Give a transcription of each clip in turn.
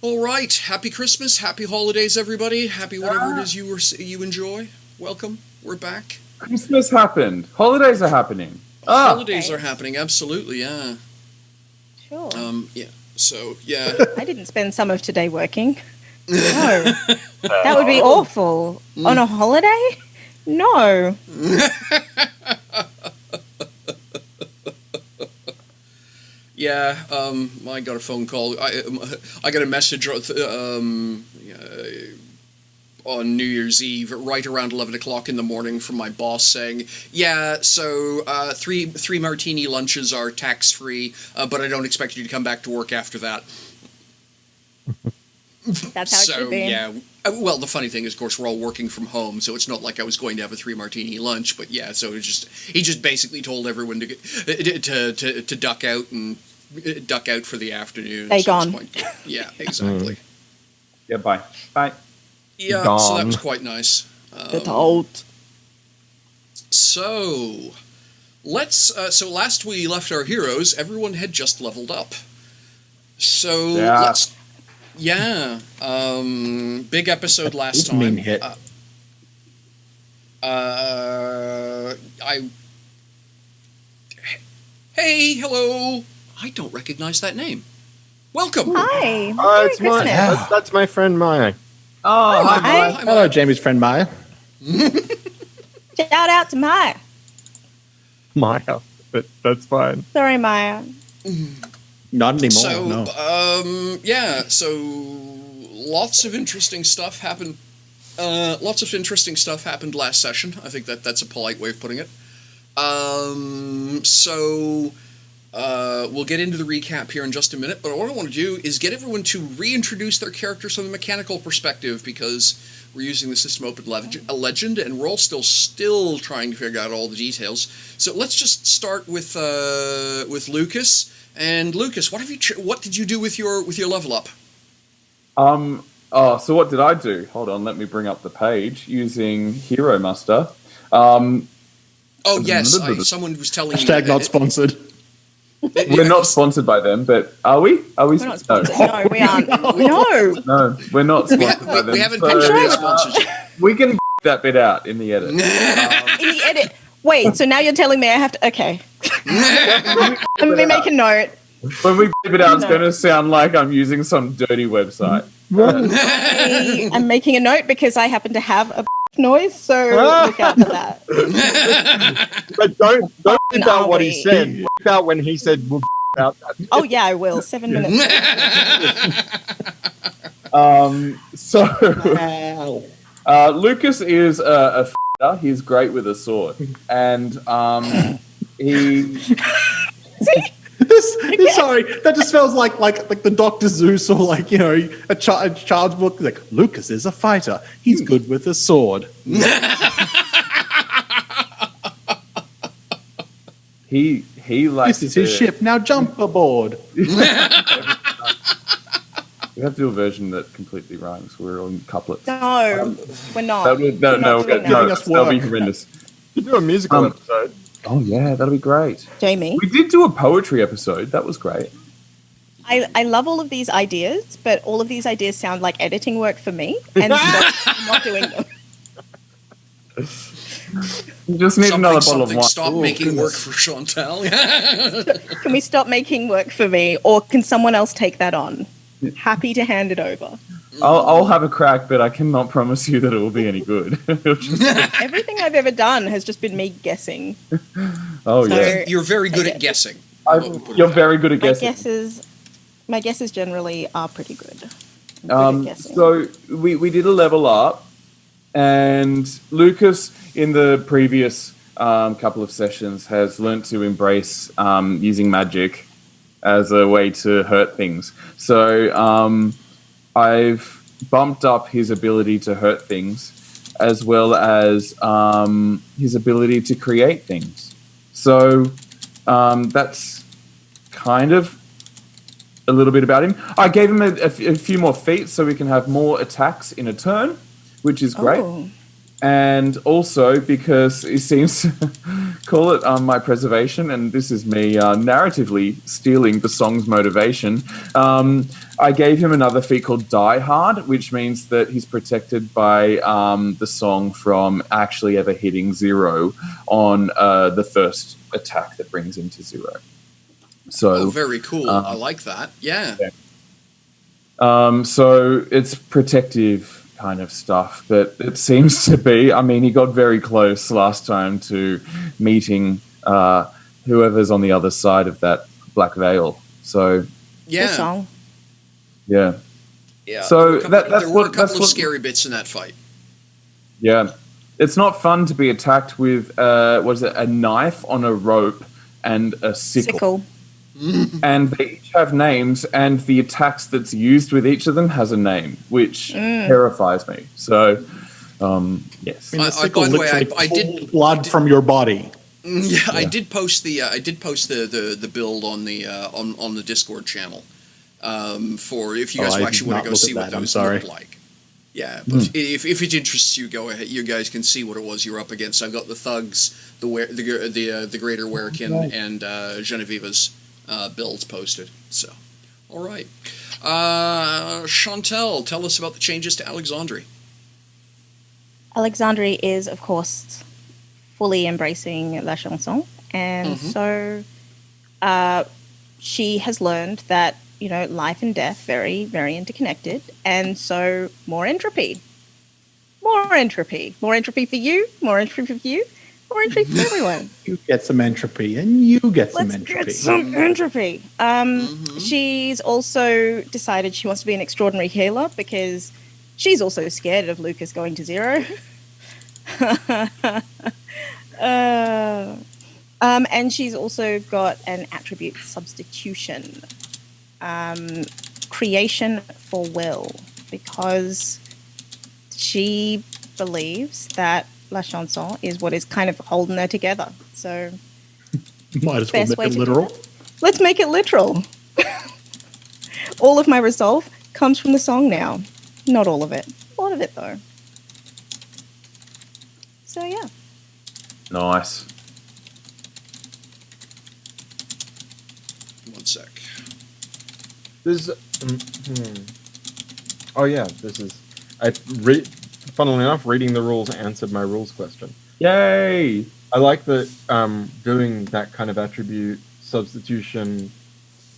All right. Happy Christmas. Happy holidays, everybody. Happy whatever it is you enjoy. Welcome. We're back. Christmas happened. Holidays are happening. Holidays are happening. Absolutely. Yeah. Sure. Yeah. So, yeah. I didn't spend some of today working. No. That would be awful. On a holiday? No. Yeah, I got a phone call. I got a message on New Year's Eve, right around 11 o'clock in the morning, from my boss saying, "Yeah, so three martini lunches are tax free, but I don't expect you to come back to work after that." That's how it should be. Yeah. Well, the funny thing is, of course, we're all working from home, so it's not like I was going to have a 3 martini lunch. But yeah, so he just basically told everyone to duck out for the afternoon. Stay gone. Yeah, exactly. Yeah, bye. Yeah, Gone. so that was quite nice. Good old. So let's. So last we left our heroes, everyone had just leveled up. So let's. Yeah. Big episode last time. Mean hit. Hey, hello. I don't recognize that name. Welcome. Hi. It's Maya. That's my friend Maya. Oh, Hi, Maya. Hello, Jamie's friend Maya. Shout out to Maya. Maya, but that's fine. Sorry, Maya. Not anymore. So, no. yeah. So, lots of interesting stuff happened. Lots of interesting stuff happened last session. I think that's a polite way of putting it. So, we'll get into the recap here in just a minute. But what I want to do is get everyone to reintroduce their characters from the mechanical perspective, because we're using the System Open Legend, and we're all still trying to figure out all the details. So let's just start with Lucas. And Lucas, what did you do with your level up? So what did I do? Hold on, let me bring up the page using Hero Muster. Oh yes, someone was telling me. Hashtag not sponsored. We're not sponsored by them, but are we? We're not sponsored. No, we aren't. No. No, we're not sponsored by them. We haven't picked any sponsors. We can that bit out in the edit. In the edit. Wait, so now you're telling me I have to... Okay. Let me make a note. When we beep it out, it's going to sound like I'm using some dirty website. I'm making a note because I happen to have a noise, so look out for that. But don't think about what he said. Think about when he said about that. Oh yeah, I will. 7 minutes. Lucas is a fighter. He's great with a sword, and he. Sorry, that just smells like the Dr. Zeus, or like, you know, a child's book. Like, Lucas is a fighter. He's good with a sword. He likes. This is his ship. Now jump aboard. We have to do a version that completely rhymes. We're on couplets. No, we're not. That'll be horrendous. You do a musical episode. Oh yeah, that'll be great. Jamie, we did do a poetry episode. That was great. I love all of these ideas, but all of these ideas sound like editing work for me, and so I'm not doing them. You just need another bottle of wine. Stop making work for Chantal. Can we stop making work for me, or can someone else take that on? Happy to hand it over. I'll have a crack, but I cannot promise you that it will be any good. Everything I've ever done has just been me guessing. Oh, yeah. You're very good at guessing. You're very good at guessing. My guesses generally are pretty good. So we did a level up, and Lucas, in the previous couple of sessions, has learnt to embrace using magic as a way to hurt things. So I've bumped up his ability to hurt things, as well as his ability to create things. So that's kind of a little bit about him. I gave him a few more feats so we can have more attacks in a turn, which is great. Oh. And also because he seems to call it my preservation, and this is me narratively stealing the song's motivation. I gave him another feat called Die Hard, which means that he's protected by the song from actually ever hitting 0 on the first attack that brings him to 0. So very cool. I like that. Yeah. So it's protective kind of stuff, but it seems to be. I mean, he got very close last time to meeting whoever's on the other side of that black veil. So Good song. yeah. So there were a couple of scary bits in that fight. Yeah, it's not fun to be attacked with a knife on a rope and a sickle. And they each have names, and the attacks that's used with each of them has a name, which terrifies me. So, yes. I mean, the sickle by the way, literally I did pulls blood from your body. Yeah, I did post the build on the Discord channel for if you guys I actually did want to not go look see at what that, I'm those sorry. look like. Yeah, but if it interests you, go ahead. You guys can see what it was you're up against. I've got the thugs, the Greater Werekin, and Genevieve's builds posted. So, all right, Chantel, tell us about the changes to Alexandre. Alexandre is, of course, fully embracing La Chanson, and so she has learned that life and death very, very interconnected, and so more entropy for you, more entropy for you, more entropy for everyone. You get some entropy, and you get some Let's entropy. get some entropy. She's also decided she wants to be an extraordinary healer because she's also scared of Lucas going to 0. And she's also got an attribute substitution. Creation for will, because she believes that La Chanson is what is kind of holding her together. So Might as well best make way it to do literal. that? Let's make it literal. All of my resolve comes from the song now. Not all of it. A lot of it, though. So, yeah. Nice. One sec. This Oh yeah, this is. Funnily enough, reading the rules answered my rules question. Yay! I like that doing that kind of attribute substitution.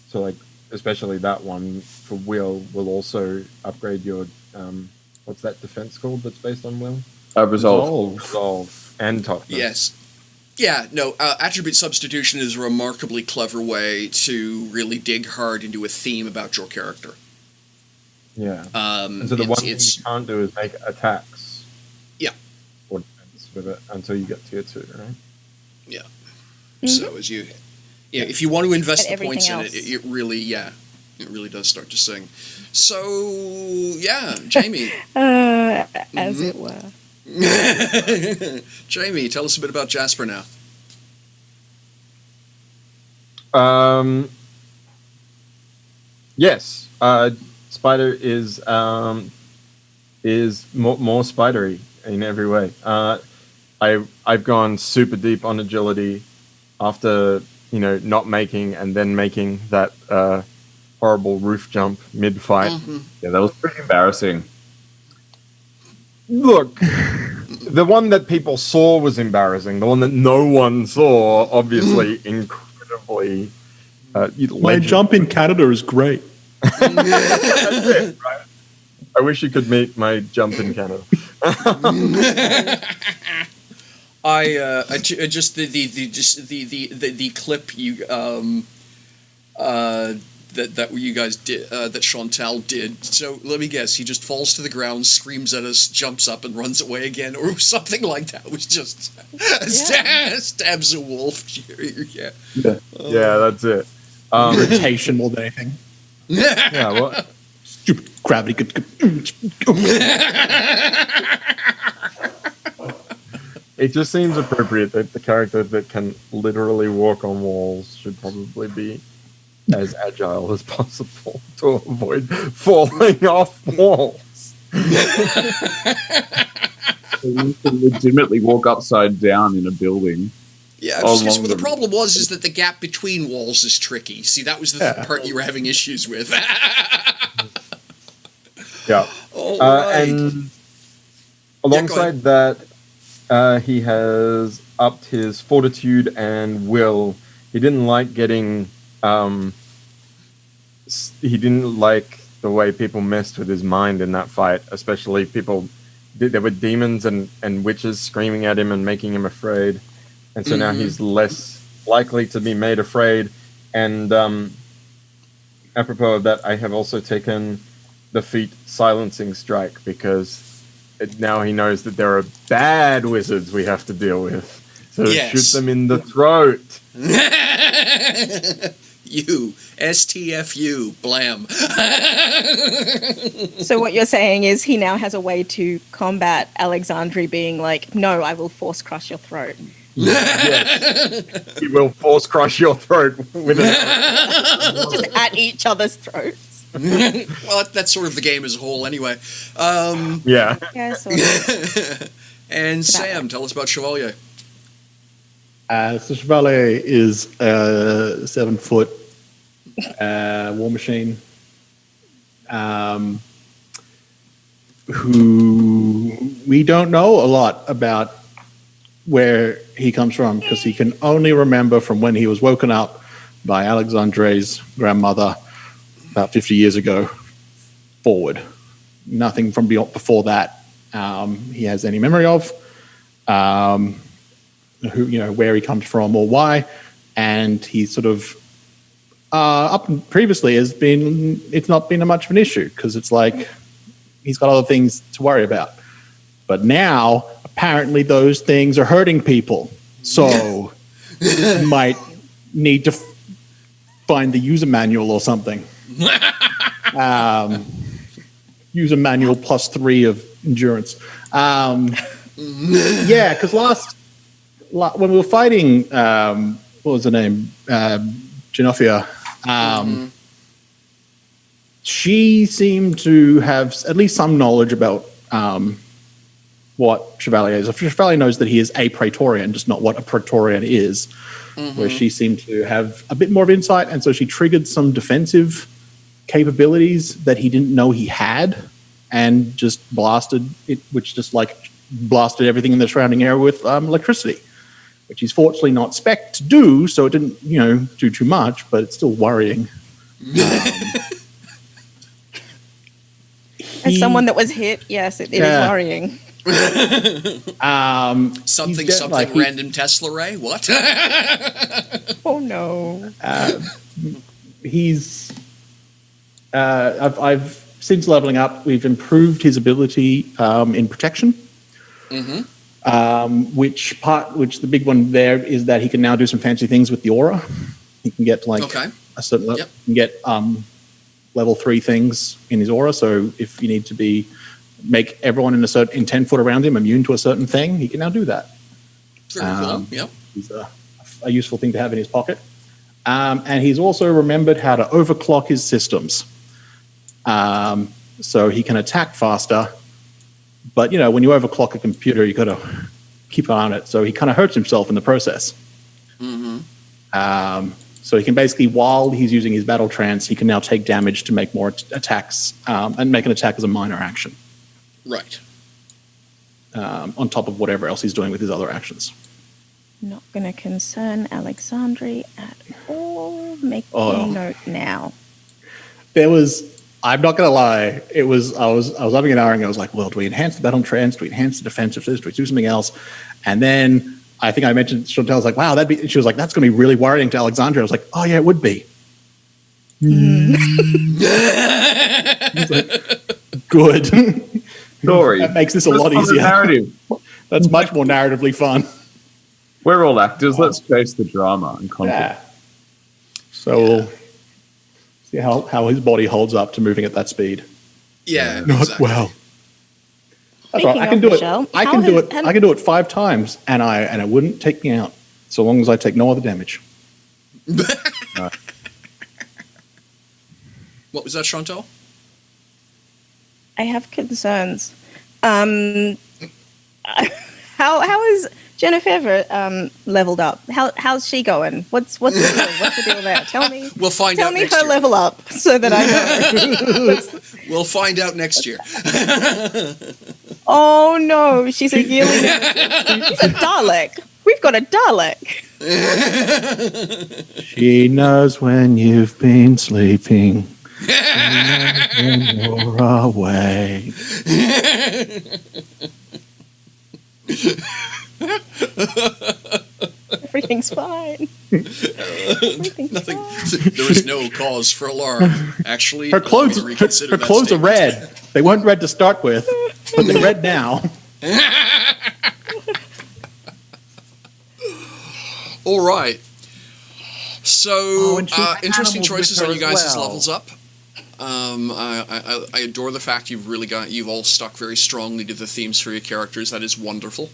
So like, especially that one for will also upgrade your what's that defense called that's based on will? Resolve and toughness. Yes. Yeah, no, attribute substitution is a remarkably clever way to really dig hard into a theme about your character. Yeah. And so the one thing you can't do is make attacks. Yeah. Or defense with it until you get tier 2, right? Yeah. So as if you want to invest the points in else. it really does start to sing. So, yeah, Jamie. As it were. Jamie, tell us a bit about Jasper now. Yes. Spider is more spidery in every way. I've gone super deep on agility after not making and then making that horrible roof jump mid fight. Yeah, that was pretty embarrassing. Look, the one that people saw was embarrassing. The one that no one saw, obviously, incredibly. My jump in Canada is great. That's it, right? I wish you could meet my jump in Canada. Just the clip you that you guys did that Chantal did. So let me guess, he just falls to the ground, screams at us, jumps up, and runs away again, or something like that. It was just stabs a wolf. Yeah, that's it. Irritation more than anything. Yeah, what? Stupid gravity. It just seems appropriate that the character that can literally walk on walls should probably be as agile as possible to avoid falling off walls. You can legitimately walk upside down in a building. Yeah, the problem is that the gap between walls is tricky. See, that was the part you were having issues with. Yeah. All right. And alongside that, he has upped his fortitude and will. He didn't like getting. He didn't like the way people messed with his mind in that fight, especially people. There were demons and witches screaming at him and making him afraid, and so now he's less likely to be made afraid. And apropos of that, I have also taken the feat Silencing Strike because now he knows that there are bad wizards we have to deal with. So shoot them in the throat. You, STFU, blam. So what you're saying is he now has a way to combat Alexandri being like, no, I will force crush your throat. Yes. He will force crush your throat with an Just at each other's throats. Well, that's sort of the game as a whole anyway. Yeah. Yeah, sort of. And Sam, tell us about Chevalier. So Chevalier is a 7-foot war machine who we don't know a lot about where he comes from because he can only remember from when he was woken up by Alexandre's grandmother about 50 years ago forward. Nothing from before that he has any memory of. Who, where he comes from or why, and he sort of previously it's not been much of an issue because it's like he's got other things to worry about. But now apparently those things are hurting people, so you might need to find the user manual or something. User manual +3 of endurance. Yeah, because when we were fighting, what was her name? Genofia. She seemed to have at least some knowledge about what Chevalier is. Chevalier knows that he is a Praetorian, just not what a Praetorian is, where she seemed to have a bit more of insight, and so she triggered some defensive capabilities that he didn't know he had, and just blasted it, which just blasted everything in the surrounding area with electricity, which he's fortunately not spec'd to do, so it didn't, do too much, but it's still worrying. As someone that was hit, yes, it is worrying. Something random Tesla ray? What? Oh no. He's I've since leveling up, we've improved his ability in protection. Which the big one there is that he can now do some fancy things with the aura. He can get a certain level. He can get level 3 things in his aura. So if you need to make everyone in 10 foot around him immune to a certain thing, he can now do that. Very cool. Yep. He's a useful thing to have in his pocket. And he's also remembered how to overclock his systems. So he can attack faster. But, when you overclock a computer, you got to keep an eye on it. So he kind of hurts himself in the process. So he can basically, while he's using his battle trance, he can now take damage to make more attacks and make an attack as a minor action. Right. On top of whatever else he's doing with his other actions. Not going to concern Alexandri at all. Make a note now. I'm not going to lie. I was having an hour and I was like, well, do we enhance the battle trance? Do we enhance the defensive? Do we do something else? And then I think I mentioned, Chantel was like, wow, she was like, that's going to be really worrying to Alexandria. I was like, oh yeah, it would be. Like, good. Story. That makes this a lot easier. Narrative. That's much more narratively fun. We're all actors. Let's chase the drama and content. Yeah. So we'll see how his body holds up to moving at that speed. Yeah. Not exactly. well. That's right. I can do it. I can do it 5 times, and it wouldn't take me out, so long as I take no other damage. What was that, Chantal? I have concerns. How is Jennifer leveled up. How's she going? What's the deal? What's the deal there? Tell me. We'll find Tell out me next her year. level up so that I know. We'll find out next year. Oh no, she's a yearly nemesis. She's a Dalek. We've got a Dalek. She knows when you've been sleeping. When you're away. Everything's fine. Everything's Nothing. fine. There is no cause for alarm. Actually, Her clothes, let me reconsider her that clothes are statement. red. They weren't red to start with, but they're red now. All right. So, and she had interesting animals choices with on her you as guys' well. levels up. I adore the fact you've all stuck very strongly to the themes for your characters. That is wonderful.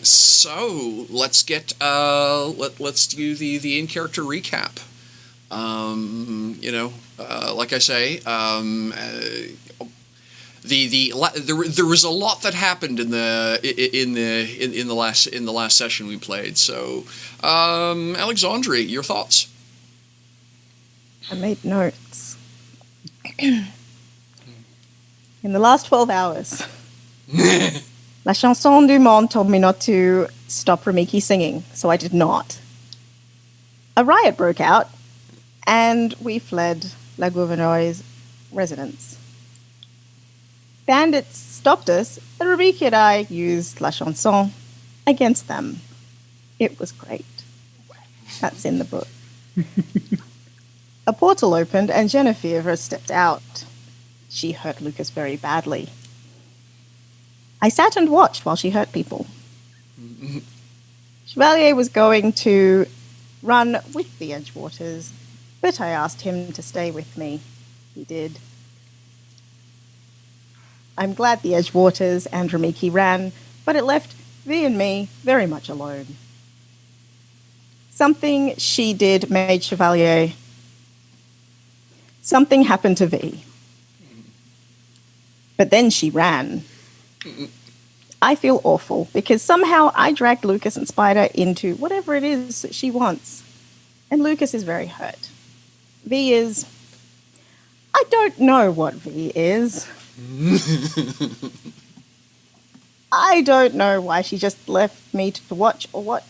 So let's get let's do the in character recap. Like I say, there was a lot that happened in the last session we played. So, Alexandre, your thoughts? I made notes. In the last 12 hours, La Chanson du Monde told me not to stop Ramiki singing, so I did not. A riot broke out, and we fled La Gouverneuil's residence. Bandits stopped us, and Ramiki and I used La Chanson against them. It was great. That's in the book. A portal opened and Genevieve stepped out. She hurt Lucas very badly. I sat and watched while she hurt people. Chevalier was going to run with the Edgewaters, but I asked him to stay with me. He did. I'm glad the Edgewaters and Ramiki ran, but it left V and me very much alone. Something she did made Chevalier. Something happened to V. But then she ran. I feel awful because somehow I dragged Lucas and Spider into whatever it is that she wants. And Lucas is very hurt. V is... I don't know what V is. I don't know why she just left me to watch or what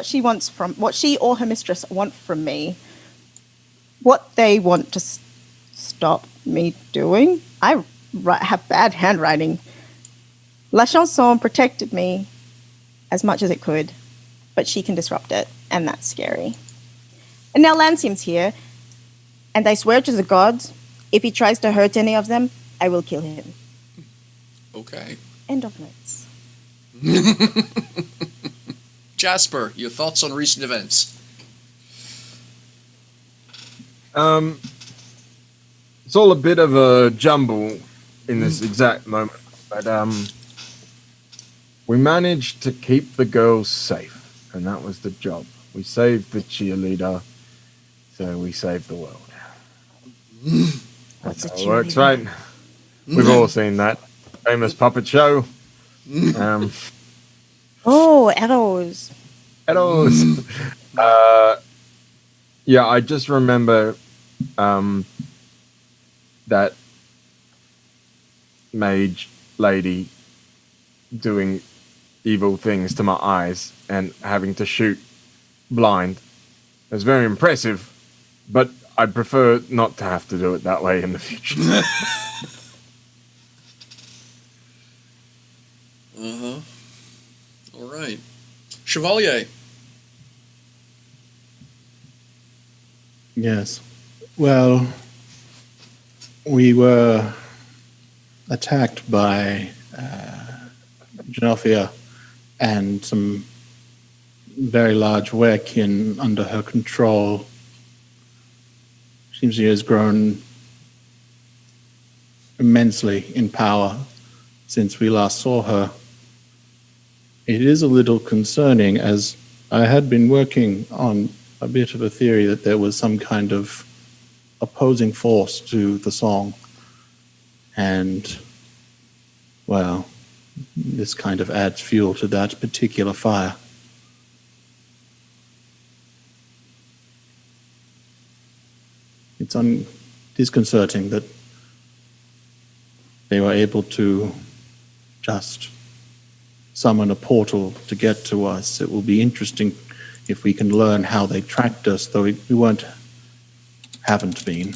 she wants from... what she or her mistress want from me. What they want to stop me doing. I have bad handwriting. La Chanson protected me as much as it could, but she can disrupt it, and that's scary. And now Lancium's here, and I swear to the gods, if he tries to hurt any of them, I will kill him. Okay. End of notes. Jasper, your thoughts on recent events? It's all a bit of a jumble in this exact moment, but we managed to keep the girls safe, and that was the job. We saved the cheerleader, so we saved the world. What's That's a how it works, cheerleader? right? We've all seen that famous puppet show. Oh, arrows. Arrows. Yeah, I just remember that mage lady doing evil things to my eyes and having to shoot blind. It was very impressive, but I'd prefer not to have to do it that way in the future. Uh-huh. All right. Chevalier. Yes. Well, we were attacked by Genophia and some very large Werkin under her control. Seems she has grown immensely in power since we last saw her. It is a little concerning, as I had been working on a bit of a theory that there was some kind of opposing force to the song. And, well, This kind of adds fuel to that particular fire. It's disconcerting that they were able to just summon a portal to get to us. It will be interesting if we can learn how they tracked us, though we haven't been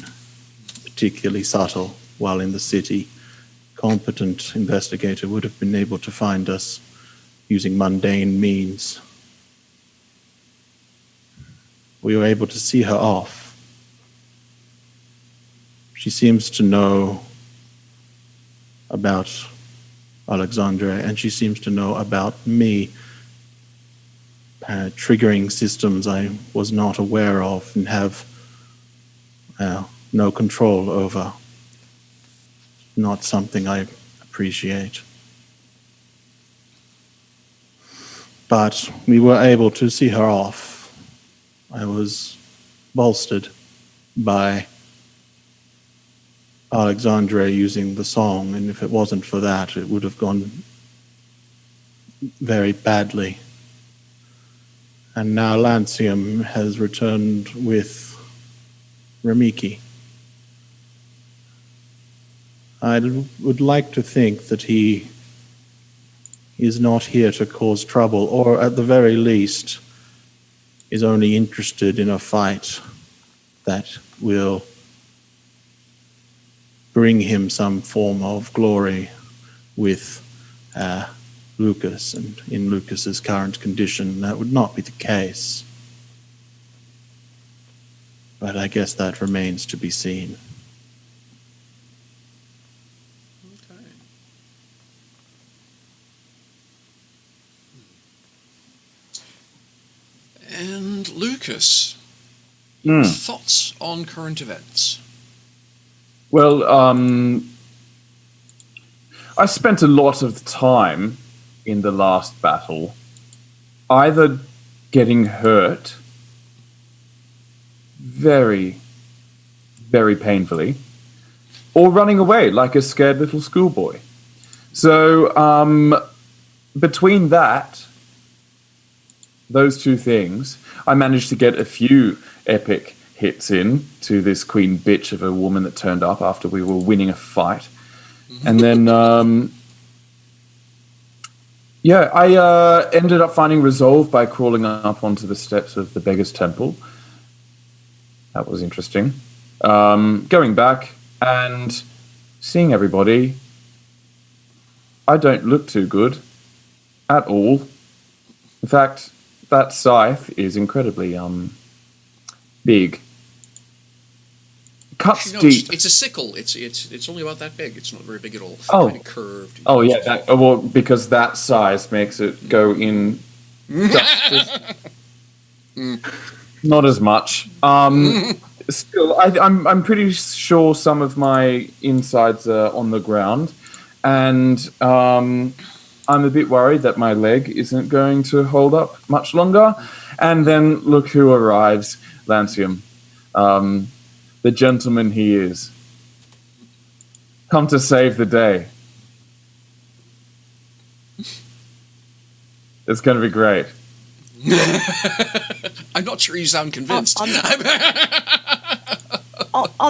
particularly subtle while in the city. Competent investigator would have been able to find us using mundane means. We were able to see her off. She seems to know about Alexandre, and she seems to know about me, triggering systems I was not aware of and have no control over. Not something I appreciate. But we were able to see her off. I was bolstered by Alexandre using the song, and if it wasn't for that, it would have gone very badly. And now Lancium has returned with Ramiki. I would like to think that he is not here to cause trouble, or at the very least is only interested in a fight that will bring him some form of glory with Lucas, and in Lucas's current condition, that would not be the case. But I guess that remains to be seen. Okay. And Lucas, thoughts on current events? Well, I spent a lot of time in the last battle either getting hurt very, very painfully or running away like a scared little schoolboy. So between those two things, I managed to get a few epic hits in to this queen bitch of a woman that turned up after we were winning a fight. And then, I ended up finding resolve by crawling up onto the steps of the Beggar's Temple. That was interesting. Going back and seeing everybody, I don't look too good at all. In fact, that scythe is incredibly big. Cuts deep. It's a sickle. It's only about that big. It's not very big at all. Oh. Kind of curved. Oh yeah, because that size makes it go in. Not as much. Still, I'm pretty sure some of my insides are on the ground, and I'm a bit worried that my leg isn't going to hold up much longer. And then look who arrives, Lancium. The gentleman he is. Come to save the day. It's going to be great. I'm not sure you sound convinced. On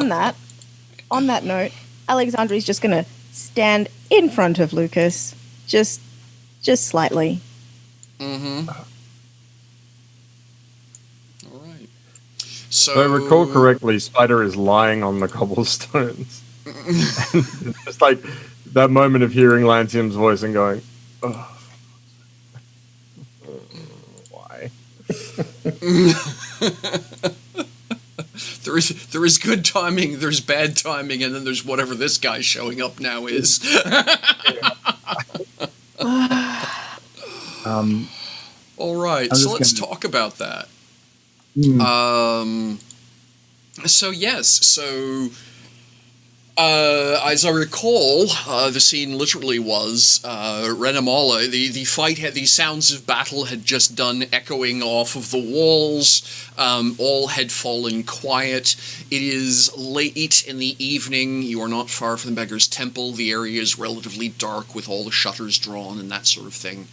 that note, Alexandre's just going to stand in front of Lucas, just slightly. Mm-hmm. All right. So, If I recall correctly, Spider is lying on the cobblestones. And it's like that moment of hearing Lancium's voice and going, oh, why? There is good timing, there's bad timing, and then there's whatever this guy showing up now is. All right, so let's talk about that. So As I recall, the scene literally was Renamala. The fight had these sounds of battle had just done echoing off of the walls. All had fallen quiet. It is late in the evening. You are not far from the Beggar's Temple. The area is relatively dark with all the shutters drawn and that sort of thing.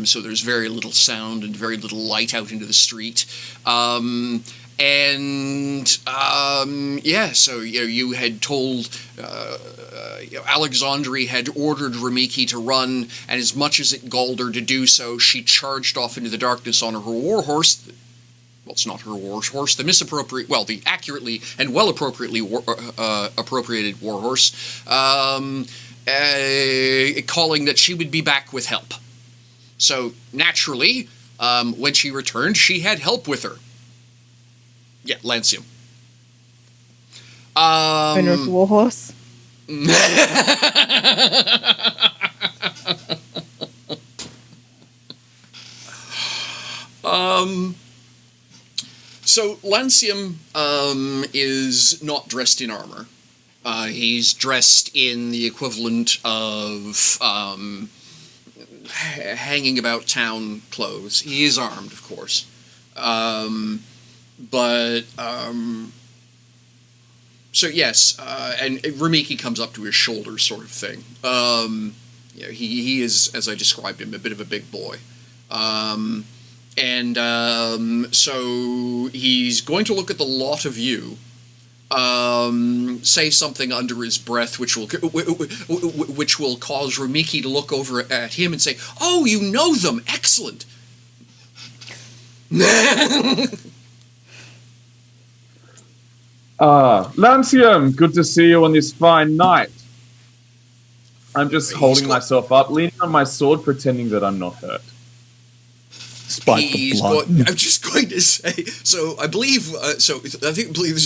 So there's very little sound and very little light out into the street. So you had told Alexandri had ordered Ramiki to run, and as much as it galled her to do so, she charged off into the darkness on her warhorse. Well, it's not her warhorse. The accurately and well appropriately appropriated warhorse, calling that she would be back with help. So naturally, when she returned, she had help with her. Yeah, Lancium. Owner of the warhorse. So Lancium is not dressed in armor. He's dressed in the equivalent of hanging about town clothes. He is armed, of course. So yes, and Ramiki comes up to his shoulder, sort of thing. He is, as I described him, a bit of a big boy. So he's going to look at the lot of you, say something under his breath, which will cause Ramiki to look over at him and say, "Oh, you know them! Excellent." Lancium, good to see you on this fine night. I'm just holding myself up, leaning on my sword, pretending that I'm not hurt. Despite the blood. I'm just going to say, so I believe there's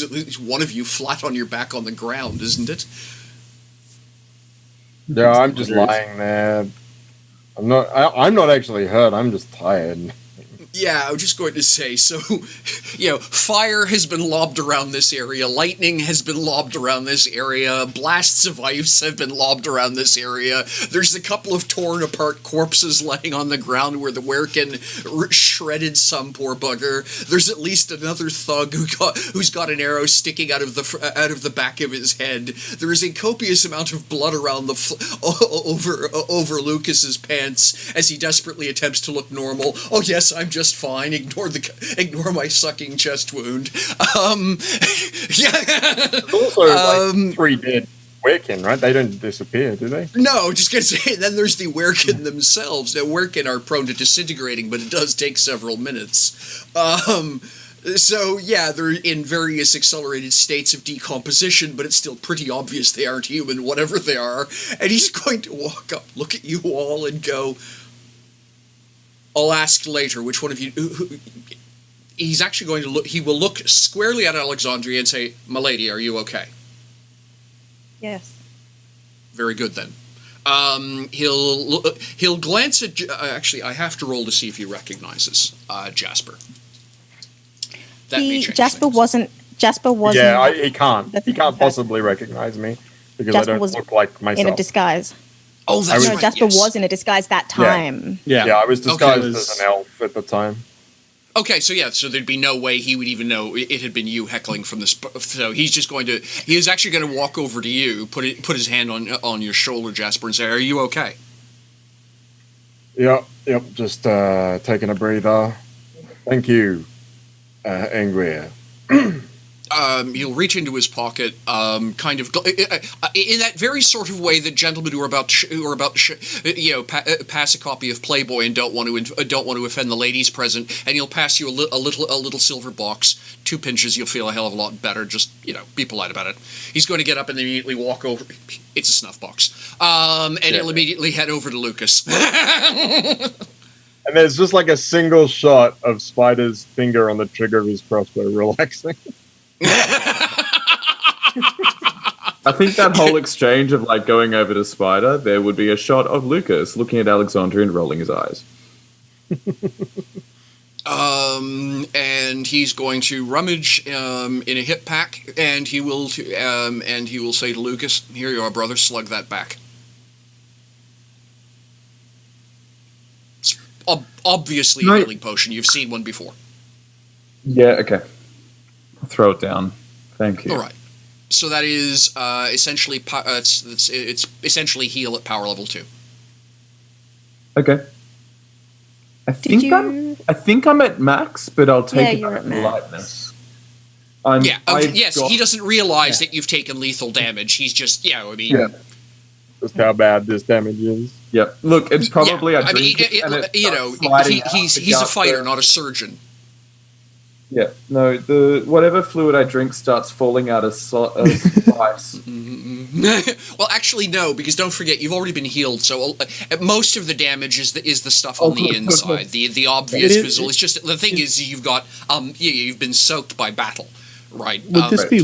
at least one of you flat on your back on the ground, isn't it? Yeah, I'm just lying there. I'm not actually hurt. I'm just tired. Yeah, I was just going to say, so, fire has been lobbed around this area, lightning has been lobbed around this area, blasts of ice have been lobbed around this area, there's a couple of torn apart corpses laying on the ground where the werkin shredded some poor bugger, there's at least another thug who's got an arrow sticking out of the back of his head, there is a copious amount of blood around over Lucas's pants as he desperately attempts to look normal. Oh yes, I'm just fine. Ignore my sucking chest wound. There's also three dead werkin, right? They don't disappear, do they? No, just gonna say. Then there's the werkin themselves. Now, werkin are prone to disintegrating, but it does take several minutes. So yeah, they're in various accelerated states of decomposition, but it's still pretty obvious they aren't human, whatever they are. And he's going to walk up, look at you all, and go, I'll ask later which one of you... He's actually going to look... He will look squarely at Alexandria and say, "My lady, are you okay?" Yes. Very good, then. He'll glance at... Actually, I have to roll to see if he recognizes Jasper. That may change Jasper things. wasn't... Yeah, he can't. He can't possibly recognize me because Jasper I don't look like myself. in a disguise. Oh, that's right, Jasper yes. was in a disguise that time. Yeah, I was disguised Okay. as an elf at the time. Okay, so there'd be no way he would even know it had been you heckling from this. So he's just going to... He is actually going to walk over to you, put his hand on your shoulder, Jasper, and say, "Are you okay?" Yep, just taking a breather. Thank you, Angria. He'll reach into his pocket, kind of in that very sort of way that gentlemen who are about to pass a copy of Playboy and don't want to offend the ladies present, and he'll pass you a little silver box, 2 pinches. You'll feel a hell of a lot better. Just be polite about it. He's going to get up and immediately walk over. It's a snuff box, and he'll immediately head over to Lucas. And there's just like a single shot of Spider's finger on the trigger of his crossbow relaxing. I think that whole exchange of going over to Spider, there would be a shot of Lucas looking at Alexandria and rolling his eyes. And he's going to rummage in a hip pack, and he will say to Lucas, "Here you are, brother. Slug that back." It's obviously a healing potion. You've seen one before. Yeah, okay. I'll throw it down. Thank you. All right. So that is essentially it's essentially heal at power level 2. Okay. I think I'm at max, but I'll take it you're out at of max. lightness. Yes, he doesn't realize that you've taken lethal damage. He's just Just how bad this damage is. Yeah. Look, it's probably he's a fighter, not a surgeon. Yeah. No, whatever fluid I drink starts falling out as ice. Well, actually, no, because don't forget, you've already been healed. So most of the damage is the stuff on the inside, the obvious visual. It's just the thing is you've got you've been soaked by battle, right? Would this be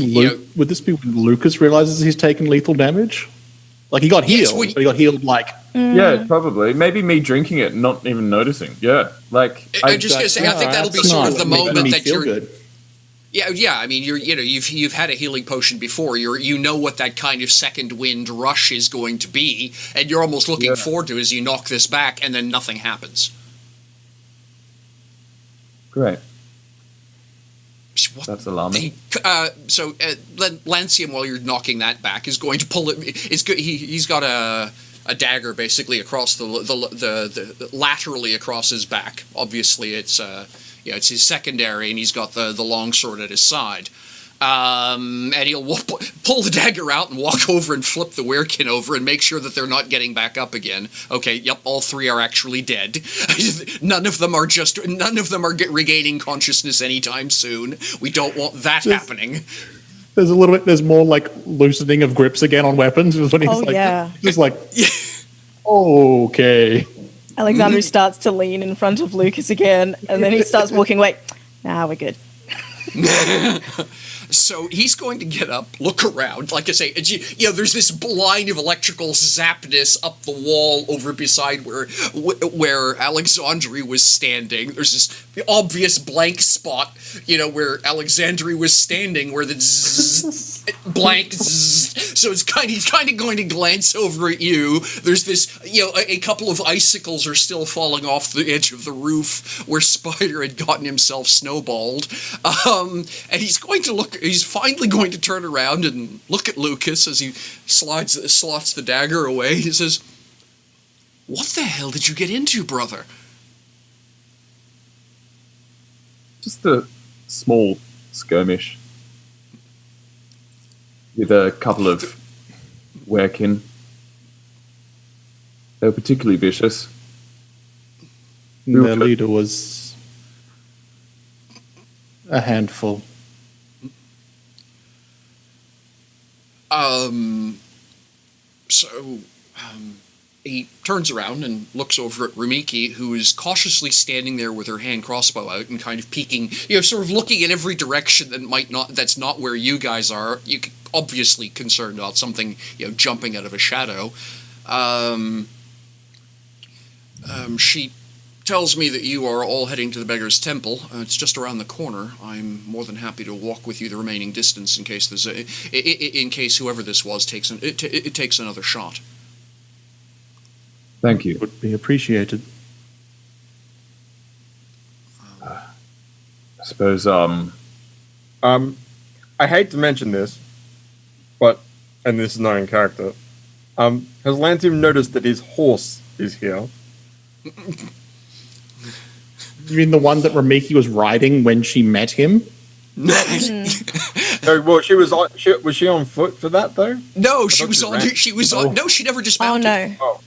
Would this be when Lucas realizes he's taken lethal damage? Like he got healed, but he got healed like. Yeah, probably. Maybe me drinking it, and not even noticing. Yeah, like I'm just gonna say, I think that'll be sort of the moment that you're. Good. Yeah. I mean, you've had a healing potion before. You know what that kind of second wind rush is going to be, and you're almost looking forward to as you knock this back, and then nothing happens. Great. That's alarming. So Lancium, while you're knocking that back, is going to pull it. He's got a dagger basically across the laterally across his back. Obviously, it's his secondary, and he's got the long sword at his side. And he'll pull the dagger out and walk over and flip the werekin over and make sure that they're not getting back up again. Okay, yep, all three are actually dead. None of them are regaining consciousness anytime soon. We don't want that happening. There's more like loosening of grips again on weapons. When he's just like, okay. Alexandru starts to lean in front of Lucas again, and then he starts walking away. Nah, we're good. So he's going to get up, look around. Like I say, there's this line of electrical zapness up the wall over beside where Alexandru was standing. There's this obvious blank spot, where Alexandru was standing, where the blank. So he's kind of going to glance over at you. There's this, a couple of icicles are still falling off the edge of the roof where Spider had gotten himself snowballed, and he's going to look. He's finally going to turn around and look at Lucas as he slots the dagger away. He says, "What the hell did you get into, brother?" Just a small skirmish with a couple of werekin. They were particularly vicious. Their leader was a handful. He turns around and looks over at Rumiki, who is cautiously standing there with her hand crossbow out and kind of peeking, sort of looking in every direction that's not where you guys are. You obviously concerned about something, jumping out of a shadow. She tells me that you are all heading to the Beggar's Temple. It's just around the corner. I'm more than happy to walk with you the remaining distance in case in case whoever this was takes another shot. Thank you. Would be appreciated. I suppose. I hate to mention this, and this is not in character. Has Lancium noticed that his horse is here? You mean the one that Rumiki was riding when she met him? Well, she was she on foot for that though? No, she was on. No, she never dismounted. Oh no. Oh.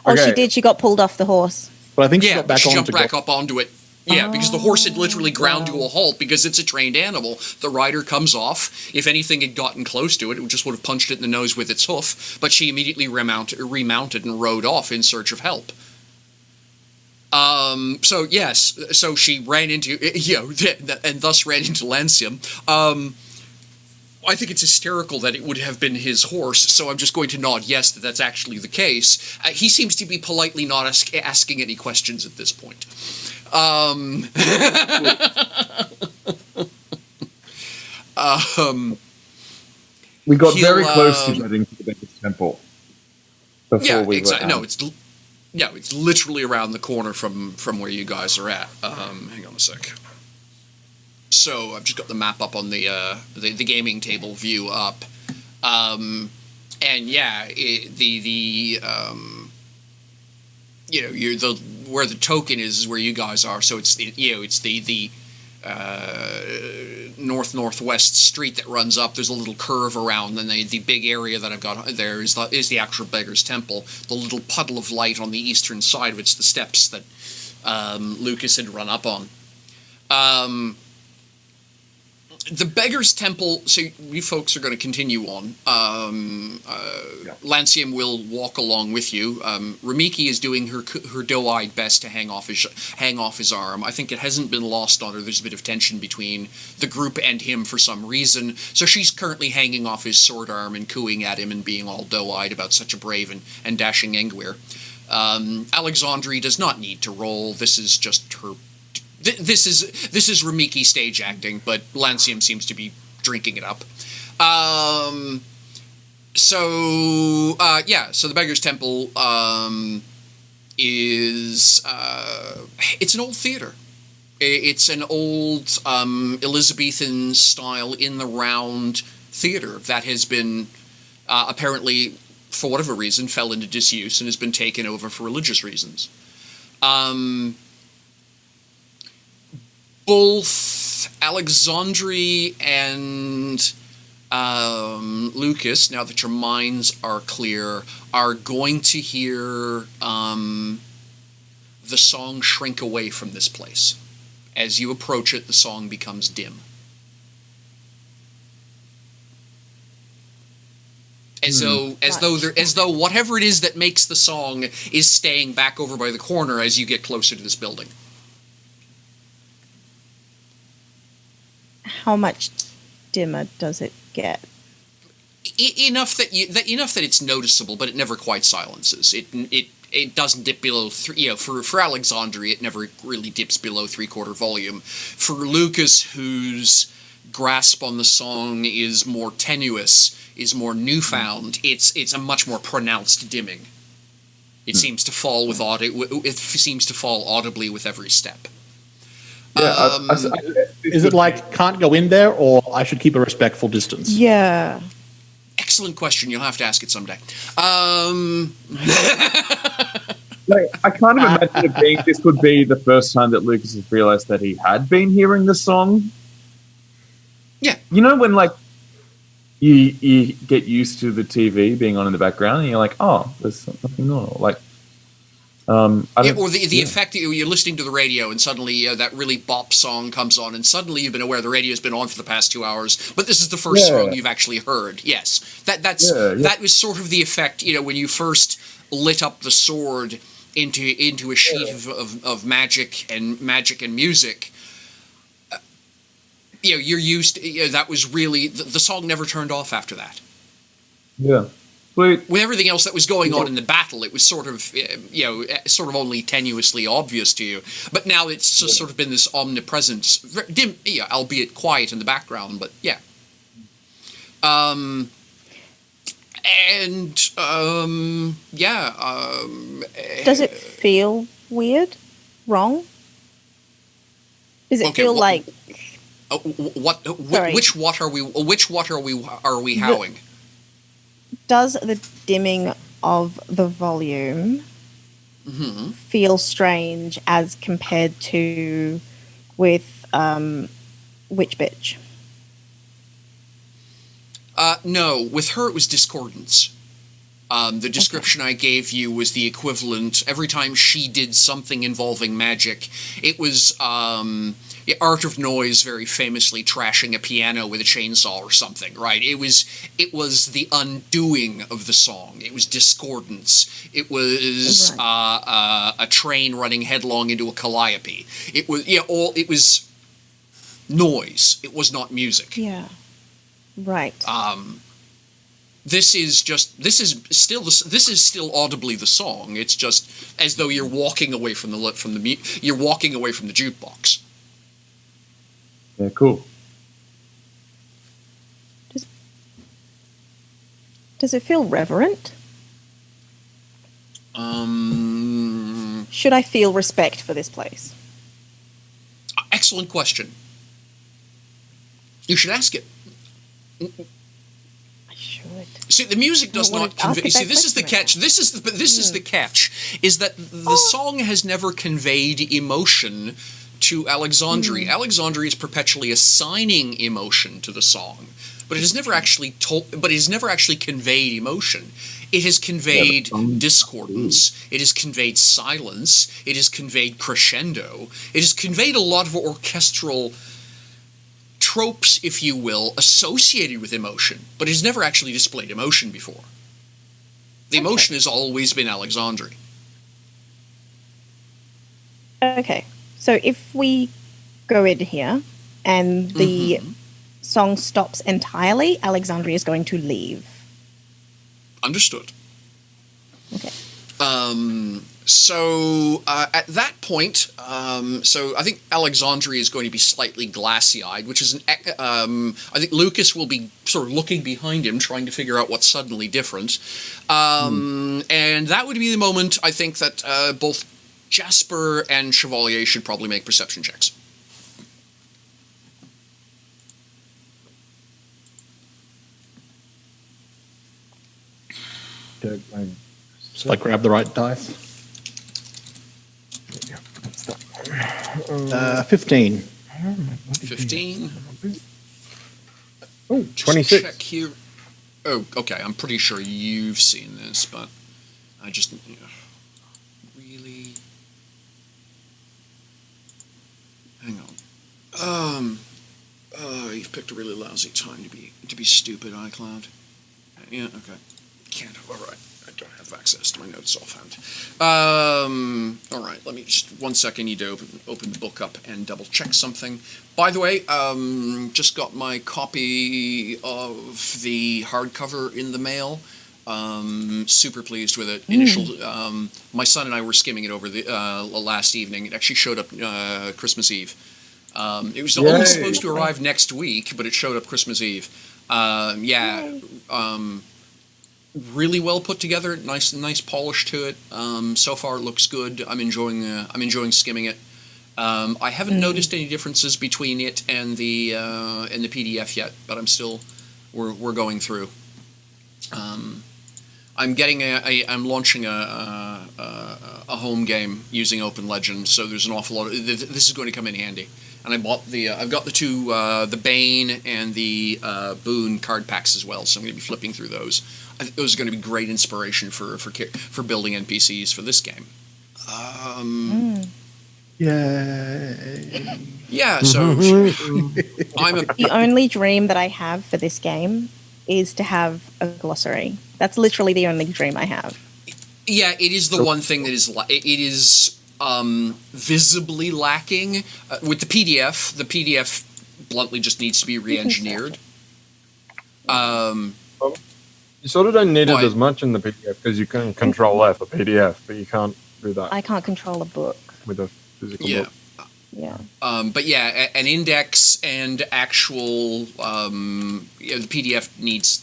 Oh, Okay. she did. She got pulled off the horse. But I think she Yeah, got back she on jumped to back go. up onto it. Yeah, because the horse had literally ground to a halt because it's a trained animal. The rider comes off. If anything had gotten close to it, it just would have punched it in the nose with its hoof. But she immediately remounted and rode off in search of help. So yes, so she ran into, and thus ran into Lancium. I think it's hysterical that it would have been his horse, so I'm just going to nod yes that that's actually the case. He seems to be politely not asking any questions at this point. We got very close to getting to the biggest temple. Yeah, exactly. No, it's literally around the corner from where you guys are at. Hang on a sec. So I've just got the map up on the gaming table view up, and yeah, where the token is where you guys are. So it's the northwest street that runs up. There's a little curve around, and the big area that I've got there is the actual Beggar's Temple. The little puddle of light on the eastern side of it's the steps that Lucas had run up on. The Beggar's Temple, so you folks are going to continue on. Lancium will walk along with you. Ramiki is doing her doe-eyed best to hang off his arm. I think it hasn't been lost on her. There's a bit of tension between the group and him for some reason. So she's currently hanging off his sword arm and cooing at him and being all doe-eyed about such a brave and dashing Engweir. Alexandri does not need to roll. This is just her... This is Ramiki stage acting, but Lancium seems to be drinking it up. So the Beggar's Temple is it's an old theater. It's an old Elizabethan style in the round theater that has been apparently, for whatever reason, fell into disuse and has been taken over for religious reasons. Both Alexandri and Lucas, now that your minds are clear, are going to hear the song shrink away from this place. As you approach it, the song becomes dim. As though whatever it is that makes the song is staying back over by the corner as you get closer to this building. How much dimmer does it get? Enough that it's noticeable, but it never quite silences. It doesn't dip below three. For Alexandria, it never really dips below 3/4 volume. For Lucas, whose grasp on the song is more tenuous, is more newfound, it's a much more pronounced dimming. It seems to fall it seems to fall audibly with every step. Yeah, is it like can't go in there, or I should keep a respectful distance? Yeah. Excellent question. You'll have to ask it someday. I kind of imagine it being this would be the first time that Lucas has realized that he had been hearing the song. Yeah. You know when you get used to the TV being on in the background and you're like, oh, there's nothing on. Or the effect that you're listening to the radio and suddenly that really bop song comes on and suddenly you've been aware the radio's been on for the past 2 hours, but this is the first song you've actually heard. Yes, that was sort of the effect. When you first lit up the sword into a sheet of magic and music. You're used. That was really the song never turned off after that. Yeah. With everything else that was going on in the battle, it was sort of, sort of only tenuously obvious to you. But now it's just sort of been this omnipresent, dim, albeit quiet in the background, but yeah. Does it feel weird? Wrong? Does it feel like? Which what are we howling? Does the dimming of the volume feel strange as compared to with Witch Bitch? No, with her it was discordance. The description I gave you was the equivalent. Every time she did something involving magic, it was Art of Noise very famously trashing a piano with a chainsaw or something, right? It was the undoing of the song. It was discordance. It was a train running headlong into a calliope. It was it was noise. It was not music. Yeah. Right. This is still audibly the song. It's just as though you're walking away from the jukebox. Yeah, cool. Does it feel reverent? Should I feel respect for this place? Excellent question. You should ask it. I should. See, the music does I don't not want to ask convey. it See, that this is the question catch. This is the catch. Is that the song has never conveyed emotion to Alexandria. Alexandria is perpetually assigning emotion to the song, but it has never actually conveyed emotion. It has conveyed discordance. It has conveyed silence. It has conveyed crescendo. It has conveyed a lot of orchestral tropes, if you will, associated with emotion, but it has never actually displayed emotion before. The emotion has always been Alexandria. Okay. So if we go in here and the song stops entirely, Alexandria is going to leave. Understood. Okay. So at that point, so I think Alexandria is going to be slightly glassy-eyed, which is I think Lucas will be sort of looking behind him, trying to figure out what's suddenly different. And that would be the moment, I think, that both Jasper and Chevalier should probably make perception checks. Just like grab the right dice. 15. 15. Oh, Just 26. check here. Oh, okay. I'm pretty sure you've seen this, but I just really hang on. You've picked a really lousy time to be stupid, iCloud. Yeah. Okay. Can't. All right. I don't have access to my notes offhand. All right. Let me just 1 second. Need to open the book up and double check something. By the way, just got my copy of the hardcover in the mail. Super pleased with it. My son and I were skimming it over the last evening. It actually showed up Christmas Eve. It was only supposed to arrive next week, but it showed up Christmas Eve. Really well put together. Nice polish to it. So far, it looks good. I'm enjoying skimming it. I haven't noticed any differences between it and the PDF yet, but we're going through. I'm launching a home game using Open Legend, so there's an awful lot of this is going to come in handy. And I bought I've got the two, the Bane and the Boon card packs as well, so I'm going to be flipping through those. I think those are going to be great inspiration for building NPCs for this game. Yay. Yeah, so The only dream that I have for this game is to have a glossary. That's literally the only dream I have. Yeah, it is the one thing that is visibly lacking with the PDF. The PDF bluntly just needs to be re-engineered. You sort of don't need Why? it as much in the PDF because you can control F a PDF, but you can't do that I can't control a book. with a physical Yeah. book. Yeah. But yeah, an index and actual the PDF needs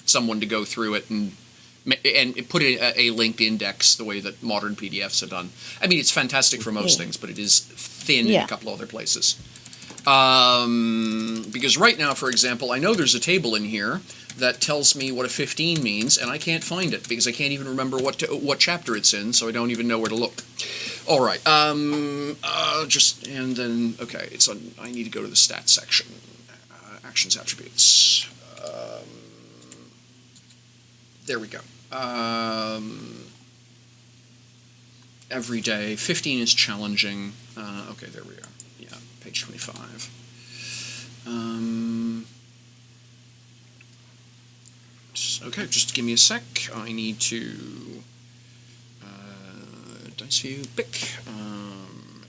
someone to go through it and put a linked index the way that modern PDFs are done. I mean, it's fantastic for most things, but it is thin in a couple other places. Because right now, for example, I know there's a table in here that tells me what a 15 means, and I can't find it because I can't even remember what chapter it's in, so I don't even know where to look. All right. Okay. I need to go to the stats section. Actions, attributes. There we go. Every day. 15 is challenging. Okay, there we are. Yeah, page 25. Okay, just give me a sec. I need to dice view pick, and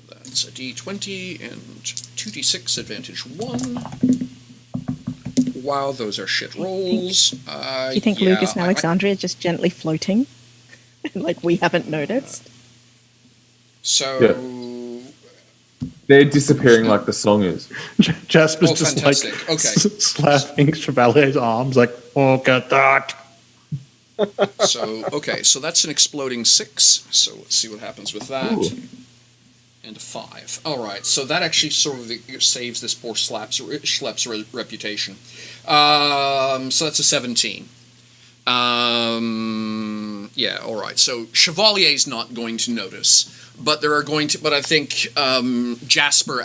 that's It's a D20 and 2d6 advantage 1. Wow, those are shit rolls. Do you think Lucas and Alexandria are just gently floating? Like we haven't noticed? So... They're disappearing like the song is. Jasper's Oh, just fantastic. like Okay. slapping Chevalier's arms, like, look at that. So that's an exploding 6. So let's see what happens with that. Ooh. And a 5. All right, so that actually sort of saves this poor Schlepp's reputation. So that's a 17. Yeah, all right. So Chevalier's not going to notice, but there are going to. But I think Jasper.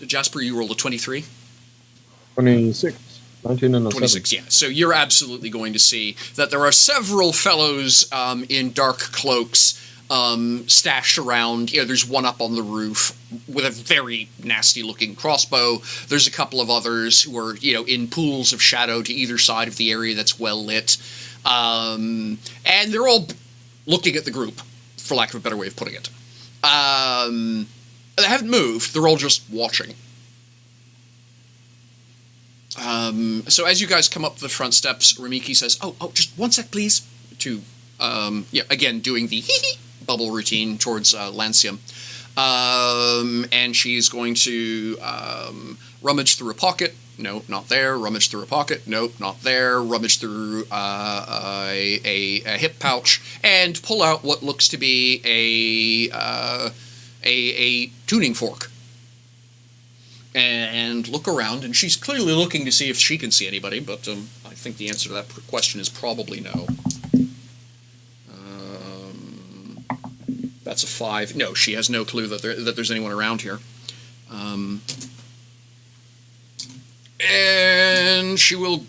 Jasper, you rolled a 23. 26. 19 and a 26, 7. yeah. So you're absolutely going to see that there are several fellows in dark cloaks stashed around. There's one up on the roof with a very nasty-looking crossbow. There's a couple of others who are, in pools of shadow to either side of the area that's well lit. And they're all looking at the group, for lack of a better way of putting it. They haven't moved. They're all just watching. So as you guys come up the front steps, Ramiki says, "Oh, just one sec, please." To, again, doing the hee-hee bubble routine towards Lancium. And she's going to rummage through a pocket. No, not there. Rummage through a pocket. Nope, not there. Rummage through a hip pouch and pull out what looks to be a tuning fork. And look around, and she's clearly looking to see if she can see anybody, but I think the answer to that question is probably no. That's a 5. No, she has no clue that there's anyone around here. And she will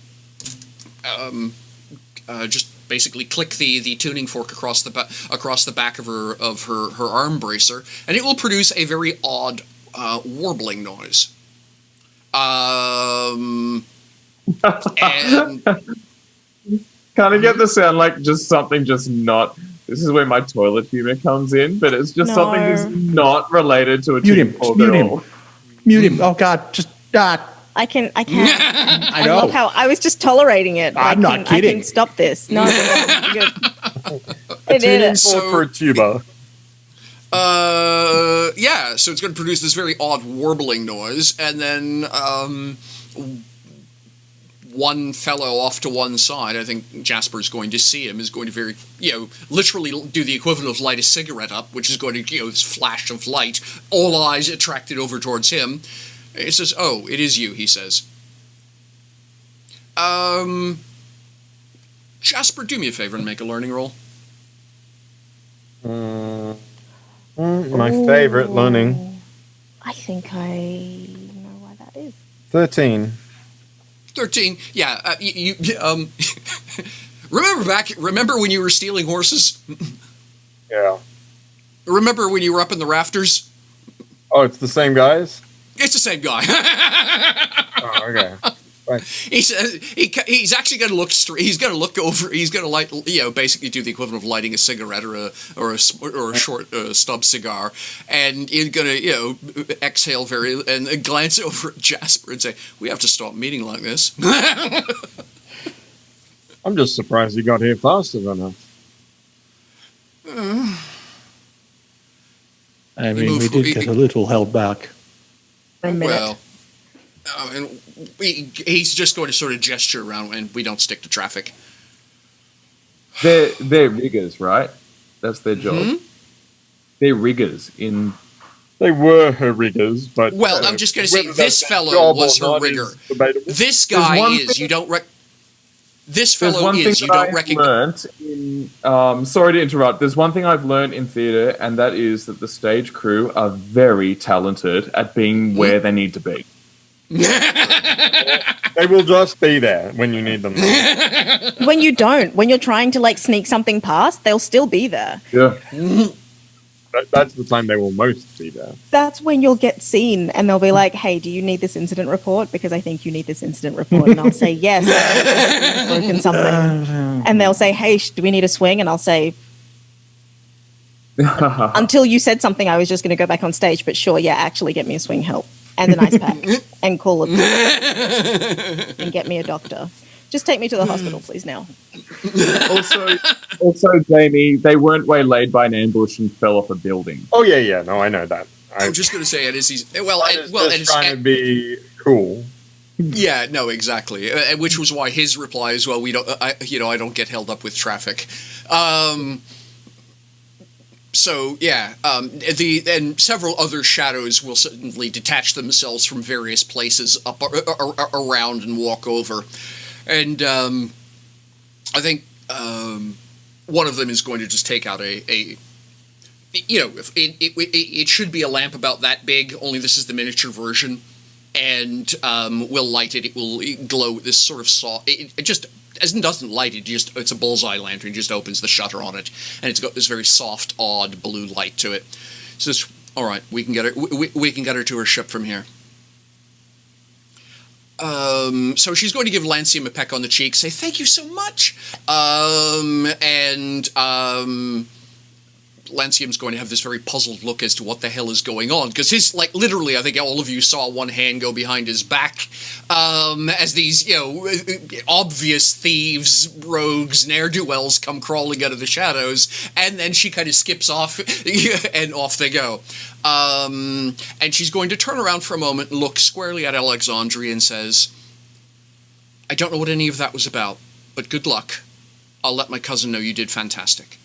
just basically click the tuning fork across the back of her arm bracer, and it will produce a very odd warbling noise. And Kind of get the sound like just something just not. This is where my toilet humor comes in, but it's just something that's not related to a Mute him. tuning fork Mute at him. all. Mute him. Oh, God. Just, I can't. I I know. love how I was just tolerating it. I'm not kidding. I can stop this. No, good. I did Tuning it. fork for a tuba. Yeah, so it's going to produce this very odd warbling noise, and then one fellow off to one side, I think Jasper's going to see him, is going to very, literally do the equivalent of light a cigarette up, which is going to, this flash of light, all eyes attracted over towards him. He says, "Oh, it is you," he says. Jasper, do me a favor and make a learning roll. My favorite learning. I think I know why that is. 13. 13. Yeah. Remember when you were stealing horses? Yeah. Remember when you were up in the rafters? Oh, it's the same guys? It's the same guy. Oh, okay. Right. He says he's actually going to look straight. He's going to look over. He's going to light, basically do the equivalent of lighting a cigarette or a short stub cigar, and he's going to exhale and glance over at Jasper and say, "We have to stop meeting like this." I'm just surprised you got here faster than us. I mean, we did get a little held back. For a minute. Well, and he's just going to sort of gesture around, and we don't stick to traffic. They're riggers, right? That's their job. Hmm? They're riggers in. They were her riggers, but... Well, I'm just going to say, whether this that's their fellow job was or her not rigger. is debatable. This There's guy one is. thing- You don't This There's fellow one thing is. You that don't I've recognize. learned in. Sorry to interrupt. There's one thing I've learned in theatre, and that is that the stage crew are very talented at being where they need to be. They will just be there when you need them. When you don't, when you're trying to sneak something past, they'll still be there. Yeah. That's the time they will most be there. That's when you'll get seen, and they'll be like, "Hey, do you need this incident report? Because I think you need this incident report." And I'll say, "Yes, I've broken something." And they'll say, "Hey, do we need a swing?" And I'll say, Until you said something, I was just going to go back on stage. But sure, yeah, actually get me a swing help and an ice pack and call it and get me a doctor. Just take me to the hospital, please, now. Also, Jamie, they weren't waylaid by an ambush and fell off a building. Oh yeah. No, I know that. I'm just going to say it is easy. It's trying to be cool. Yeah, no, exactly. Which was why his reply is, well, I don't get held up with traffic. So yeah, and several other shadows will suddenly detach themselves from various places up around and walk over, and I think one of them is going to just take out it should be a lamp about that big. Only this is the miniature version, and we'll light it. It will glow with this sort of it just. As it doesn't light it, it's a bullseye lantern. It just opens the shutter on it, and it's got this very soft, odd blue light to it. So it's all right. We can get her. We can get her to her ship from here. So she's going to give Lancium a peck on the cheek, say thank you so much, and Lancium's going to have this very puzzled look as to what the hell is going on, because literally, I think all of you saw one hand go behind his back, as these, obvious thieves, rogues, ne'er-do-wells come crawling out of the shadows, and then she kind of skips off, and off they go. And she's going to turn around for a moment and look squarely at Alexandria and says, I don't know what any of that was about, but good luck. I'll let my cousin know you did fantastic.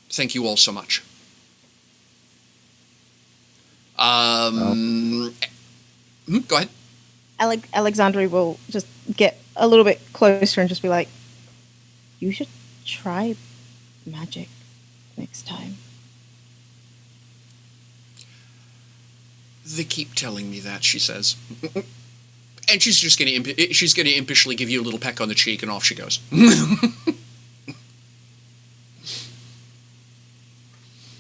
Thank you all so much. Go ahead. Alexandria will just get a little bit closer and just be like, you should try magic next time. They keep telling me that, she says. And she's just going to impishly give you a little peck on the cheek, and off she goes.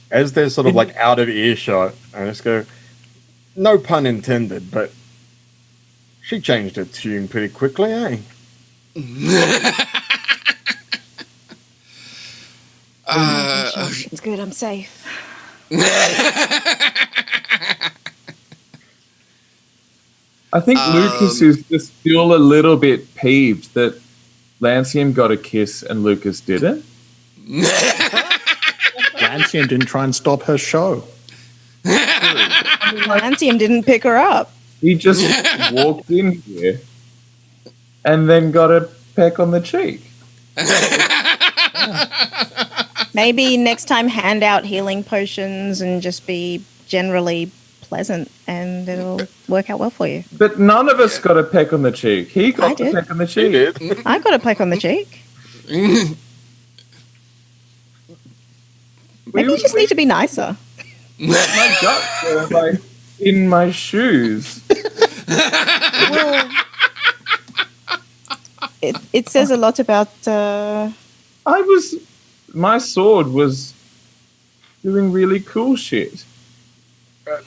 As they're sort of like out of earshot, I just go, no pun intended, but she changed her tune pretty quickly, eh? It's good, I'm safe. I think Lucas is just still a little bit peeved that Lancium got a kiss and Lucas didn't. Lancium didn't try and stop her show. Lancium didn't pick her up. He just walked in here and then got a peck on the cheek. Maybe next time hand out healing potions and just be generally pleasant, and it'll work out well for you. But none of us got a peck on the cheek. He I got the did. peck on the cheek. I got a peck on the cheek. Maybe you just need to be nicer. My guts are like in my shoes. Well, it says a lot about. My sword was doing really cool shit.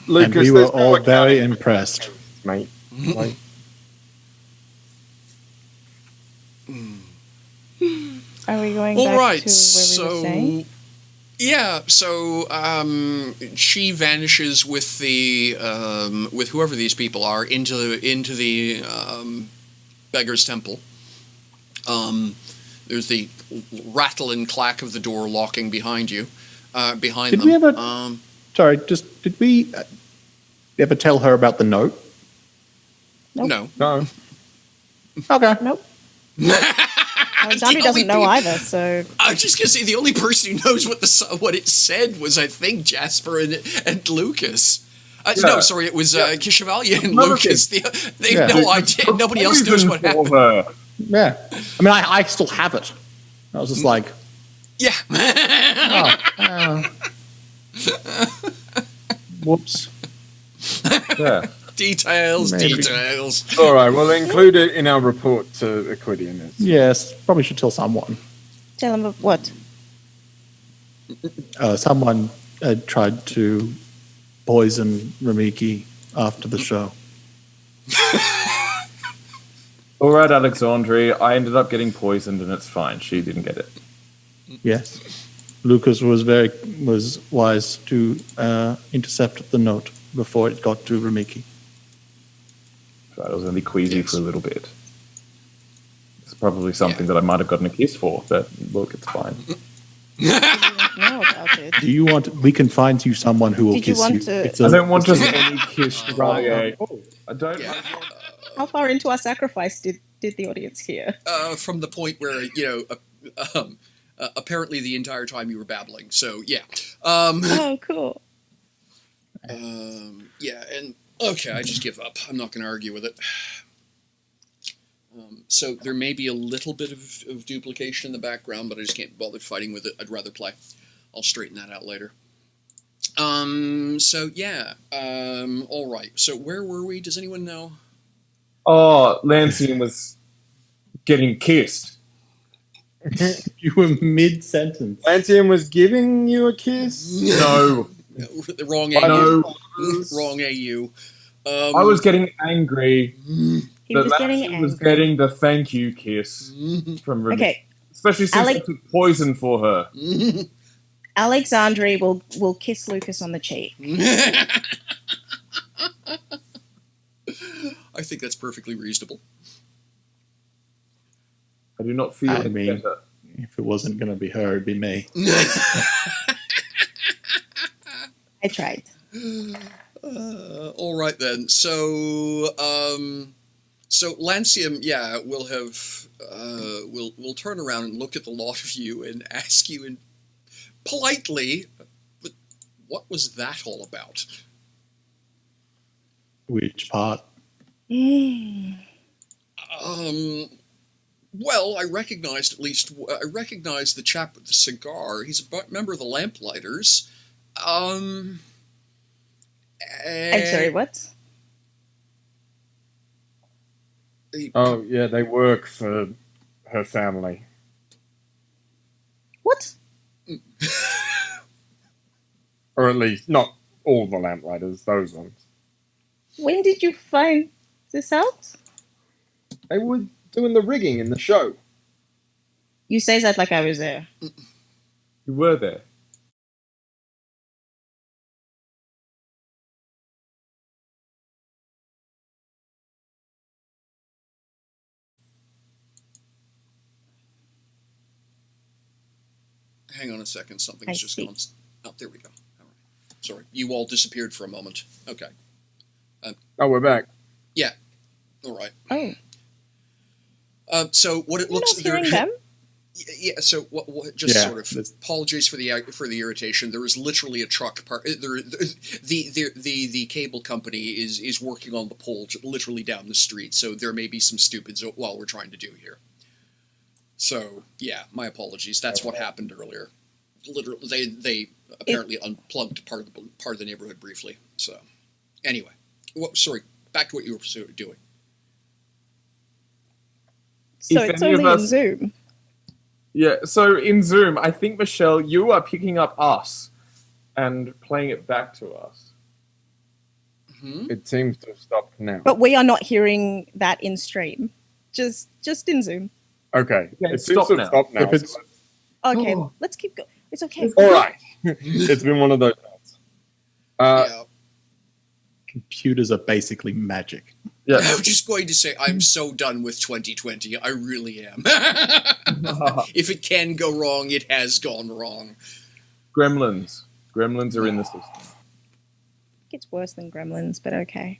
Lucas, And we were there's no all very accounting, impressed. mate. Like, Are we going All back right, to where we were saying? yeah, so she vanishes with the with whoever these people are into the beggar's temple. There's the rattle and clack of the door locking behind you, behind Did them. we ever? Sorry, did we ever tell her about the note? Nope. No. no. Okay. Nope. The Alexandria only doesn't know pe- either, so I was just gonna say the only person who knows what it said was, I think, Jasper and Lucas. No, sorry, it was Chevalier and Another Lucas. They Yeah. have no idea. Nobody else knows what Poison for happened. her. Yeah. I mean, I still have it. I was just like, Yeah. whoops. Yeah. Details. Maybe. All right, we'll include it in our report to Ep20. Yes, probably should tell someone. tell them what? Someone tried to poison Ramiki after the show. All right, Alexandria. I ended up getting poisoned, and it's fine. She didn't get it. Yes. Lucas was wise to intercept the note before it got to Ramiki. So I was only queasy Yes. for a little bit. It's probably something that I might have gotten a kiss for, but look, it's fine. know about it. Do you want? We can find you someone who will Did you kiss want you. to- It's I a- don't want it's just a- any kiss, Chevalier. I don't. Yeah. How far into our sacrifice did the audience hear? From the point where, apparently the entire time you were babbling. So, yeah. Oh, cool. Yeah, and okay, I just give up. I'm not going to argue with it. So there may be a little bit of duplication in the background, but I just can't bother fighting with it. I'd rather play. I'll straighten that out later. So yeah. All right. So where were we? Does anyone know? Oh, Lancian was getting kissed. You were mid-sentence. Lantium was giving you a kiss? No, The wrong no. AU. Wrong AU. I was getting angry. He was that getting Lancian was angry. getting the thank you kiss from Remy. Okay, Especially since I Alec- took poison for her. Alexandre will kiss Lucas on the cheek. I think that's perfectly reasonable. I do not feel I any mean- better. If it wasn't going to be her, it'd be me. I tried. All right then. So, so Lancium, yeah, will have, will turn around and look at the lot of you and ask you, and politely, but what was that all about? Which part? Well, I recognized the chap with the cigar. He's a member of the Lamplighters. I'm sorry, what? Oh, yeah, they work for her family. What? Or at least, not all the Lamplighters, those ones. When did you find this out? They were doing the rigging in the show. You say that like I was there. You were there. Hang on a second. I Something's just see. gone. Oh, there we go. All right. Sorry, you all disappeared for a moment. Okay. Oh, we're back. All right. Oh, So what it you're looks not hearing them? Yeah. So what? Just Yeah, sort of. this- Apologies for the irritation. There is literally a truck park. The cable company is working on the pole literally down the street. So there may be some stupids while we're trying to do here. So yeah, my apologies. That's what happened earlier. Literally, they apparently unplugged part of the neighborhood briefly. So anyway, sorry. Back to what you were doing. So If it's any of only in us- Zoom. Yeah, so in Zoom, I think, Michelle, you are picking up us and playing it back to us. It seems to have stopped now. But we are not hearing that in stream. Just in Zoom. Okay, Okay, it seems stop to now. have stopped now. If it's- Okay, Oh. let's keep going. It's okay. All right. It's been one of those nights. Yeah. Computers are basically magic. Yeah. I was just going to say, I'm so done with 2020. I really am. If it can go wrong, it has gone wrong. Gremlins. Gremlins are in the system. It's worse than Gremlins, but okay.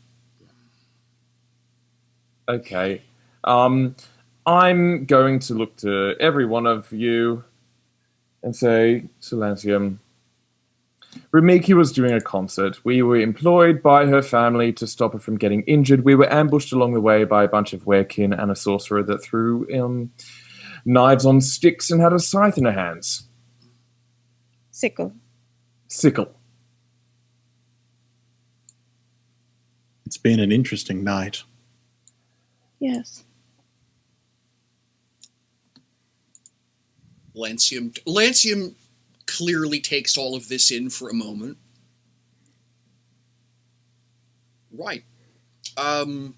Okay. I'm going to look to every one of you and say, Silencium, Ramiki was doing a concert. We were employed by her family to stop her from getting injured. We were ambushed along the way by a bunch of werekin and a sorcerer that threw knives on sticks and had a scythe in her hands. Sickle. Sickle. It's been an interesting night. Yes. Lancium clearly takes all of this in for a moment. Right. Kind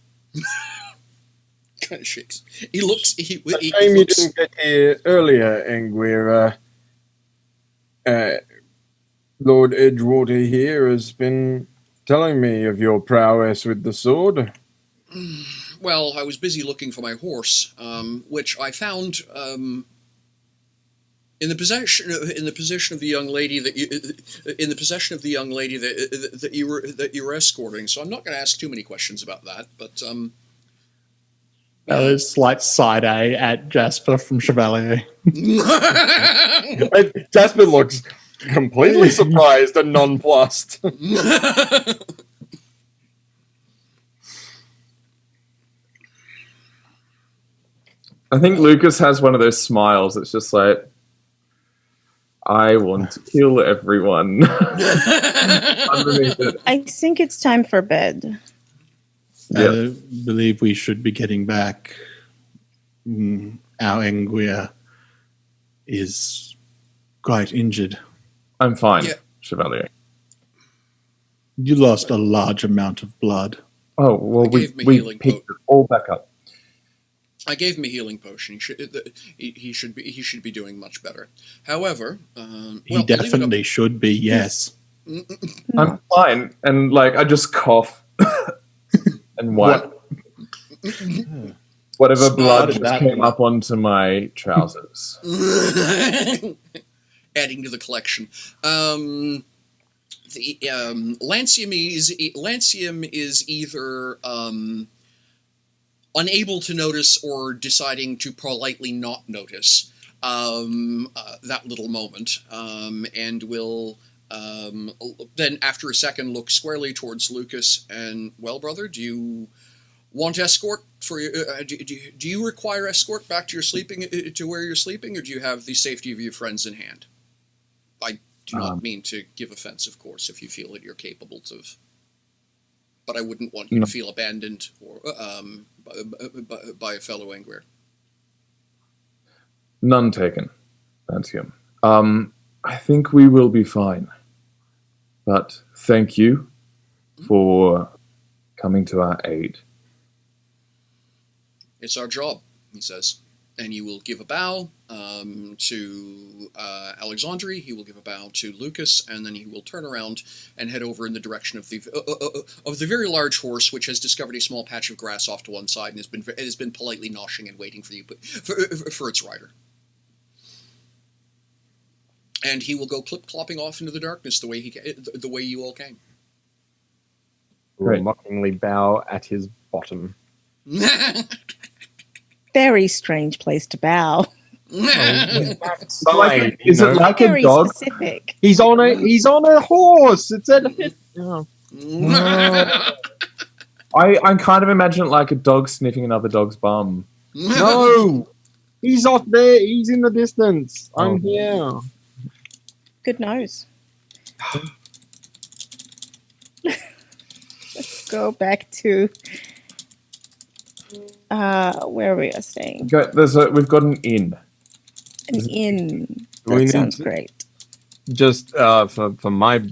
of shakes. He looks. It's a shame you didn't get here earlier, Ingwer. Lord Edgewater here has been telling me of your prowess with the sword. Well, I was busy looking for my horse, which I found in the possession of the young lady that you were escorting. So I'm not going to ask too many questions about that. But That was slight side eye at Jasper from Chevalier. Jasper looks completely surprised and nonplussed. I think Lucas has one of those smiles that's just like, I want to kill everyone. Underneath it. I think it's time for bed. I believe we should be getting back. Our Enguia is quite injured. I'm fine, Yeah. Chevalier. You lost a large amount of blood. Oh, well, we picked it all back up. I gave him a healing potion. He should be doing much better. However, He definitely should be, yes. I'm fine. And, like, I just cough and wipe. Whatever blood just came up onto my trousers. Adding to the collection. Lancium is either unable to notice or deciding to politely not notice that little moment, and will then, after a second, look squarely towards Lucas and, well, brother, do you want escort for do you require escort back to where you're sleeping, or do you have the safety of your friends in hand? I do not mean to give offense, of course, if you feel that you're capable of, but I wouldn't want you to feel abandoned or by a fellow Angwer. None taken, Lancium. I think we will be fine. But thank you for coming to our aid. It's our job, he says. And you will give a bow to Alexandre, he will give a bow to Lucas, and then he will turn around and head over in the direction of the very large horse, which has discovered a small patch of grass off to one side and has been politely noshing and waiting for you for its rider. And he will go clip-clopping off into the darkness the way you all came. We'll mockingly bow at his bottom. Very strange place to bow. Is Is it like a Very dog? specific. He's on a horse. It's a I kind of imagine it like a dog sniffing another dog's bum. no. He's off there. He's in the distance. I'm here. Good nose. Let's go back to where we are staying. We've got an inn. An inn. We That need sounds to- great. Just for my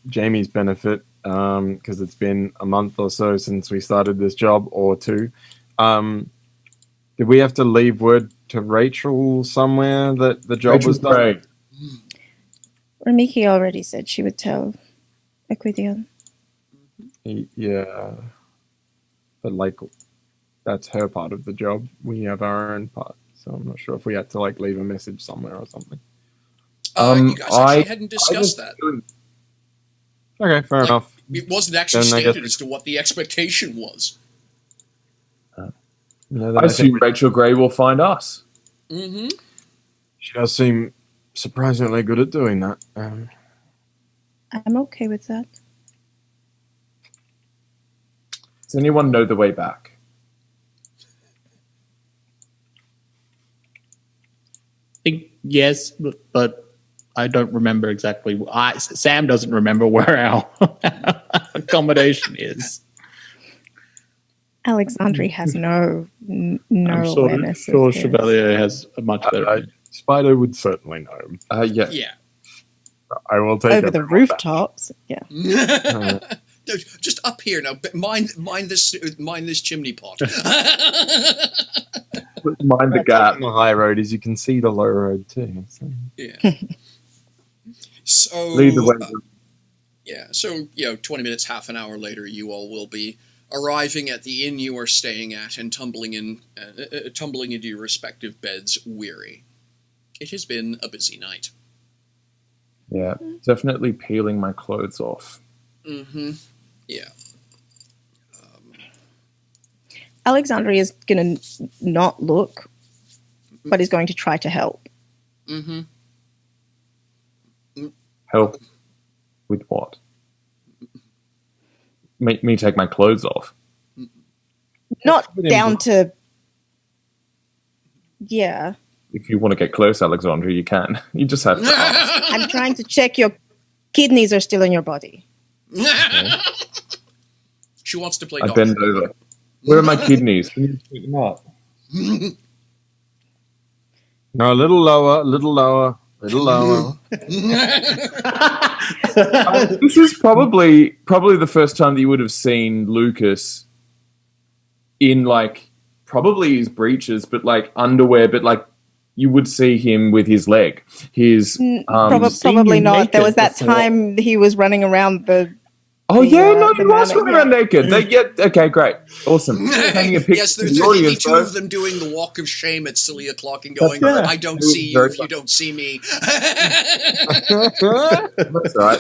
Jamie's benefit, because it's been a month or so since we started this job, or two. Did we have to leave word to Rachel somewhere that the job was done? Great. Ramiki already said she would tell Equidion. Yeah, but like that's her part of the job. We have our own part, so I'm not sure if we had to like leave a message somewhere or something. You guys actually hadn't discussed that. Okay, fair enough. It wasn't actually Then I guess- stated as to what the expectation was. No, I assume Rachel Gray will find us. Mm-hmm. she does seem surprisingly good at doing that. I'm okay with that. Does anyone know the way back? I think yes, but I don't remember exactly. Sam doesn't remember where our accommodation is. Alexandre has no I'm awareness. sure of his. Chevalier has a much better. Spider would certainly know. Yeah. Yeah. I will take Over it. the rooftops. Yeah. No, just up here now. Mind this chimney pot. Mind the Gap gap. on the high road is you can see the low road too. So. Yeah. So Lead the way. yeah, so 20 minutes, half an hour later, you all will be arriving at the inn you are staying at and tumbling into your respective beds, weary. It has been a busy night. Yeah, definitely peeling my clothes off. Mm-hmm. Yeah. Alexandria is going to not look, but is going to try to help. Mm-hmm. Help with what? Make me take my clothes off. Not down to... Yeah. If you want to get close, Alexandria, you can. You just have to ask. I'm trying to check your kidneys are still in your body. She wants to play I doctor. bend over. Where are my kidneys? Can you pick them up? No, a little lower, a little lower, a little lower. This is probably the first time that you would have seen Lucas in probably his breeches, but underwear, but you would see him with his leg. His Probably not. naked There was that before. time he was running around the... Oh the, yeah, no, the he was man- running around naked. Okay, great, awesome. Hanging a picture Yes, for there's the the audience, two though. of them doing the walk of shame at silly o'clock and going, That's- I don't It was see you very if you don't see me. That's right.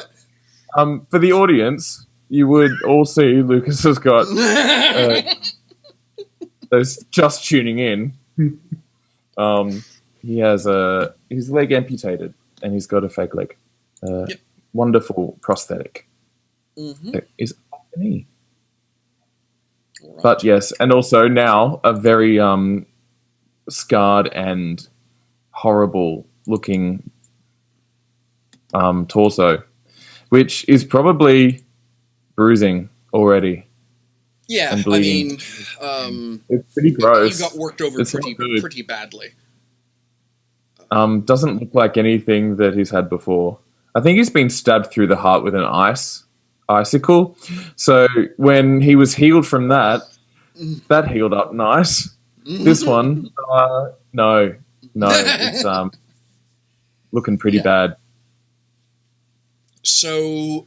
For the audience, you would all see Lucas has got those just tuning in. He has his leg amputated, and he's got a fake leg. Yep. Wonderful prosthetic. Mm-hmm. There is knee. But yes, and also now a very scarred and horrible looking torso, which is probably bruising already. Yeah, and I bleeding. mean, It's pretty gross. you got worked over It's not good. pretty badly. Doesn't look like anything that he's had before. I think he's been stabbed through the heart with an icicle. So when he was healed from that healed up nice. This one, no, it's looking pretty bad. So,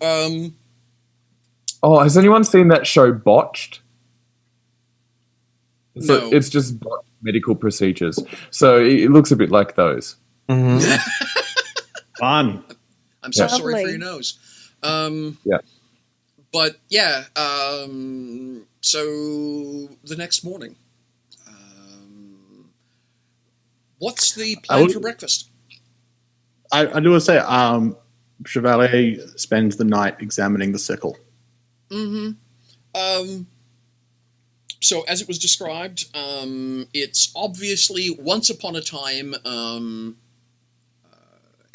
Oh, has anyone seen that show Botched? No. It's just botched medical procedures. So it looks a bit like those. Fun. I'm so Yeah. sorry for Lovely. your nose. Yeah. But yeah, so the next morning, what's the plan for breakfast? I do want to say, Chevalier spends the night examining the sickle. Mm-hmm. So as it was described, it's obviously once upon a time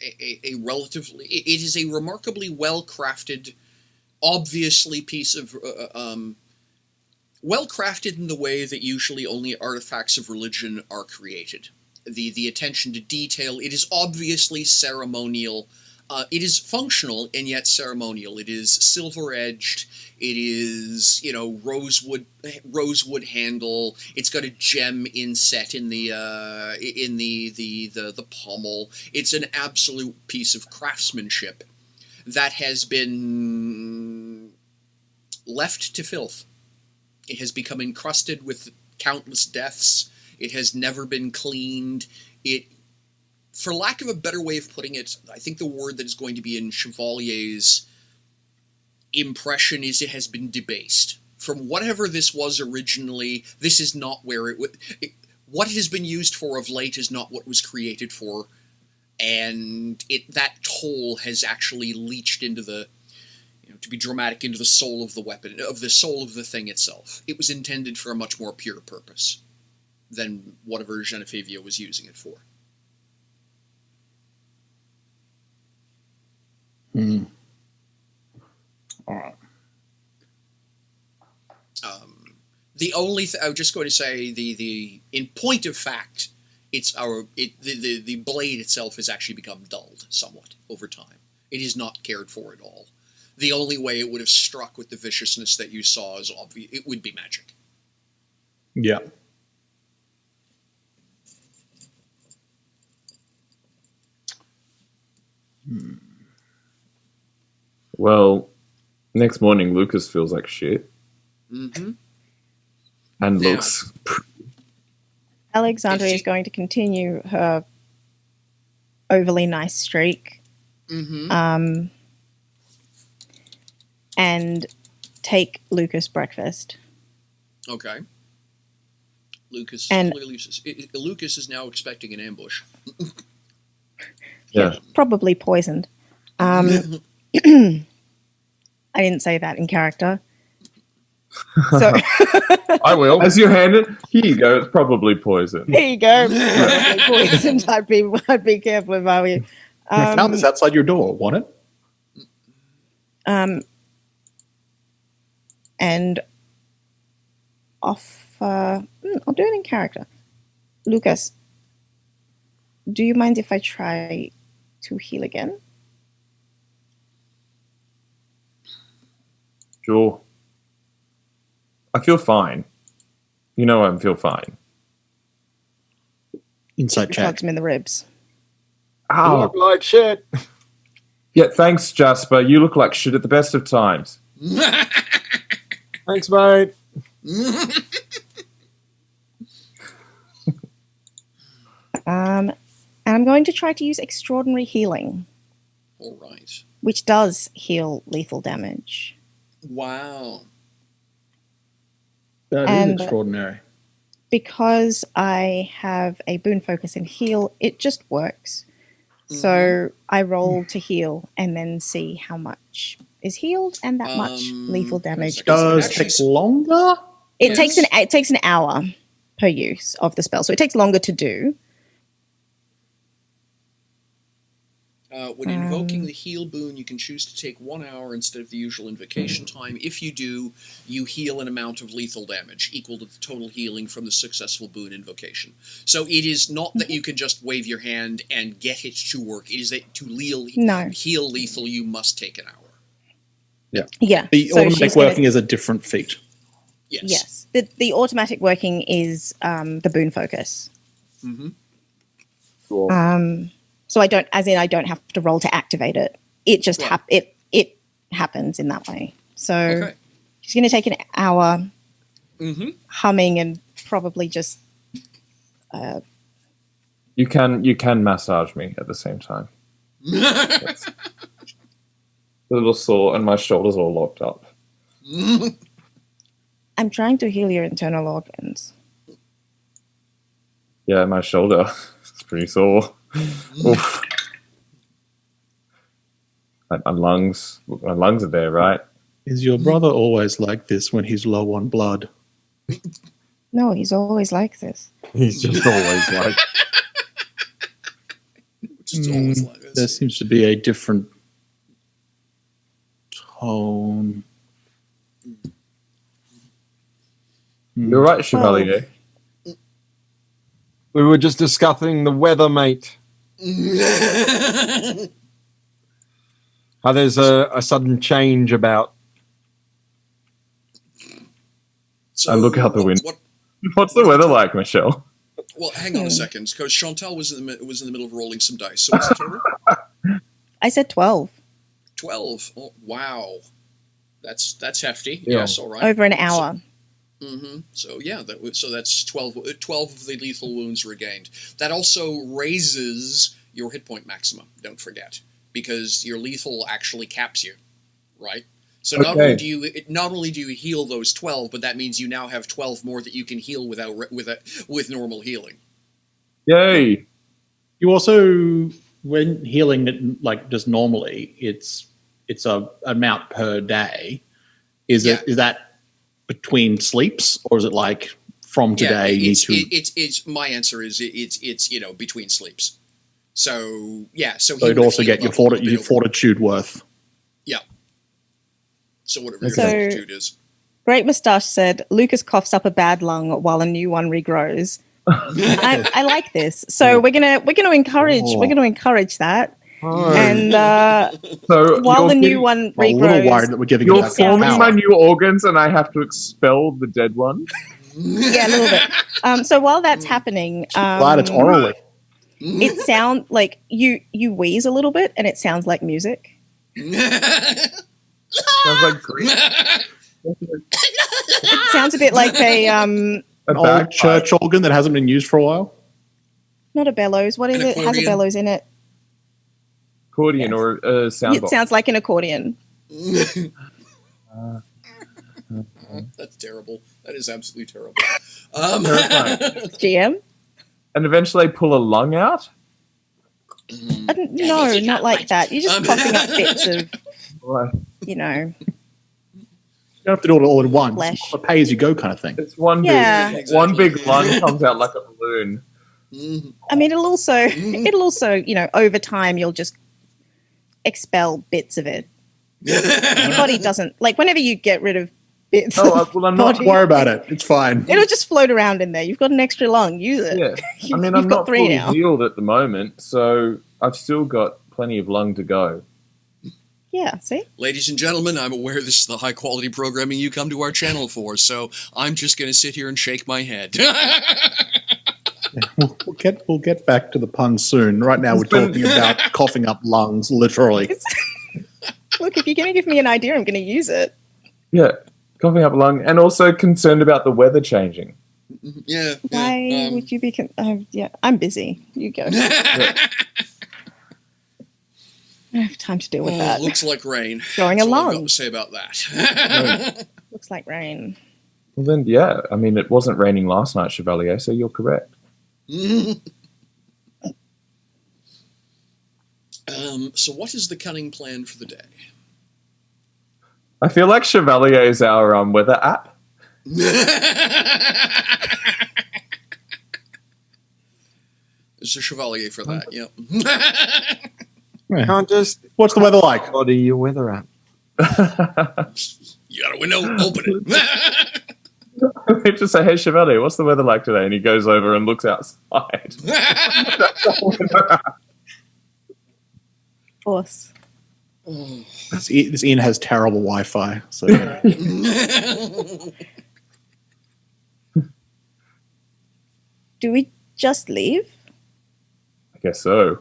a relatively. It is a remarkably well-crafted, obviously piece of well-crafted in the way that usually only artifacts of religion are created. The attention to detail. It is obviously ceremonial. It is functional and yet ceremonial. It is silver-edged. It is, rosewood handle. It's got a gem inset in the pommel. It's an absolute piece of craftsmanship that has been left to filth. It has become encrusted with countless deaths. It has never been cleaned. For lack of a better way of putting it, I think the word that is going to be in Chevalier's impression is it has been debased. From whatever this was originally, this is not where it would... What it has been used for of late is not what it was created for, and that toll has actually leached into the... to be dramatic, into the soul of the weapon, of the soul of the thing itself. It was intended for a much more pure purpose than whatever Genefevia was using it for. All right. The only I was just going to say the in point of fact, the blade itself has actually become dulled somewhat over time. It is not cared for at all. The only way it would have struck with the viciousness that you saw is obvious. It would be magic. Yeah. Well, next morning, Lucas feels like shit. Mm-hmm. And Now- looks... Alexandria If she- is going to continue her overly nice streak, Mm-hmm. and take Lucas breakfast. Okay. Lucas And- clearly. Lucas is now expecting an ambush. Yeah. Probably poisoned. I didn't say that in character. So I will. As you hand it, here you go. It's probably poison. there you go. Probably poisoned. I'd be careful if I were you. I found this outside your door. Want it? And offer. I'll do it in character. Lucas, do you mind if I try to heal again? Sure. I feel fine. You know I feel fine. Insight check. Plugs him in the ribs. You Ow. look like shit. Yeah, thanks, Jasper. You look like shit at the best of times. Thanks, mate. And I'm going to try to use extraordinary healing, All right. which does heal lethal damage. Wow. That And- is extraordinary. Because I have a boon focus and heal, it just works. So I roll to heal and then see how much is healed and that much lethal damage. second. Does Actually, take longer? It Yes. takes an hour per use of the spell, so it takes longer to do. When invoking the heal boon, you can choose to take 1 hour instead of the usual invocation time. If you do, you heal an amount of lethal damage equal to the total healing from the successful boon invocation. So it is not that you can just wave your hand and get it to work. It is that to No. heal lethal, you must take an hour. Yeah. The so automatic she's gonna- working is a different feat. Yes. Yes. The automatic working is the boon focus. Mm-hmm. Cool. So I don't have to roll to activate it. It just Right. it happens in that way. So Okay. she's going to take an hour Mm-hmm. humming and probably just You can massage me at the same time. A little sore and my shoulders all locked up. I'm trying to heal your internal organs. Yeah, my shoulder. It's pretty sore. Oof. My lungs are there, right? Is your brother always like this when he's low on blood? No, he's always like this. He's just always like, Which is always like There this. seems to be a different tone. You're right, Chevalier. we were just discussing the weather, mate. How there's a sudden change about. So I look out the window. What's the weather like, Michelle? Well, hang on a second, because Chantal was in the middle of rolling some dice. So what's the total? I said 12 12. Oh, wow, that's hefty. Yeah. Yes, all right. over an hour. So yeah, so that's 12 of the lethal wounds regained. That also raises your hit point maximum. Don't forget, because your lethal actually caps you, right? So not Okay. only do you heal those 12, but that means you now have 12 more that you can heal with normal healing. Yay! You also, when healing it like just normally, it's a amount per day. Is that between sleeps, or is it like from today? you need to it's my answer is it's between sleeps. So yeah, so so you'd would also heal get your up a little bit over- fortitude worth. Yeah. So whatever your So- fortitude is. Great Moustache said, Lucas coughs up a bad lung while a new one regrows. I like this. So we're gonna encourage that. And So while the you're new giving- one I'm a little worried regrows, that we're giving You're it back forming power. my new organs, and I have to expel the dead one. yeah, a little bit. So while that's happening, Glad it's orally. it sounds like you wheeze a little bit, and it sounds like music. Sounds like grief. It sounds a bit like An old church organ that hasn't been used for a while. not a bellows. What is An it? Has a accordion? bellows in it. accordion or a sound It box. sounds like an accordion. That's terrible. That is absolutely terrible. Terrifying. GM? And eventually pull a lung out. No, not like that. You're just coughing up bits of, Right. you know. You don't have to do it all at once. Flesh. It's a pay as you go kind of thing. It's one Yeah. big, Exactly. one big lung comes out like a balloon. I mean, it'll also, you know, over time you'll just expel bits of it. Your body doesn't like whenever you get rid of bits. Oh, of well, I'm not. body, Don't worry about it. It's fine. it'll just float around in there. You've got an extra lung. Use it. Yeah. I mean, You've I'm got not 3 fully now. healed at the moment, so I've still got plenty of lung to go. Yeah. See. Ladies and gentlemen, I'm aware this is the high quality programming you come to our channel for, so I'm just going to sit here and shake my head. We'll get back to the puns soon. Right now, we're talking about coughing up lungs, literally. Look, if you're going to give me an idea, I'm going to use it. Yeah, coughing up a lung, and also concerned about the weather changing. Yeah. Why would you be? Yeah, I'm busy. You go. I don't have time to deal with that. Looks like rain. Going That's all I've got along. to say about that. Looks like rain. Well, then, yeah. I mean, it wasn't raining last night, Chevalier, so you're correct. So what is the cunning plan for the day? I feel like Chevalier is our weather app. There's a Chevalier for that, yep. You can't just What's the weather like? body your weather app. You got a window, open it. They just say, "Hey, Chevalier, what's the weather like today?" And he goes over and looks outside. Force. This Ian has terrible Wi-Fi. So Do we just leave? I guess so,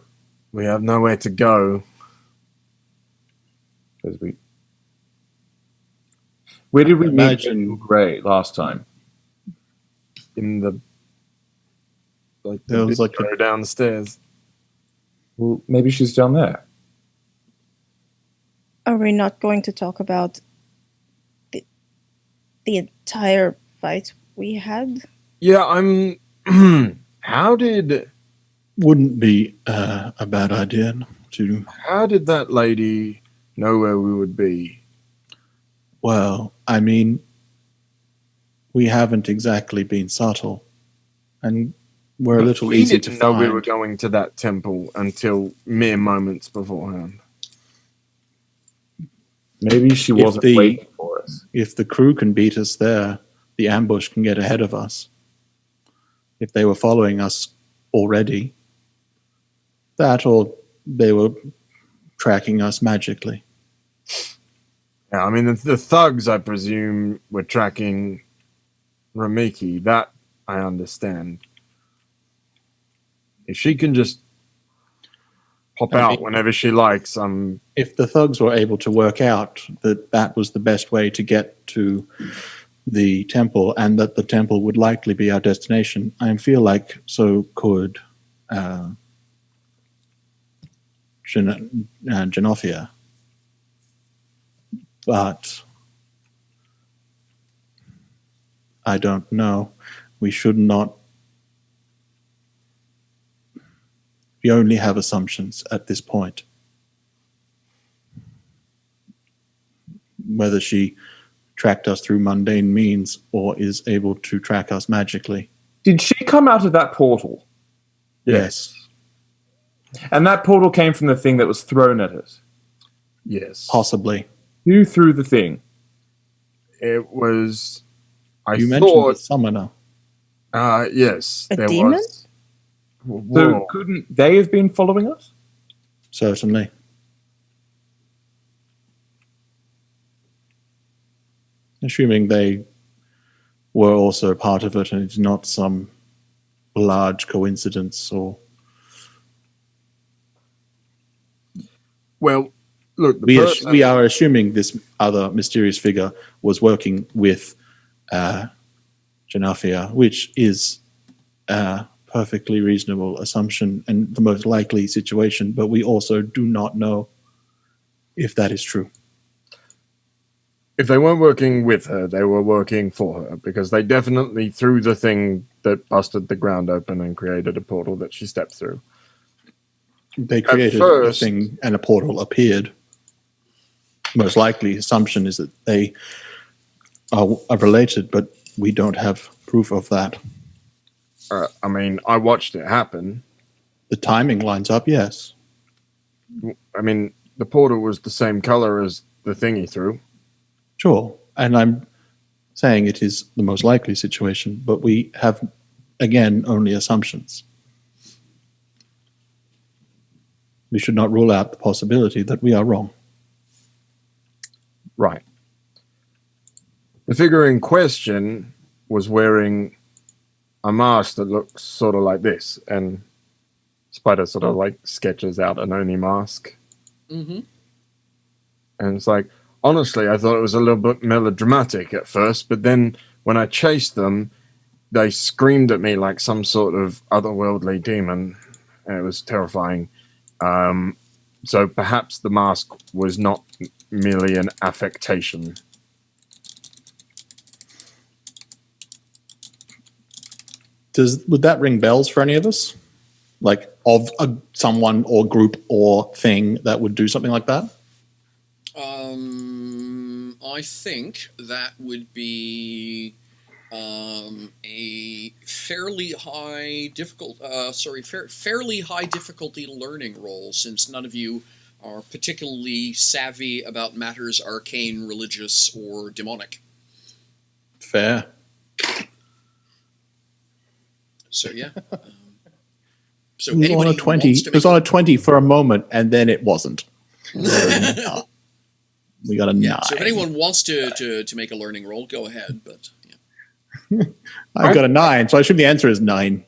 We have nowhere to go. because we. Where did we Imagine- meet Gray last time? In the There was like go down the stairs. Well, maybe she's down there. Are we not going to talk about the entire fight we had? Yeah, I'm. How did wouldn't be a bad idea to. that lady know where we would be? Well, I mean, we haven't exactly been subtle, and we're a little we easy to didn't know find. we were going to that temple until mere moments beforehand. Maybe she If wasn't the- waiting for us. If the crew can beat us there, the ambush can get ahead of us. If they were following us already, that or they were tracking us magically. Yeah, I mean the thugs, I presume, were tracking Ramiki. That I understand. If she can just pop I out mean- whenever she likes, If the thugs were able to work out that that was the best way to get to the temple and that the temple would likely be our destination, I feel like so could Genofia. But I don't know. We should not. We only have assumptions at this point. Whether she tracked us through mundane means or is able to track us magically. Did she come out of that portal? Yes. And that portal came from the thing that was thrown at us. yes, Possibly. Who threw the thing? it was. I You mentioned the thought, summoner. yes, A there demon? was. So Whoa. couldn't they have been following us? Certainly. Assuming they were also part of it and it's not some large coincidence or Well, Look, the We person, are assuming this other mysterious figure was working with Janafia, which is a perfectly reasonable assumption and the most likely situation, but we also do not know if that is true. if they weren't working with her, they were working for her, because they definitely threw the thing that busted the ground open and created a portal that she stepped through. They created a thing and a portal appeared. Most likely assumption is that they are related, but we don't have proof of that. I mean, I watched it happen. The timing lines up, yes. I mean, the portal was the same color as the thing he threw. Sure. And I'm saying it is the most likely situation, but we have, again, only assumptions. We should not rule out the possibility that we are wrong. Right. The figure in question was wearing a mask that looks sort of like this, and Spider sort of like sketches out an Oni mask. Mm-hmm. And it's like, honestly, I thought it was a little bit melodramatic at first, but then when I chased them, they screamed at me like some sort of otherworldly demon, and it was terrifying. So perhaps the mask was not merely an affectation. Would that ring bells for any of us? Like of someone or group or thing that would do something like that? I think that would be a fairly high fairly high difficulty learning roll, since none of you are particularly savvy about matters arcane, religious, or demonic. Fair. So yeah. So It was on a 20. It was on a 20 for a moment, and then it wasn't. We got a 9. So if anyone wants to make a learning roll, go ahead. But yeah. I've got a 9, so I assume the answer is 9.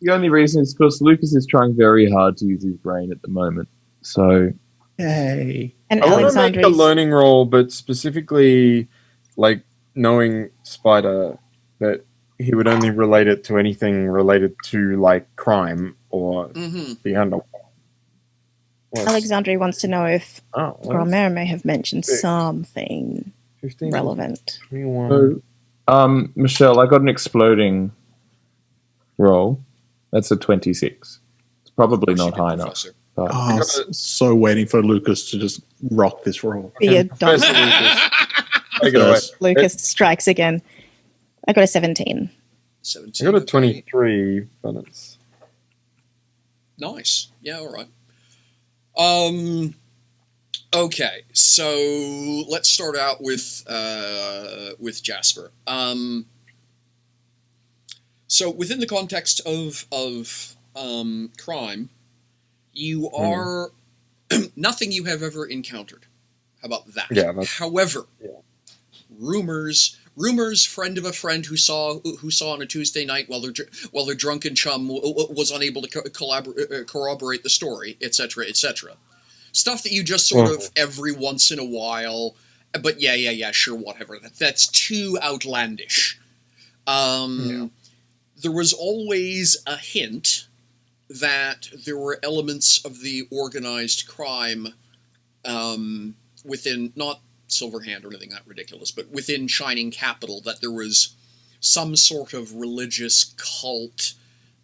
The only reason is because Lucas is trying very hard to use his brain at the moment. So, Yay. And I want to make a Alexandri's learning roll, but specifically, like, knowing Spider, that he would only relate it to anything related to, like, crime or the underworld. Alexandri wants to know if Gromer may have mentioned 6, something 15, relevant. 21. so, Michelle, I got an exploding roll. That's a 26. It's probably not high enough. But So waiting for Lucas to just rock this roll. Be a dog. Professor Lucas. Take it away. Yes. Lucas strikes again. I got a 17. 17. I got a okay. 23, but it's... Nice. Yeah, all right. Okay, so let's start out with Jasper. So within the context of crime, you are nothing you have ever encountered. How about that? Yeah. However, rumors, friend of a friend who saw on a Tuesday night while their drunken chum was unable to corroborate the story, etc., etc. Stuff that you just sort of every once in a while, but yeah, sure, whatever. That's too outlandish. There was always a hint that there were elements of the organized crime within, not Silverhand or anything that ridiculous, but within Shining Capital, that there was some sort of religious cult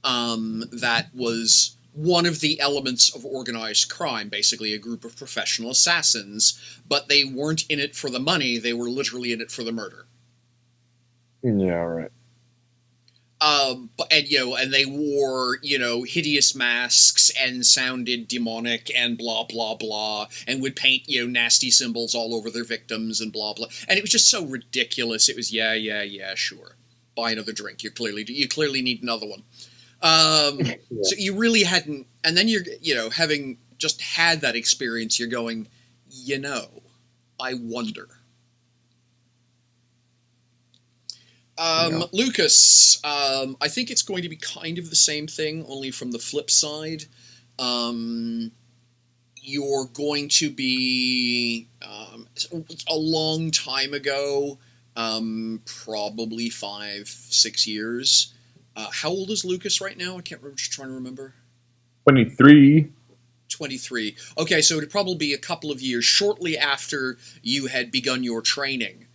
that was one of the elements of organized crime, basically a group of professional assassins, but they weren't in it for the money, they were literally in it for the murder. Yeah, right. And they wore, hideous masks and sounded demonic and blah, blah, blah, and would paint, nasty symbols all over their victims and blah, blah. And it was just so ridiculous. It was, yeah, sure. Buy another drink. You clearly need another one. So you really hadn't, and then you're, having just had that experience, you're going, I wonder. Lucas, I think it's going to be kind of the same thing, only from the flip side. you're going to be a long time ago, probably 5-6 years. How old is Lucas right now? I can't remember. Just trying to remember. 23. 23. Okay, so it'd probably be a couple of years shortly after you had begun your training.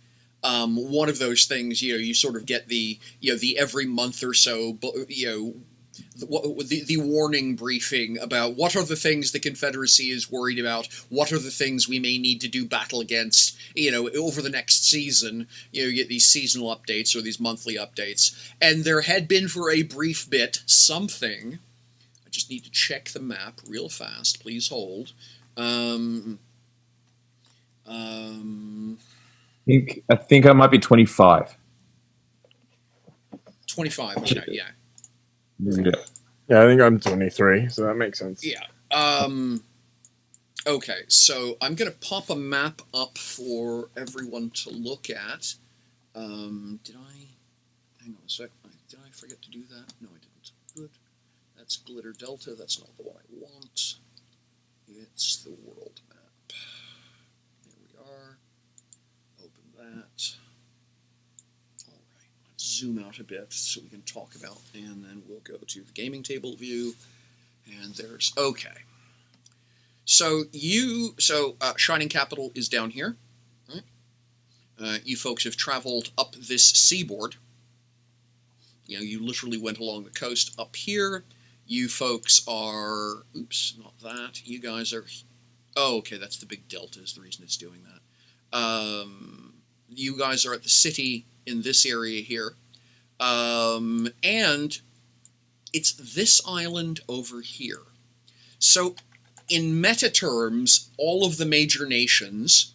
One of those things, you sort of get the every month or so, the warning briefing about what are the things the Confederacy is worried about, what are the things we may need to do battle against, over the next season. You get these seasonal updates or these monthly updates. And there had been for a brief bit something. I just need to check the map real fast. Please hold. I think I might be 25. 25, yeah. Yeah. Yeah, I think I'm 23, so that makes sense. Yeah. Okay, so I'm going to pop a map up for everyone to look at. Did I... Hang on a sec. Did I forget to do that? No, I didn't. Good. That's Glitter Delta. That's not the one I want. It's the world map. There we are. Open that. All right. Let's zoom out a bit so we can talk about, and then we'll go to the gaming table view. And there's, okay. So Shining Capital is down here. Right? You folks have traveled up this seaboard. You literally went along the coast up here. You folks are, oops, not that. You guys are, oh, okay, that's the big delta is the reason it's doing that. You guys are at the city in this area here. And it's this island over here. So in meta terms, all of the major nations,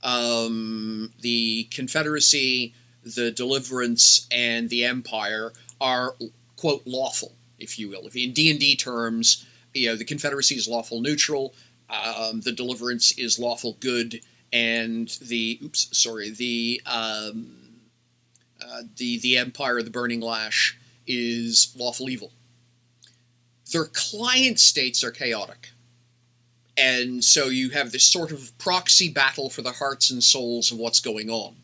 the Confederacy, the Deliverance, and the Empire are, quote, lawful, if you will. If in D&D terms, the Confederacy is lawful neutral, the Deliverance is lawful good, and the Empire, the Burning Lash, is lawful evil. Their client states are chaotic. And so you have this sort of proxy battle for the hearts and souls of what's going on.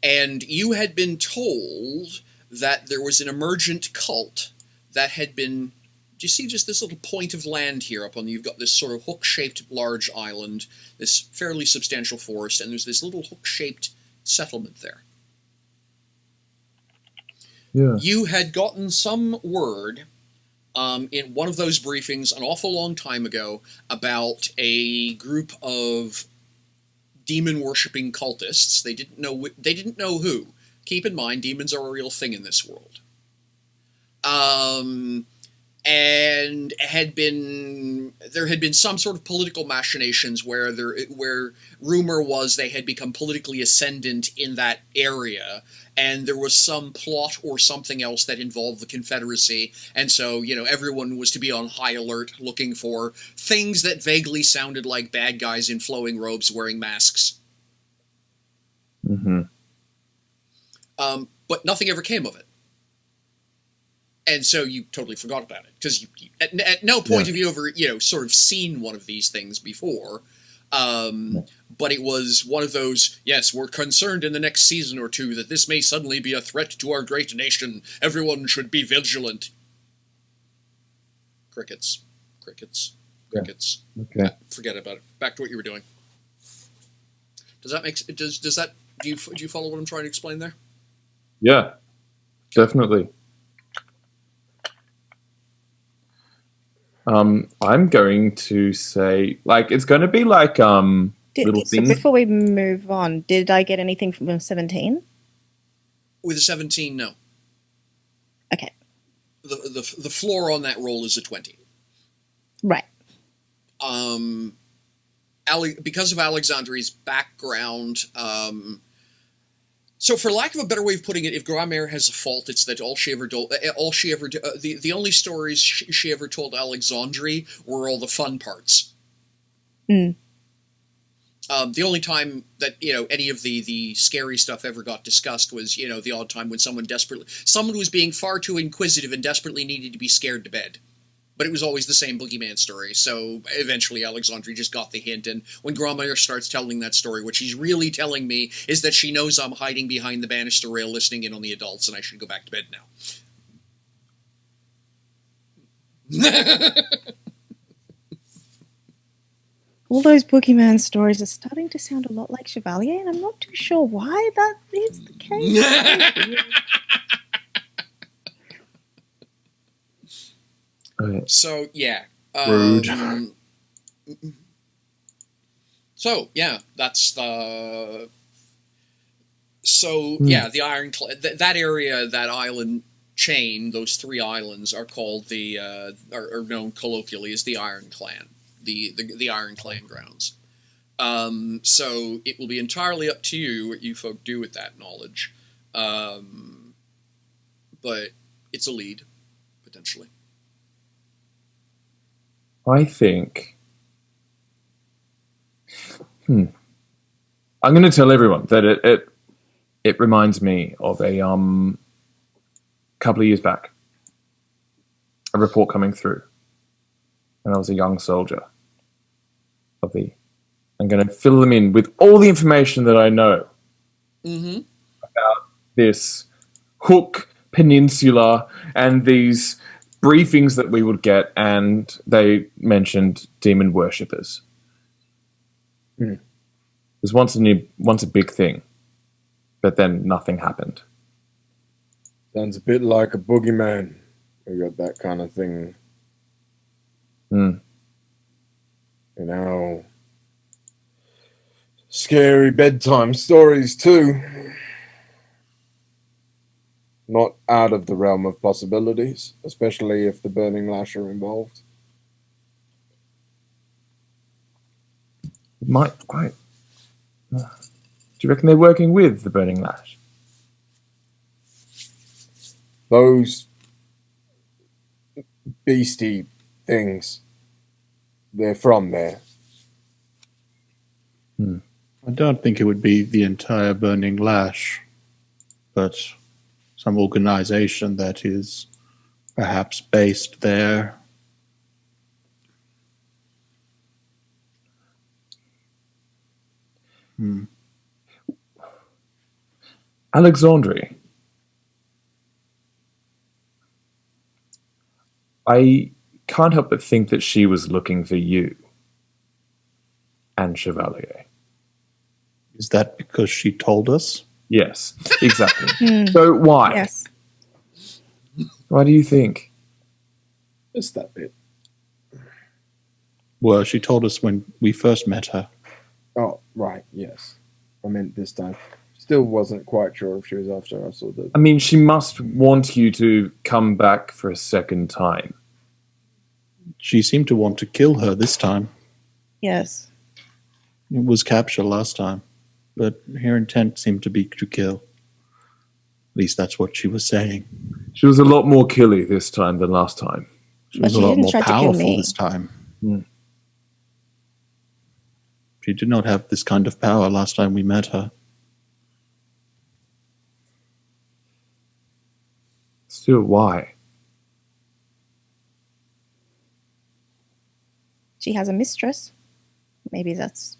And you had been told that there was an emergent cult that had been... Do you see just this little point of land here up on... You've got this sort of hook-shaped large island, this fairly substantial forest, and there's this little hook-shaped settlement there. Yeah. You had gotten some word in one of those briefings an awful long time ago about a group of demon-worshipping cultists. They didn't know who. Keep in mind, demons are a real thing in this world. And there had been some sort of political machinations where rumor was they had become politically ascendant in that area, and there was some plot or something else that involved the Confederacy, and so, everyone was to be on high alert looking for things that vaguely sounded like bad guys in flowing robes wearing masks. Mm-hmm. But nothing ever came of it. And so you totally forgot about it, because at no point have you ever, sort of seen one of these things before. But it was one of those, yes, we're concerned in the next season or two that this may suddenly be a threat to our great nation. Everyone should be vigilant. Crickets. Crickets. Crickets. Okay. Forget about it. Back to what you were doing. Does that make... do you follow what I'm trying to explain there? Yeah, definitely. I'm going to say, it's going to be little things. So before we move on, did I get anything from 17? With a 17, no. Okay. The floor on that roll is a 20. Right. Because of Alexandri's background, so for lack of a better way of putting it, if Grammaire has a fault, it's that the only stories she ever told Alexandri were all the fun parts. Mm. The only time that, any of the scary stuff ever got discussed was, the odd time when someone was being far too inquisitive and desperately needed to be scared to bed. but it was always the same boogeyman story. So eventually Alexandria just got the hint, and when Grandmother starts telling that story, what she's really telling me is that she knows I'm hiding behind the banister rail listening in on the adults, and I should go back to bed now. All those boogeyman stories are starting to sound a lot like Chevalier, and I'm not too sure why that is the case. So, yeah. Rude. So, yeah, that's the... So, yeah, the that area, that island chain, those 3 islands are called the... are known colloquially as the Iron Clan. The Iron Clan grounds. So it will be entirely up to you what you folk do with that knowledge. But it's a lead, potentially. I think... I'm going to tell everyone that it reminds me of a couple of years back. A report coming through. And I was a young soldier. I'm going to fill them in with all the information that I know about this Hook Peninsula and these briefings that we would get, and they mentioned demon worshippers. It was once a big thing, but then nothing happened. Sounds a bit like a boogeyman. We got that kind of thing. You know, scary bedtime stories too. Not out of the realm of possibilities, especially if the burning lash are involved. Might quite. Do you reckon they're working with the burning lash? Those beastie things, they're from there. I don't think it would be the entire Burning Lash, but some organization that is perhaps based there. Alexandria. I can't help but think that she was looking for you and Chevalier. Is that because she told us? Yes, exactly. So why? Yes. Why do you think? Just that bit. Well, she told us when we first met her. Oh, right, yes. I meant this time. Still wasn't quite sure if she was after us or the... I mean, she must want you to come back for a second time. She seemed to want to kill her this time. Yes. It was capture last time, but her intent seemed to be to kill. At least that's what she was saying. She was a lot more killy this time than last time. She But was she a lot didn't more try to kill powerful me. this time. She did not have this kind of power last time we met her. Still, why? She has a mistress. Maybe that's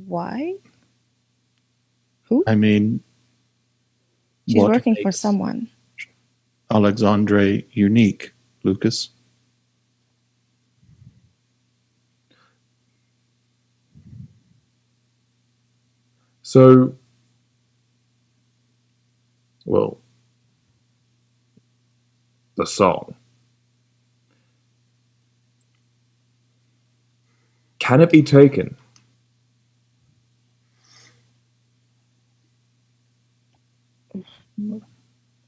why. Who? I mean, She's what working for makes someone. Alexandre unique, Lucas. So, well, the song. Can it be taken?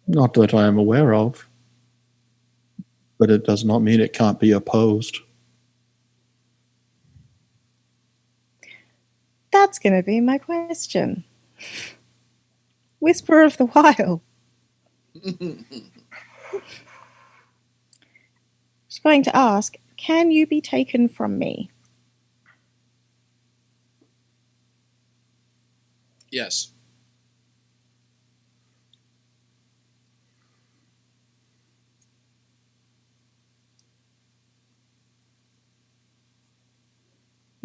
Not that I am aware of, but it does not mean it can't be opposed. That's going to be my question. Whisper of the Wild. She's going to ask, can you be taken from me? Yes.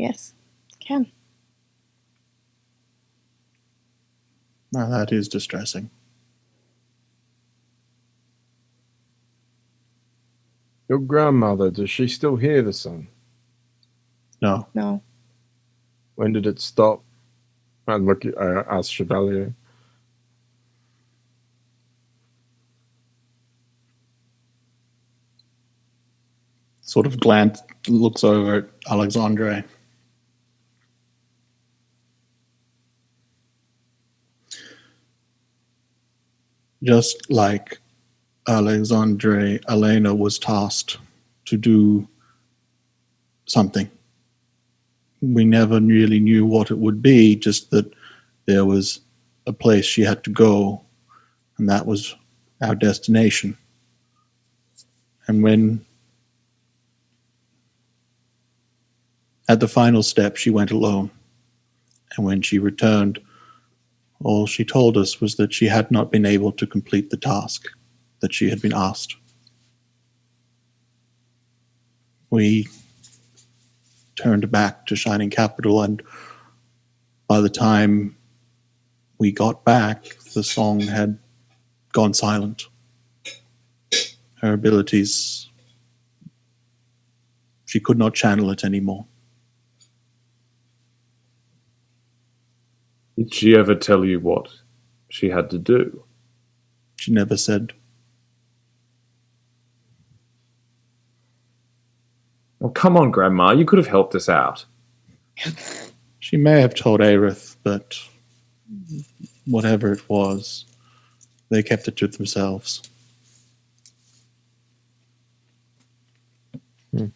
Yes, can. Now that is distressing. Your grandmother, does she still hear the song? No. No. When did it stop? I asked Chevalier. Sort of looks over at Alexandre. Just like Alexandre, Elena was tasked to do something. We never really knew what it would be, just that there was a place she had to go, and that was our destination. And when at the final step, she went alone. And when she returned, all she told us was that she had not been able to complete the task that she had been asked. We turned back to Shining Capital, and by the time we got back, the song had gone silent. Her abilities, she could not channel it anymore. Did she ever tell you what she had to do? She never said. Well, come on, Grandma, you could have helped us out. She may have told Aerith, but whatever it was, they kept it to themselves. And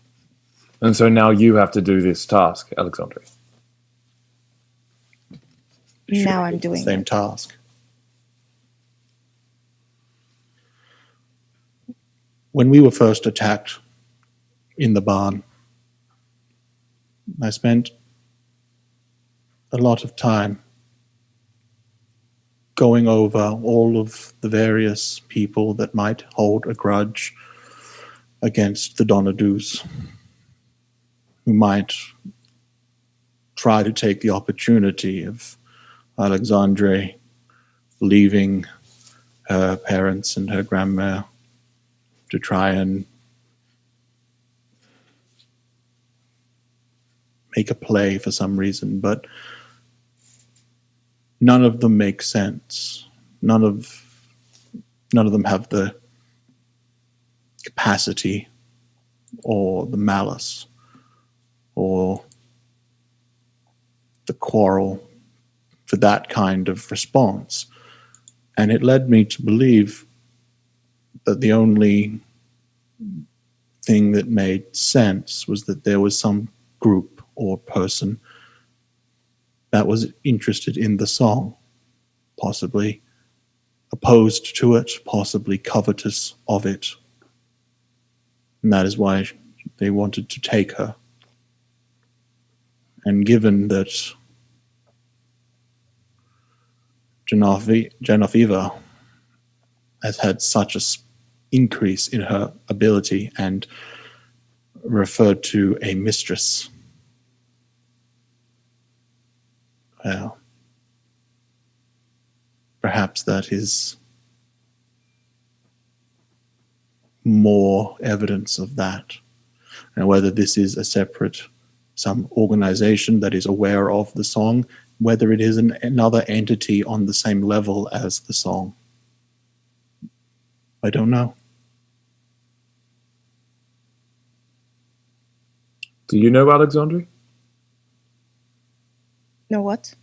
so now you have to do this task, Alexandre. Now I'm The doing same it. task. When we were first attacked in the barn, I spent a lot of time going over all of the various people that might hold a grudge against the Donadus, who might try to take the opportunity of Alexandre leaving her parents and her grandmère to try and make a play for some reason, but none of them make sense. None of them have the capacity or the malice or the quarrel for that kind of response. And it led me to believe that the only thing that made sense was that there was some group or person that was interested in the song, possibly opposed to it, possibly covetous of it. And that is why they wanted to take her. And given that Genevieve has had such an increase in her ability and referred to a mistress, well, perhaps that is more evidence of that. And whether this is a separate, some organization that is aware of the song, whether it is another entity on the same level as the song, I don't know. Do you know Alexandre? Know what?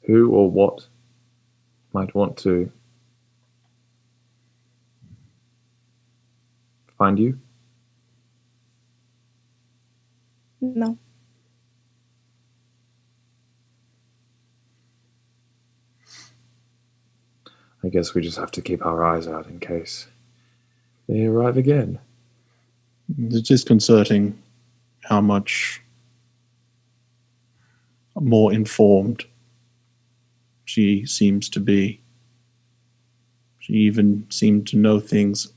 Who or what might want to find you? No. I guess we just have to keep our eyes out in case they arrive again. It's disconcerting how much more informed she seems to be. She even seemed to know things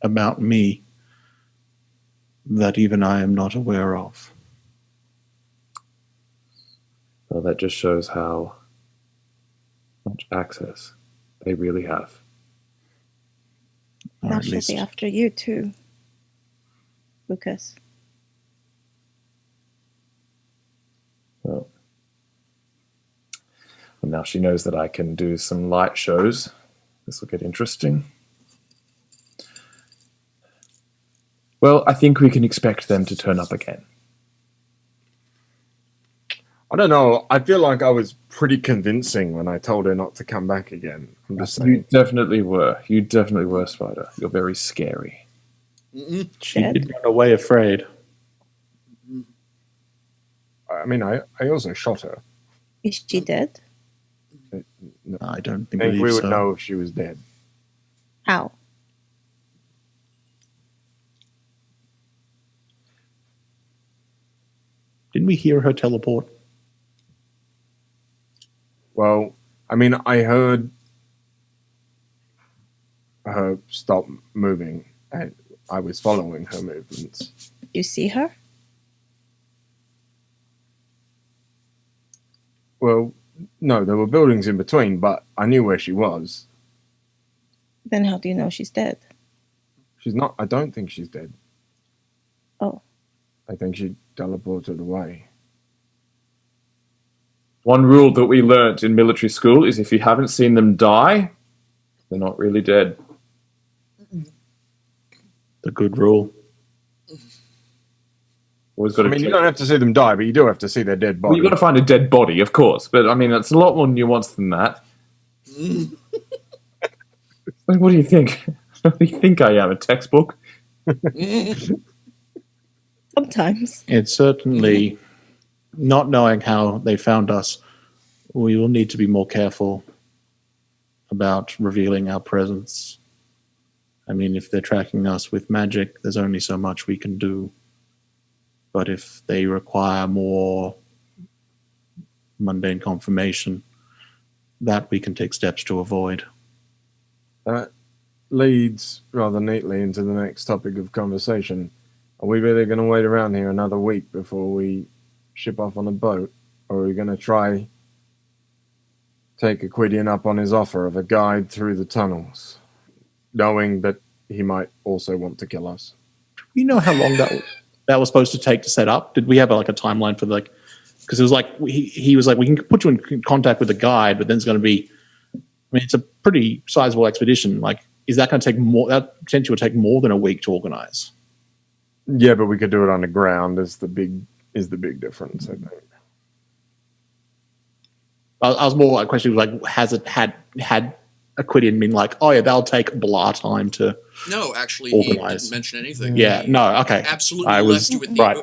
about me that even I am not aware of. Well, that just shows how much access they really have. Or Now at she'll least be after you too, Lucas. Well, now she knows that I can do some light shows. This will get interesting. Well, I think we can expect them to turn up again. I don't know. I feel like I was pretty convincing when I told her not to come back again. I'm just You saying. definitely were. You definitely were, Spider. You're very scary. she did run away afraid. I mean, I also shot her. Is she dead? No, I don't I think we believe would so. know if she was dead. How? Didn't we hear her teleport? Well, I mean, I heard her stop moving, and I was following her movements. You see her? Well, no, there were buildings in between, but I knew where she was. Then how do you know she's dead? She's not. I don't think she's dead. Oh. I think she teleported away. One rule that we learnt in military school is if you haven't seen them die, they're not really dead. The good rule. Always got I mean, you don't have to see them die, but you do have to see their dead Well, body. you've got to find a dead body, of course, but I mean, it's a lot more nuanced than that. Like, what do you think? What do you think I am, a textbook? Sometimes. It's certainly not knowing how they found us. We will need to be more careful about revealing our presence. I mean, if they're tracking us with magic, there's only so much we can do. But if they require more mundane confirmation, that we can take steps to avoid. That leads rather neatly into the next topic of conversation. Are we really going to wait around here another week before we ship off on a boat? Or are we going to try take Aquidian up on his offer of a guide through the tunnels, knowing that he might also want to kill us? You know how long that was supposed to take to set up? Did we have a timeline for because it was like he was like, we can put you in contact with a guide, but then it's going to be, I mean, it's a pretty sizable expedition. Like, is that going to take more? That potentially would take more than a week to organize. Yeah, but we could do it underground. Is the big difference, I think. I was more like questioning like, has it had Aquidian been like, oh yeah, that'll take blah time to No, actually, organize. he didn't mention anything. Yeah, no, okay. Absolutely I was left with the... right.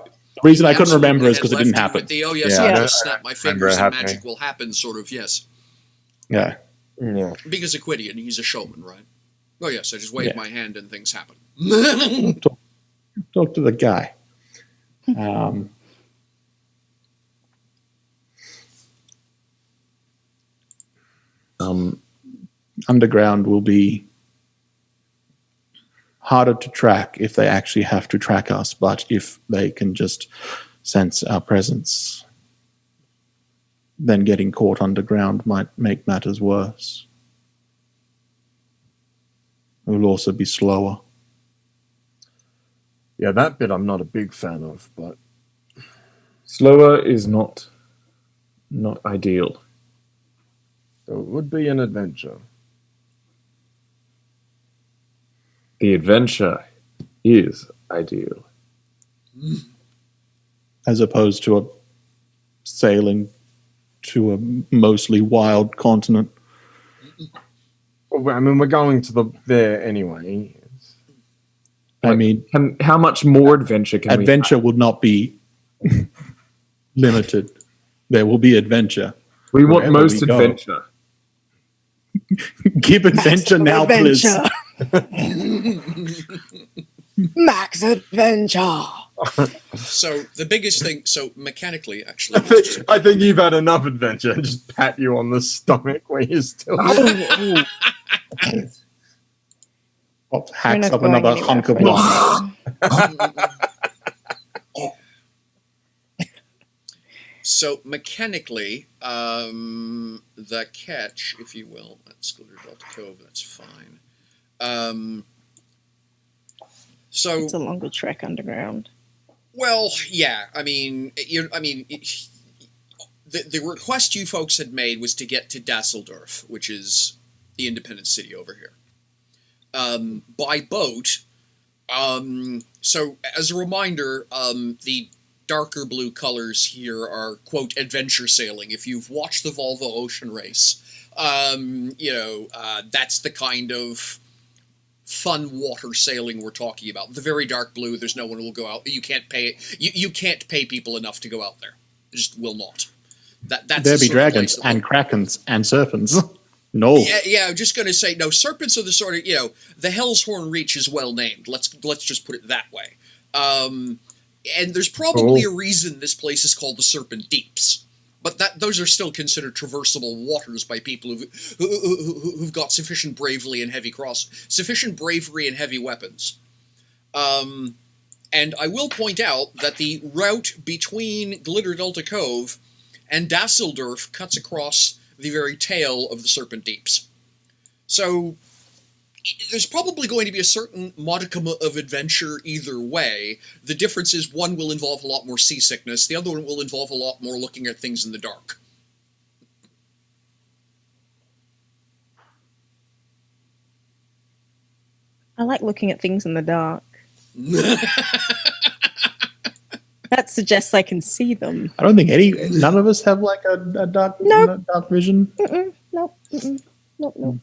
The reason I couldn't remember is because it didn't happen. With the, oh, yes, Yeah, I I just snap my remember fingers it and happening. magic will happen, sort of, yes. Yeah. Yeah. Because Aquidian, he's a showman, right? Oh, yes, I just wave Yeah. my hand and things happen. Talk to the guy. Underground will be harder to track if they actually have to track us, but if they can just sense our presence, then getting caught underground might make matters worse. It will also be slower. Yeah, that bit I'm not a big fan of, but Slower is not ideal. so it would be an adventure. The adventure is ideal. As opposed to a sailing to a mostly wild continent. Well, I mean, we're going to there anyway. I mean, How much more adventure can adventure will not be limited. There will be adventure. we want? We want wherever most we go. adventure. Give adventure now, please. Max adventure. So, the biggest thing... So, mechanically, actually... I think you've had enough adventure. Just pat you on the stomach where you're still. Hacks not up going another anywhere hunk of for block. So mechanically, the catch, if you will, that's Glitter Delta Cove. That's fine. So It's a longer trek underground. well, yeah. I mean, the request you folks had made was to get to Dasseldorf, which is the independent city over here, by boat. So as a reminder, the darker blue colors here are, quote, adventure sailing. If you've watched the Volvo Ocean Race, that's the kind of fun water sailing we're talking about. The very dark blue, there's no one who will go out. You can't pay you can't pay people enough to go out there. Just will not. That's There the be sort of dragons place and krakens and serpents. No. yeah, I'm just going to say, no, serpents are the sort of, the Hell's Horn Reach is well named. Let's just put it that way. And there's probably a reason this place is called the Serpent Deeps. But those are still considered traversable waters by people who've got sufficient bravery and heavy weapons. And I will point out that the route between Glitter Delta Cove and Dasseldorf cuts across the very tail of the Serpent Deeps. So there's probably going to be a certain modicum of adventure either way. The difference is one will involve a lot more seasickness, the other one will involve a lot more looking at things in the dark. I like looking at things in the dark. That suggests I can see them. I don't think none of us have like a dark vision. Nope. Nope.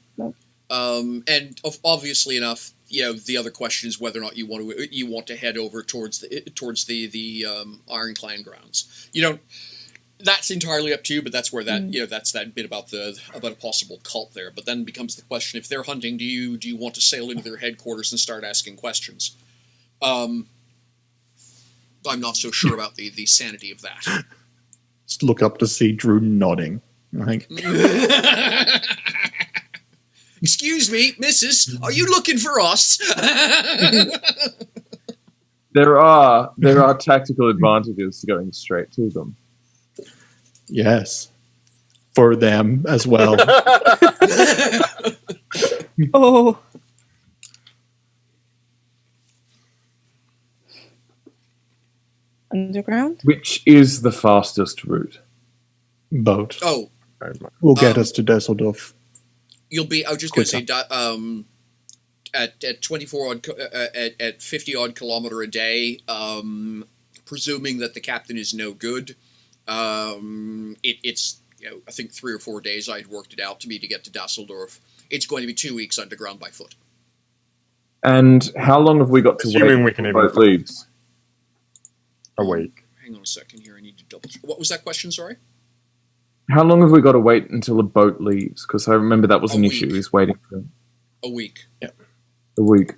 And obviously enough, the other question is whether or not you want to head over towards the Iron Clan grounds. That's entirely up to you, but that's where that that's that bit about a possible cult there. But then becomes the question: if they're hunting, do you want to sail into their headquarters and start asking questions? I'm not so sure about the sanity of that. Just look up to see Drew nodding. I think. Excuse me, missus, are you looking for us? There are tactical advantages to going straight to them. Yes. For them as well. Oh. Underground? Which is the fastest route? Boat. Oh. Will get us to Dusseldorf. You'll be, I was just going to say, at 24 odd, at 50 odd kilometer a day, presuming that the captain is no good, it's, I think 3 or 4 days I'd worked it out to get to Dasseldorf. It's going to be 2 weeks underground by foot. And how long have we got to wait until the boat leaves? A week. Hang on a second here, I need to double check. What was that question, sorry? How long have we got to wait until a boat leaves? Because I remember that was an issue, is waiting for a week. Yeah. A week.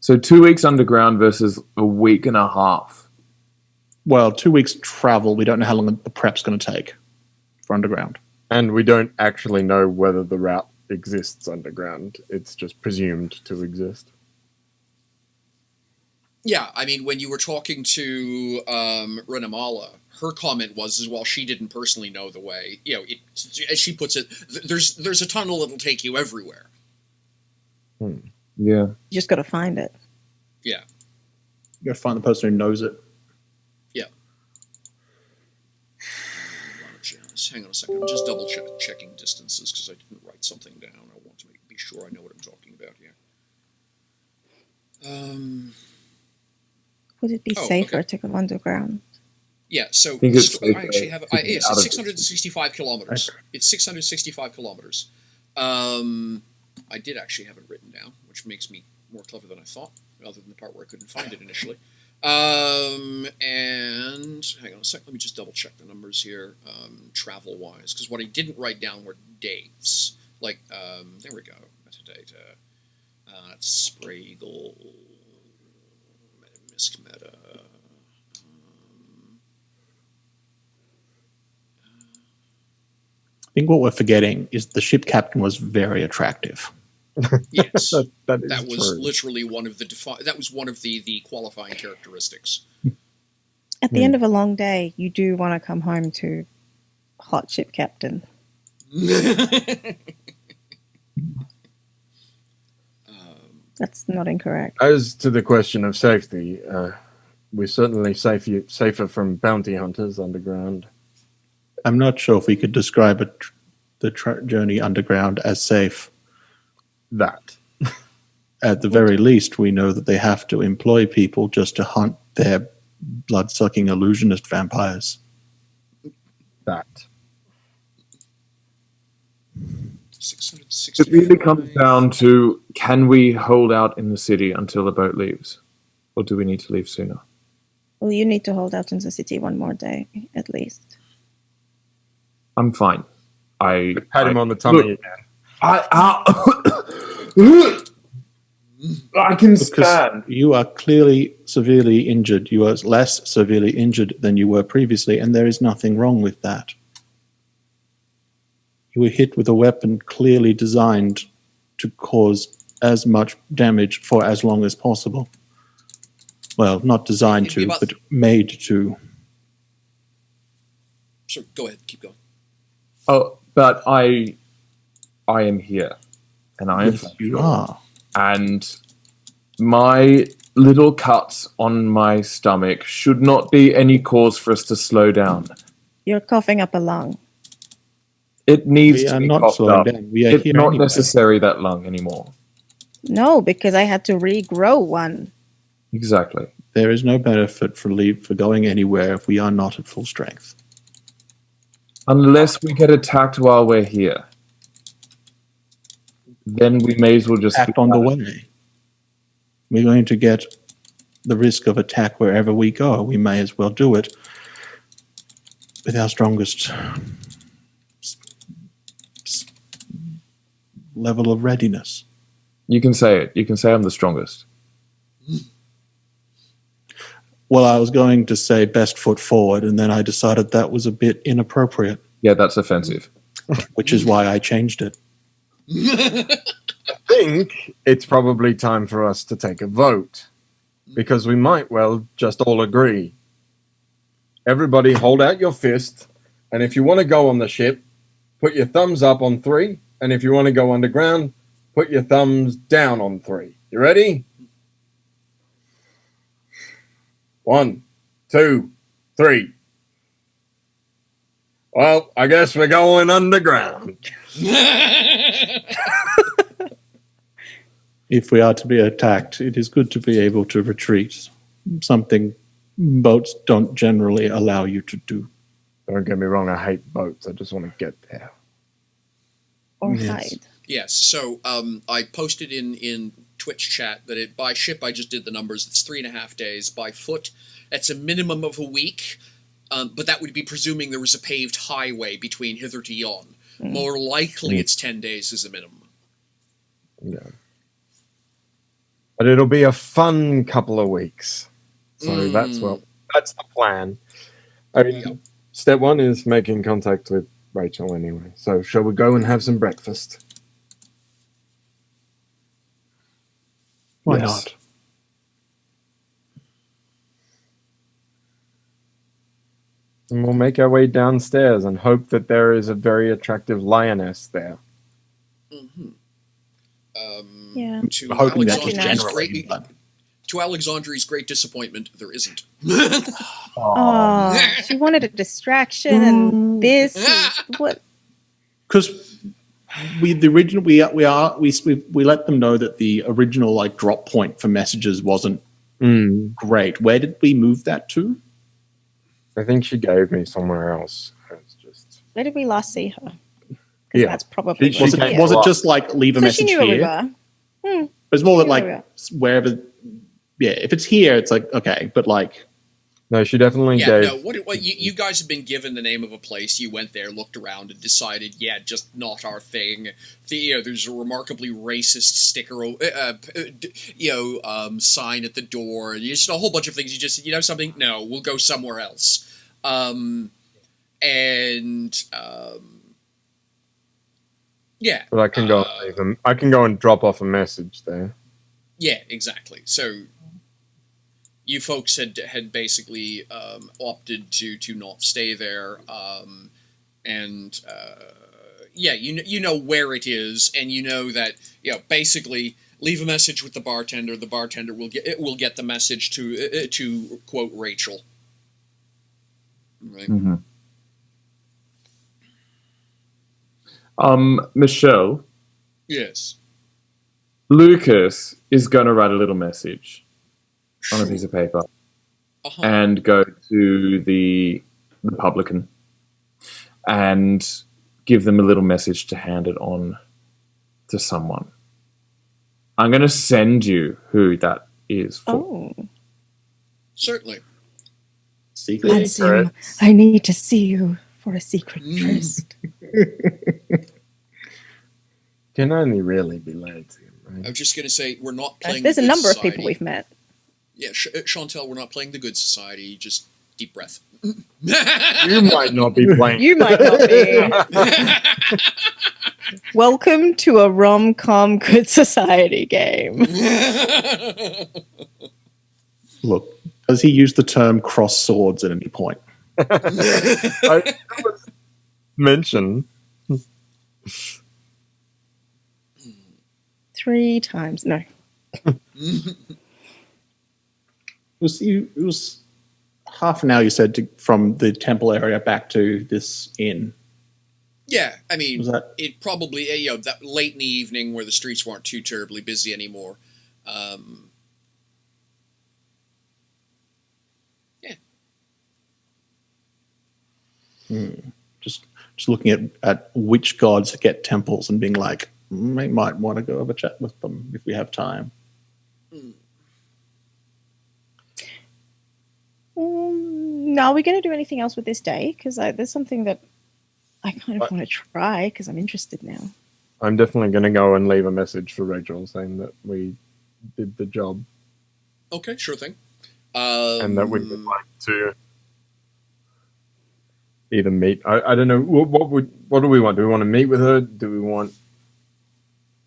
So 2 weeks underground versus a week and a half. Well, 2 weeks travel. We don't know how long the prep's going to take for underground. And we don't actually know whether the route exists underground. It's just presumed to exist. Yeah, I mean, when you were talking to Renamala, her comment was, while she didn't personally know the way, as she puts it, there's a tunnel that'll take you everywhere. Yeah. You just got to find it. Yeah. You got to find the person who knows it. Yeah. Hang on a second. I'm just double checking distances because I didn't write something down. I want to be sure I know what I'm talking about here. Would it be safer to go underground? Yeah, so I actually have it's 665 kilometers. It's 665 kilometers. I did actually have it written down, which makes me more clever than I thought, other than the part where I couldn't find it initially. And hang on a sec, let me just double check the numbers here, travel-wise, because what I didn't write down were dates. Like, there we go, metadata. That's Spragle, Misc Meta. I think what we're forgetting is the ship captain was very attractive. Yes, that was literally one of the qualifying characteristics. At the end of a long day, you do want to come home to hot ship captain. That's not incorrect. As to the question of safety, we're certainly safer from bounty hunters underground. I'm not sure if we could describe the journey underground as safe. That. At the very least, we know that they have to employ people just to hunt their blood-sucking illusionist vampires. That. It really comes down to, can we hold out in the city until the boat leaves? Or do we need to leave sooner? Well, you need to hold out in the city one more day, at least. I'm fine. Pat him on the tummy look, again. I can stand. You are clearly severely injured. You are less severely injured than you were previously, and there is nothing wrong with that. You were hit with a weapon clearly designed to cause as much damage for as long as possible. Well, not designed to, but made to. Sure, go ahead. Keep going. Oh, but I am here, and I am. Yes, you are. And my little cuts on my stomach should not be any cause for us to slow down. You're coughing up a lung. It needs We to are be not coughed slowing up. down. We are It's here not anyway. necessary, that lung, anymore. No, because I had to regrow one. Exactly. There is no benefit for going anywhere if we are not at full strength. Unless we get attacked while we're here. Then we may as well just Act on the way. We're going to get the risk of attack wherever we go. We may as well do it with our strongest level of readiness. You can say it. You can say I'm the strongest. Well, I was going to say best foot forward, and then I decided that was a bit inappropriate, Yeah, that's offensive. which is why I changed it. I think it's probably time for us to take a vote, because we might well just all agree. Everybody hold out your fist, and if you want to go on the ship, put your thumbs up on 3, and if you want to go underground, put your thumbs down on 3. You ready? 1, 2, 3. Well, I guess we're going underground. If we are to be attacked, it is good to be able to retreat. Something boats don't generally allow you to do. Don't get me wrong, I hate boats. I just want to get there. Or Yes. hide. Yes. So I posted in Twitch chat that by ship I just did the numbers. It's 3.5 days. By foot, it's a minimum of a week. But that would be presuming there was a paved highway between hither to yon. More likely, it's 10 days as a minimum. Yeah. But it'll be a fun couple of weeks. So that's the plan. I mean, step 1 is making contact with Rachel anyway. So shall we go and have some breakfast? Why Yes. not? And we'll make our way downstairs and hope that there is a very attractive lioness there. Yeah. To Hoping that just Alexandria's generally, great, but- to Alexandria's great disappointment, there isn't. Oh, she wanted a distraction and this. What? Because we let them know that the original drop point for messages wasn't great. Where did we move that to? I think she gave me somewhere else. It's just Where did we last see her? Because Yeah. that's probably She Was came it, was to it us. just leave a so she message knew where we here? were. It was more She that knew where wherever. Yeah, if it's here, it's okay. But no, she definitely Yeah, gave. no. What you guys have been given the name of a place. You went there, looked around, and decided, yeah, just not our thing. There's a remarkably racist sticker, sign at the door. Just a whole bunch of things. You just, something. No, we'll go somewhere else. Yeah. But I can go and leave them. I can go and drop off a message there. Yeah, exactly. So, you folks had basically opted to not stay there, and you know where it is, and you know that basically leave a message with the bartender. The bartender will get the message to quote Rachel. Right. Mm-hmm. Michelle. Yes. Lucas is going to write a little message on a piece of paper and go to the publican and give them a little message to hand it on to someone. I'm going to send you who that is for. Oh. Certainly. Secret. Handsome, I need to see you for a secret tryst. Can only really be lied to, right? I was just going to say, we're not playing There's the a Good number Society. of people we've met. Yeah, Chantel, we're not playing the Good Society. Just deep breath. You might not be playing. You might not be. Welcome to a rom-com Good Society game. Look, does he use the term cross swords at any point? I was mentioned. 3 times. No. It was half an hour, you said, from the temple area back to this inn. Yeah, I mean, Was that- it probably, that late in the evening where the streets weren't too terribly busy anymore. Just looking at which gods get temples and being like, we might want to go have a chat with them if we have time. Are we going to do anything else with this day? Because there's something that I kind of want to try because I'm interested now. I'm definitely going to go and leave a message for Rachel saying that we did the job Okay, sure thing. and that we would like to either meet. I don't know. What do we want? Do we want to meet with her? Do we want?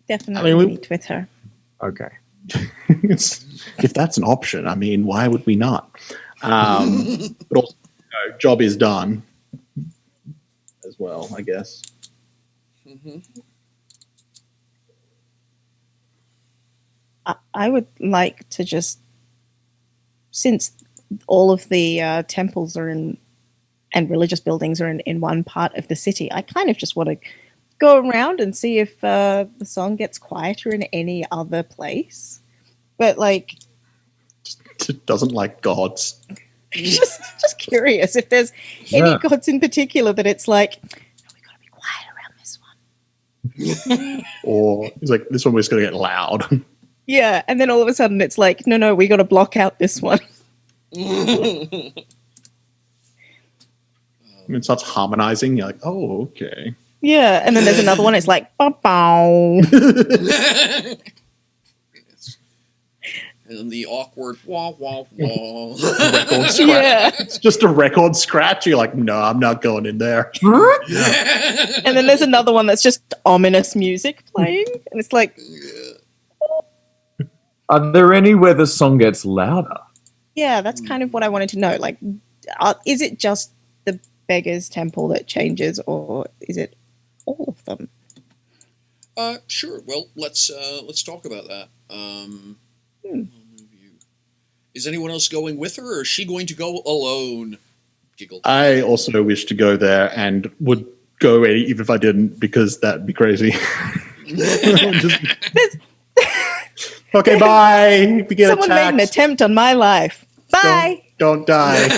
Definitely meet with her. Okay. If that's an option, I mean, why would we not? But also, job is done as well, I guess. I would like to just, since all of the temples are in and religious buildings are in one part of the city, I kind of just want to go around and see if the song gets quieter in any other place. But like, It doesn't like gods. just curious if there's any gods in particular that it's like, no, we got to be quiet around this one. Or he's like, this one was going to get loud. Yeah, and then all of a sudden it's like, no, we got to block out this one. And it starts harmonizing. You're like, oh, okay. Yeah, and then there's another one. It's like, bow. And the awkward wah wah wah. Record scratch. Yeah. It's just a record scratch. You're like, no, I'm not going in there. And then there's another one that's just ominous music playing, and it's like, Are there any where the song gets louder? yeah, that's kind of what I wanted to know. Like, is it just the Beggar's Temple that changes, or is it all of them? Sure. Well, let's talk about that. Is anyone else going with her, or is she going to go alone? Giggle. I also wish to go there and would go even if I didn't, because that'd be crazy. Okay, bye. We get Someone made an attacked. attempt on my life. Bye. Don't die.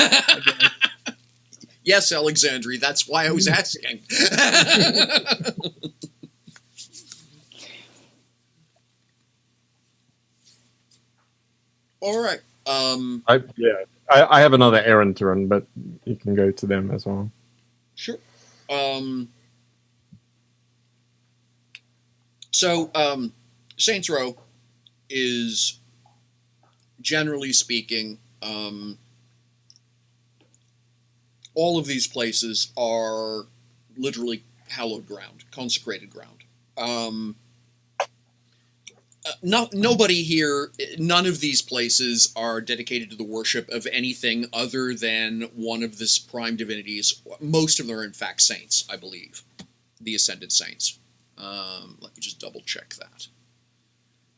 Yes, Alexandri. That's why I was asking. All right. I have another errand to run, but you can go to them as well. Sure. So, Saints Row is, generally speaking, all of these places are literally hallowed ground, consecrated ground. nobody here, none of these places are dedicated to the worship of anything other than one of this prime divinities. Most of them are, in fact, saints, I believe. The Ascended Saints. Let me just double check that.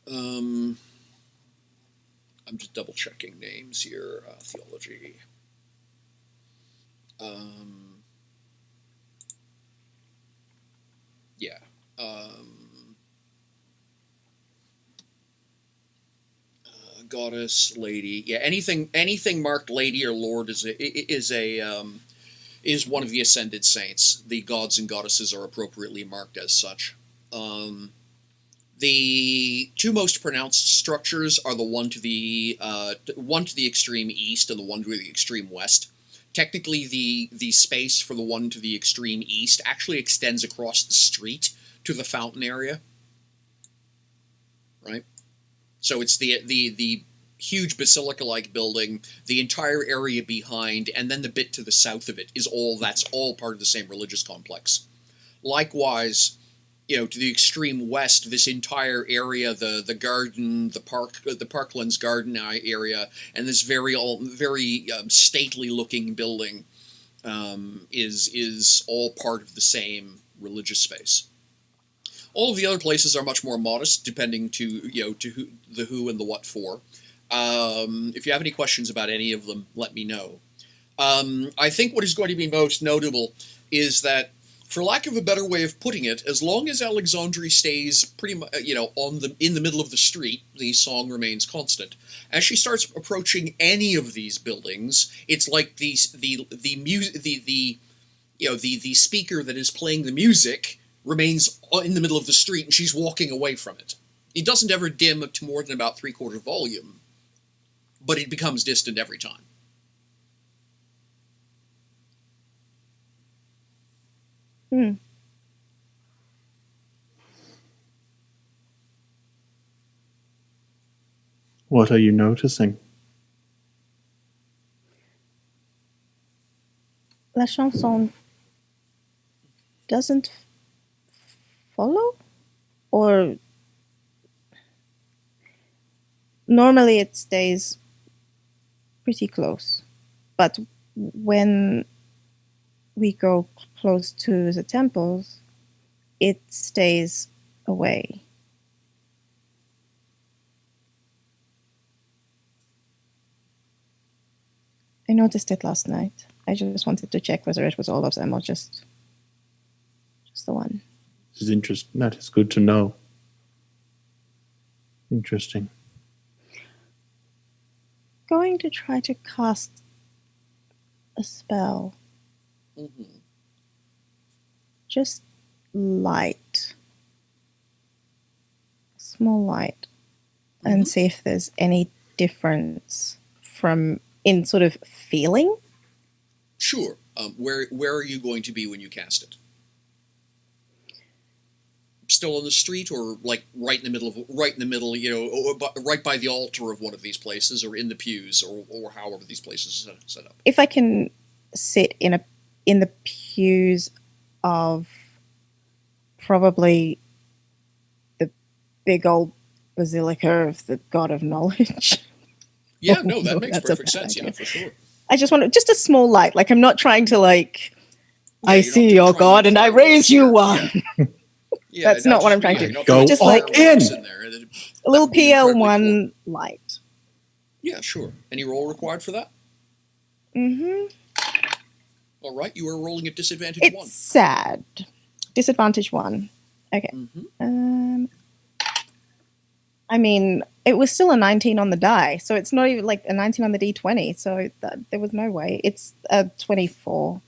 I'm just double checking names here. Theology. Yeah. Goddess, lady. Yeah, anything marked lady or lord is one of the Ascended Saints. The gods and goddesses are appropriately marked as such. The two most pronounced structures are the one to the extreme east and the one to the extreme west. Technically, the space for the one to the extreme east actually extends across the street to the fountain area. Right? So it's the huge basilica-like building, the entire area behind, and then the bit to the south of it that's all part of the same religious complex. Likewise, to the extreme west, this entire area, the garden, the Parklands garden area, and this very stately-looking building is all part of the same religious space. All of the other places are much more modest, depending to who and the what for. If you have any questions about any of them, let me know. I think what is going to be most notable is that, for lack of a better way of putting it, as long as Alexandria stays pretty much, in the middle of the street, the song remains constant. As she starts approaching any of these buildings, it's like the speaker that is playing the music remains in the middle of the street, and she's walking away from it. It doesn't ever dim to more than about 3/4 volume, but it becomes distant every time. What are you noticing? La Chanson doesn't follow? Or normally it stays pretty close, but when we go close to the temples, it stays away. I noticed it last night. I just wanted to check whether it was all of them or just the one. This is interesting. That is good to know. Interesting. Going to try to cast a spell. Mm-hmm. Just light. Small light. And see if there's any difference in sort of feeling. Sure. Where are you going to be when you cast it? Still on the street, or like right in the middle, or right by the altar of one of these places, or in the pews, or however these places are set up? If I can sit in the pews of probably the big old basilica of the god of knowledge. Yeah, no, that makes That's perfect a bad sense. idea. Yeah, for sure. I just want just a small light. Like, I'm not trying to I you're see not your trying god to and I fireworks raise you here. one. Yeah, That's not what I'm trying to you're not Go trying Just all like- fireworks in. there. A little That would be incredibly PL1 light. Yeah, sure. Any roll required for that? Mm-hmm. All right, you are rolling at disadvantage It's 1. sad. Disadvantage 1. Okay. Mm-hmm. I mean, it was still a 19 on the die, so it's not even like a 19 on the D20, so there was no way. It's a 24.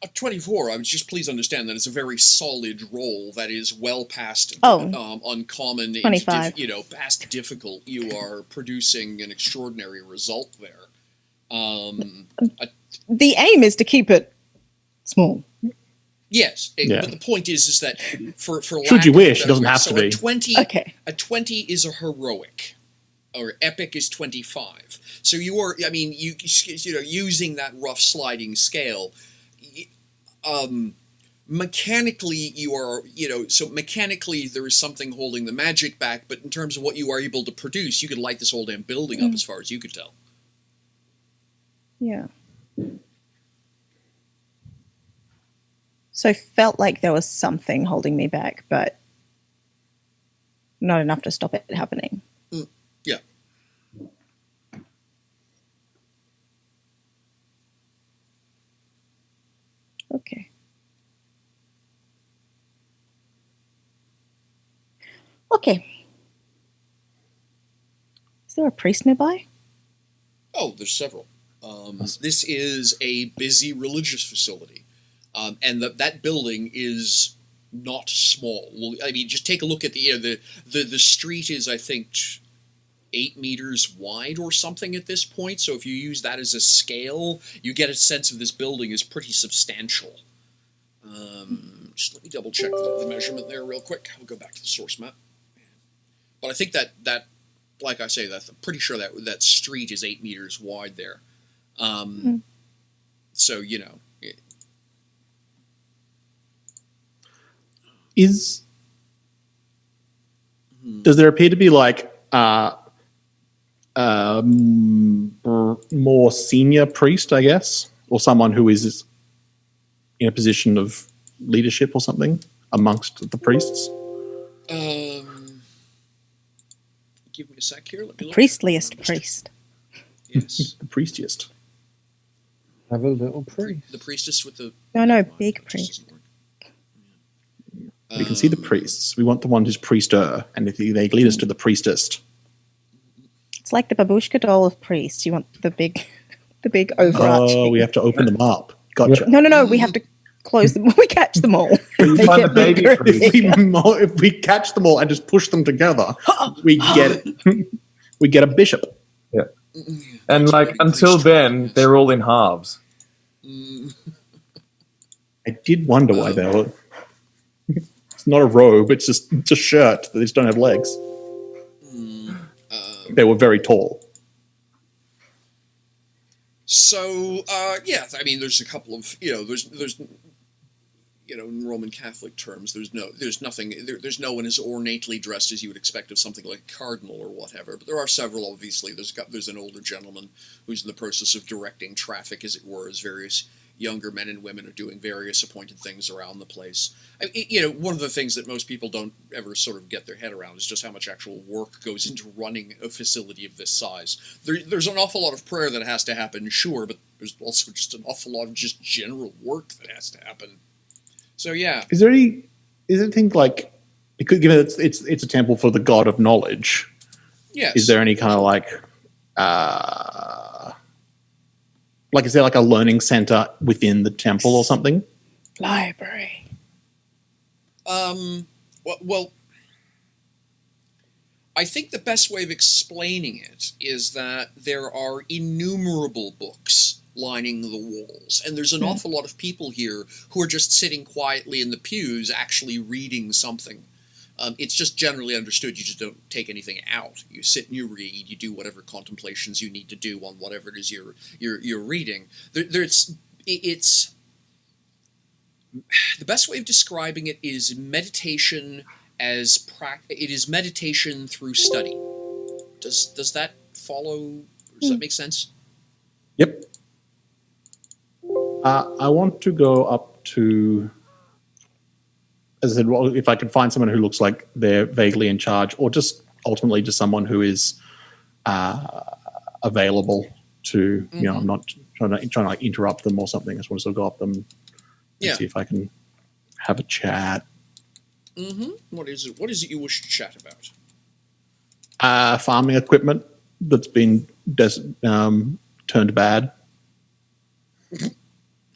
A 24, I would just please understand that it's a very solid roll that is well past uncommon, 25. past difficult. You are producing an extraordinary result there. The aim is to keep it small. Yes, Yeah. but the point is that for Should you wish, it doesn't have to be. A 20 is a heroic, or epic is 25. So you are, using that rough sliding scale. mechanically you are, so mechanically there is something holding the magic back, but in terms of what you are able to produce, you could light this whole damn building up as far as you could tell. Yeah. So felt like there was something holding me back, but not enough to stop it happening. Yeah. Okay. Okay. Is there a priest nearby? Oh, there's several. This is a busy religious facility. And that building is not small. Well, I mean, just take a look at the street is, I think, 8 meters wide or something at this point. So if you use that as a scale, you get a sense of this building is pretty substantial. Just let me double check the measurement there real quick. I'll go back to the source map. But I think that like I say, I'm pretty sure that street is 8 meters wide there. So, does there appear to be like more senior priest, I guess, or someone who is in a position of leadership or something amongst the priests? Give me a sec here. Let me look. Priestliest priest. Yes. The priestiest. Have a little priest. The priestess with the... No, big priest. We can see the priests. We want the one who's priester, and if they lead us to the priestest. It's like the babushka doll of priests. You want the big overarching. Oh, we have to open them up. Gotcha. No. We have to close them. We catch them all. You find the baby priest. If we catch them all and just push them together, we get a bishop. Yeah. And until then, they're all in halves. I did wonder why they were. It's not a robe; it's a shirt. They just don't have legs. They were very tall. So, yeah, I mean, there's a couple of, there's in Roman Catholic terms, there's no one as ornately dressed as you would expect of something like a cardinal or whatever. But there are several, obviously. There's an older gentleman who's in the process of directing traffic, as it were, as various younger men and women are doing various appointed things around the place. One of the things that most people don't ever sort of get their head around is just how much actual work goes into running a facility of this size. There's an awful lot of prayer that has to happen, sure, but there's also just an awful lot of just general work that has to happen. So yeah. Is there anything like, because given it's a temple for the god of knowledge? Yes. Is there any kind of is there like a learning center within the temple or something? Library. Well, I think the best way of explaining it is that there are innumerable books lining the walls, and there's an awful lot of people here who are just sitting quietly in the pews actually reading something. It's just generally understood you just don't take anything out. You sit and you read, you do whatever contemplations you need to do on whatever it is you're reading. It's the best way of describing it is meditation it is meditation through study. Does that follow? Does that make sense? Yep. I want to go up to, as I said, well, if I can find someone who looks like they're vaguely in charge, or just ultimately just someone who is available to, I'm not trying to interrupt them or something. I just want to sort of go up them and see if I can have a chat. Mm-hmm. What is it you wish to chat about? Farming equipment that's been turned bad.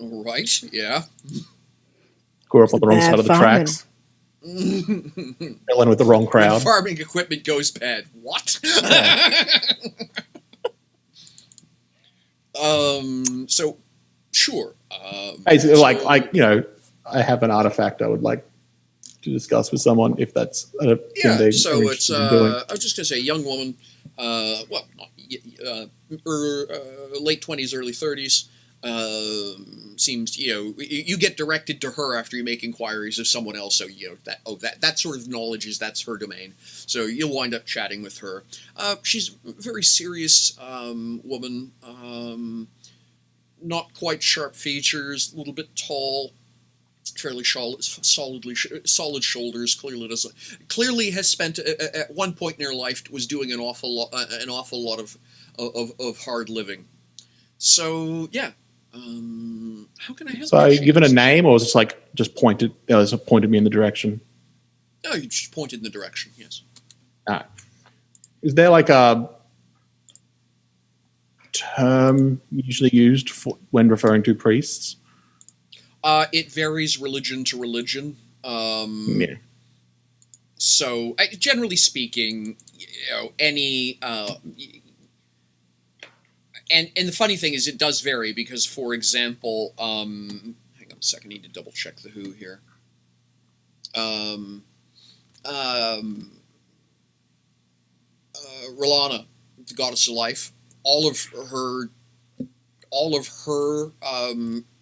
Right, yeah. Grew up on the wrong side of the tracks. Fell in with the wrong crowd. When farming equipment goes bad. What? So, sure. I have an artifact I would like to discuss with someone if that's a thing they so are it's, interested in doing. I was just going to say, a young woman, late 20s, early 30s, seems, you get directed to her after you make inquiries of someone else. So, that sort of knowledge that's her domain. So you'll wind up chatting with her. She's a very serious woman. Not quite sharp features, a little bit tall, fairly solid shoulders. Clearly has spent at one point in her life was doing an awful lot of hard living. So yeah, how can I help? So are you? you given a name, or is it just pointed? Pointed me in the direction. No, you just pointed in the direction. Yes. Is there a term usually used when referring to priests? It varies religion to religion. Yeah. So, generally speaking, any and the funny thing is, it does vary because, for example, hang on a second, I need to double check the who here. R'Lana, the goddess of life, all of her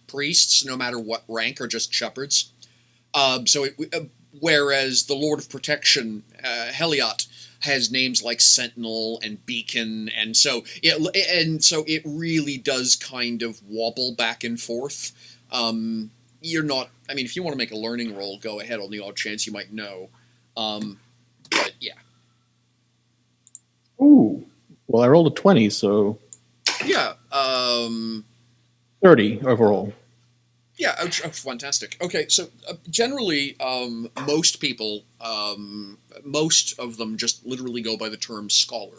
priests, no matter what rank, are just shepherds. Whereas the Lord of Protection, Heliot, has names like Sentinel and Beacon, and so it really does kind of wobble back and forth. You're not. I mean, if you want to make a learning roll, go ahead on the odd chance you might know. But yeah. Ooh. Well, I rolled a 20, so Yeah. 30 overall. Yeah, fantastic. Okay, so generally, most people, most of them just literally go by the term scholar.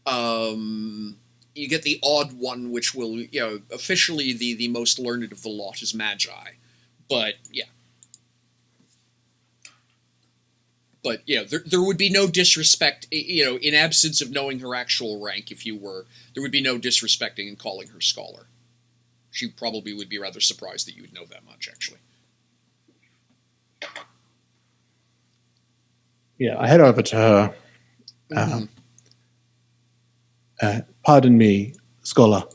You get the odd one, which will, officially the most learned of the lot is magi. But, yeah. But, there would be no disrespect, in absence of knowing her actual rank, there would be no disrespecting in calling her scholar. She probably would be rather surprised that you would know that much, actually. Yeah, I head over to her. Pardon me, scholar.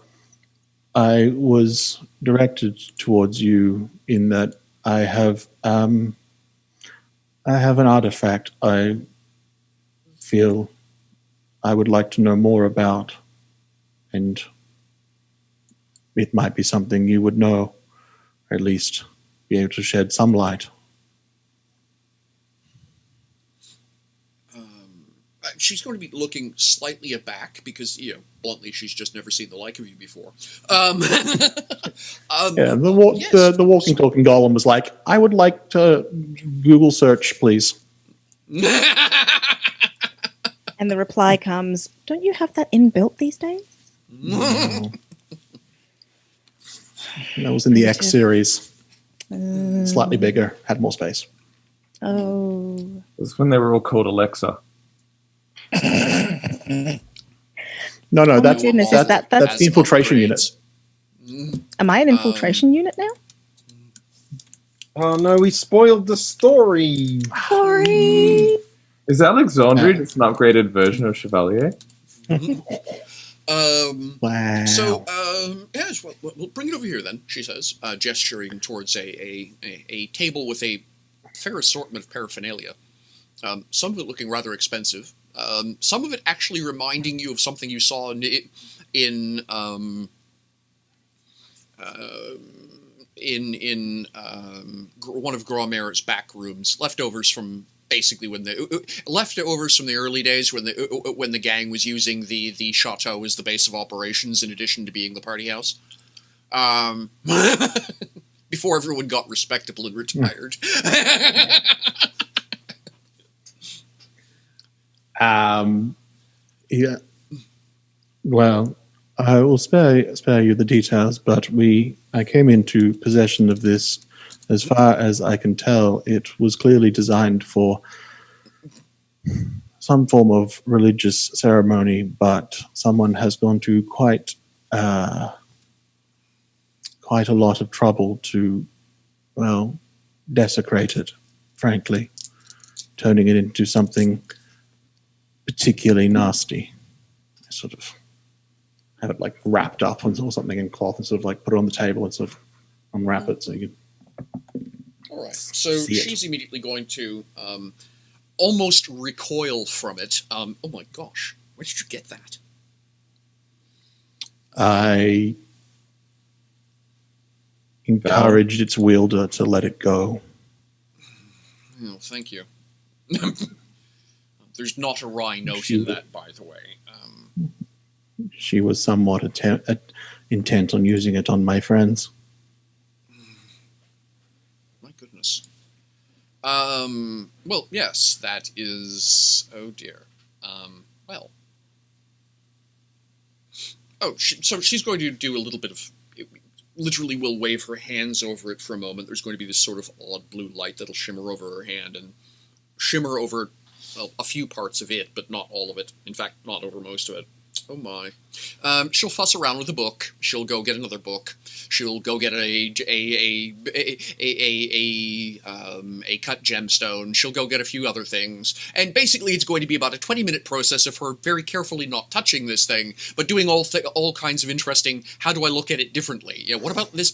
I was directed towards you in that I have an artifact I feel I would like to know more about, and it might be something you would know, or at least be able to shed some light. She's going to be looking slightly aback because, bluntly, she's just never seen the like of you before. The walking, talking golem was like, I would like to Google search, please. And the reply comes, don't you have that inbuilt these days? No. That was in the X series. Slightly bigger, had more space. Oh. It was when they were all called Alexa. No, my that's goodness, that's that's the infiltration unit. Am I an infiltration unit now? Oh no, we spoiled the story. Sorry. Is Alexandria just an upgraded version of Chevalier? Wow. So, yes, well, we'll bring it over here then, she says, gesturing towards a table with a fair assortment of paraphernalia. Some of it looking rather expensive. Some of it actually reminding you of something you saw in one of Gromer's back rooms, leftovers from basically leftovers from the early days when the gang was using the chateau as the base of operations in addition to being the party house. Before everyone got respectable and retired. Yeah. Well, I will spare you the details, but I came into possession of this. As far as I can tell, it was clearly designed for some form of religious ceremony, but someone has gone to quite a lot of trouble to, desecrate it, frankly, turning it into something particularly nasty. I sort of have it like wrapped up or something in cloth and sort of like put it on the table and sort of unwrap it so you can. All right. So See it. she's immediately going to almost recoil from it. Oh my gosh, where did you get that? I encouraged its wielder to let it go. Oh, thank you. There's not a wry note in that, by the way. She was somewhat intent on using it on my friends. My goodness. Well, yes, that is... Oh, dear. Well. Oh, so she's going to do a little bit of... Literally will wave her hands over it for a moment. There's going to be this sort of odd blue light that'll shimmer over her hand and shimmer over a few parts of it, but not all of it. In fact, not over most of it. Oh my. She'll fuss around with a book. She'll go get another book. She'll go get a cut gemstone. She'll go get a few other things. And basically it's going to be about a 20-minute process of her very carefully not touching this thing, but doing all kinds of interesting, how do I look at it differently? You know, what about this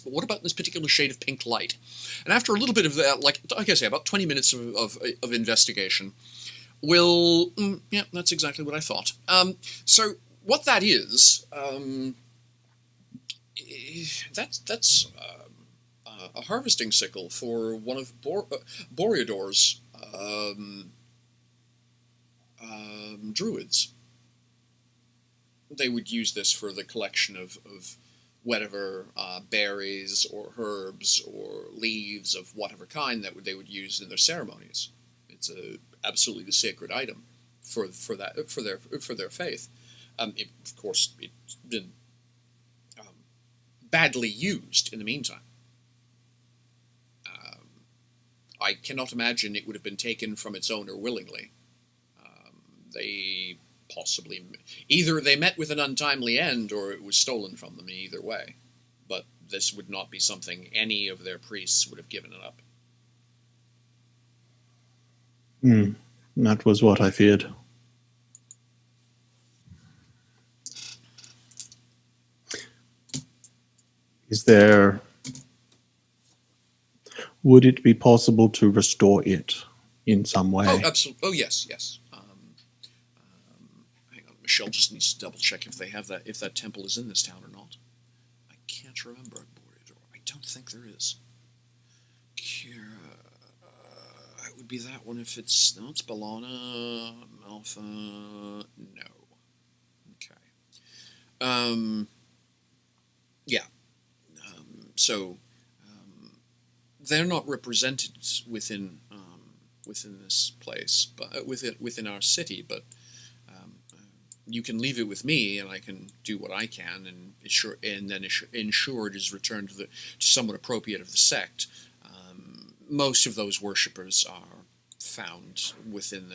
particular shade of pink light? And after a little bit of that, like I say, about 20 minutes of investigation, yeah, that's exactly what I thought. So what that is, that's a harvesting sickle for one of Boreador's druids. They would use this for the collection of whatever berries or herbs or leaves of whatever kind that they would use in their ceremonies. It's absolutely the sacred item for their faith. Of course, it's been badly used in the meantime. I cannot imagine it would have been taken from its owner willingly. They possibly... Either they met with an untimely end, or it was stolen from them in either way. But this would not be something any of their priests would have given it up. That was what I feared. Would it be possible to restore it in some way? Oh, absolutely. Oh, yes. Hang on, Michelle just needs to double check if they have that, if that temple is in this town or not. I can't remember. I don't think there is. It would be that one if it's... No, it's Bellana, Alpha... No. Okay. Yeah. So... they're not represented within this place, but within our city. But you can leave it with me, and I can do what I can, and ensure it is returned to somewhat appropriate of the sect. Most of those worshippers are found within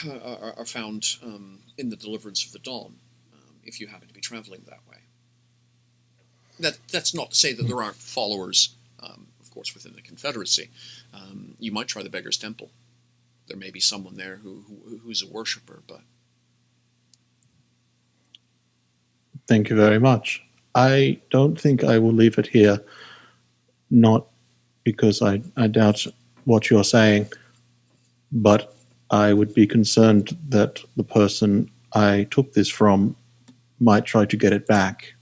are found in the Deliverance of the Dawn. If you happen to be traveling that way. That's not to say that there aren't followers, of course, within the Confederacy. You might try the Beggar's Temple. There may be someone there who's a worshipper, but... Thank you very much. I don't think I will leave it here, not because I doubt what you're saying, but I would be concerned that the person I took this from might try to get it back.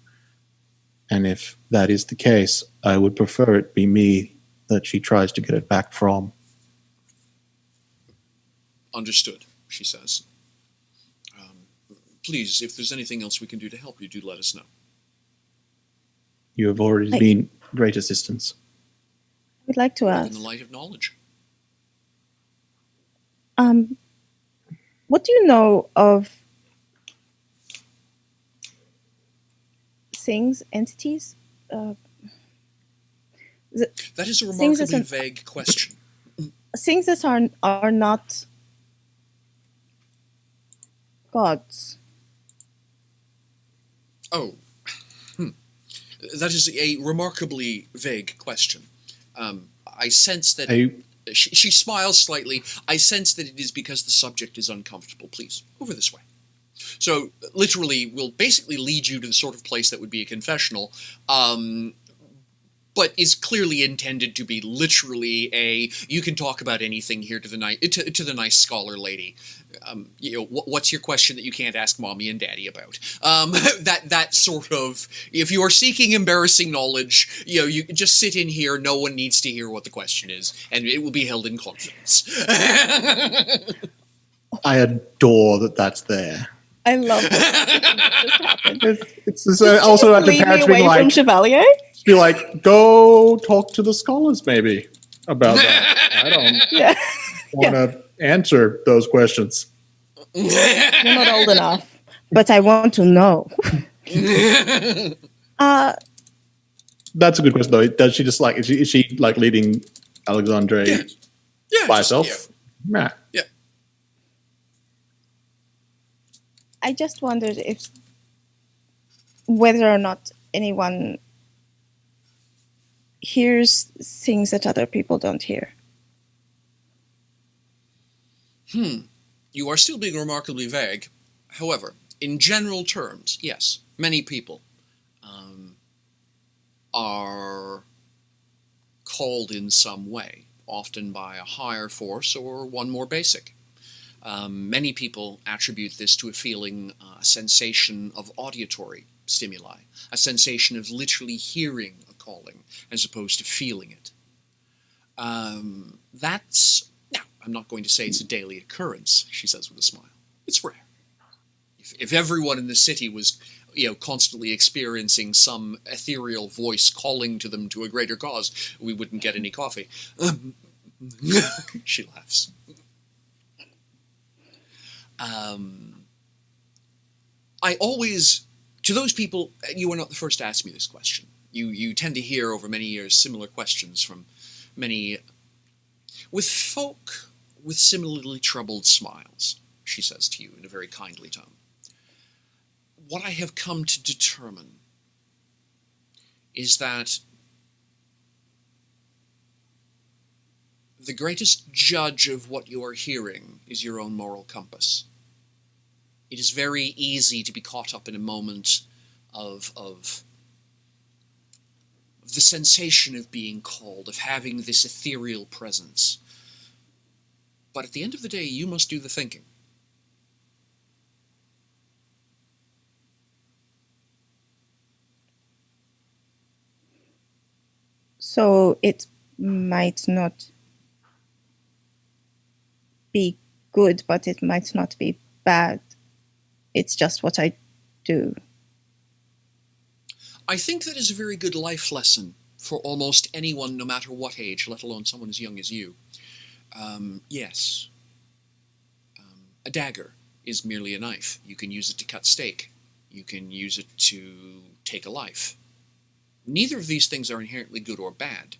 And if that is the case, I would prefer it be me that she tries to get it back from. Understood, she says. Please, if there's anything else we can do to help you, do let us know. You have already been great assistance. I would like to In ask, the light of knowledge. what do you know of things, entities? That is a remarkably vague question. Things that are not gods. Oh. That is a remarkably vague question. I sense that... She smiles slightly. I sense that it is because the subject is uncomfortable. Please, over this way. So literally, will basically lead you to the sort of place that would be a confessional, but is clearly intended to be literally you can talk about anything here to the nice scholar lady. What's your question that you can't ask mommy and daddy about? That sort of, if you are seeking embarrassing knowledge, you just sit in here. No one needs to hear what the question is, and it will be held in confidence. I adore that that's there. I love that. Just happened. It's also at the Lead me parents away being from like, Chevalier. be like, go talk to the scholars maybe about that. I don't Yeah, want to answer those questions. you're not old enough, but I want to know. That's a good question, though. Does she just like is she like leading Alexandre by herself? Yeah. I just wondered whether or not anyone hears things that other people don't hear. You are still being remarkably vague. However, in general terms, yes, many people are called in some way, often by a higher force or one more basic. Many people attribute this to a feeling, a sensation of auditory stimuli, a sensation of literally hearing a calling as opposed to feeling it. Now, I'm not going to say it's a daily occurrence, she says with a smile. It's rare. If everyone in the city was, constantly experiencing some ethereal voice calling to them to a greater cause, we wouldn't get any coffee. She laughs. I always, to those people, you are not the first to ask me this question. You tend to hear over many years similar questions from many, with folk with similarly troubled smiles, she says to you in a very kindly tone. What I have come to determine is that the greatest judge of what you are hearing is your own moral compass. It is very easy to be caught up in a moment of the sensation of being called, of having this ethereal presence. But at the end of the day, you must do the thinking. So it might not be good, but it might not be bad. It's just what I do. I think that is a very good life lesson for almost anyone, no matter what age, let alone someone as young as you. Yes. A dagger is merely a knife. You can use it to cut steak. You can use it to take a life. Neither of these things are inherently good or bad.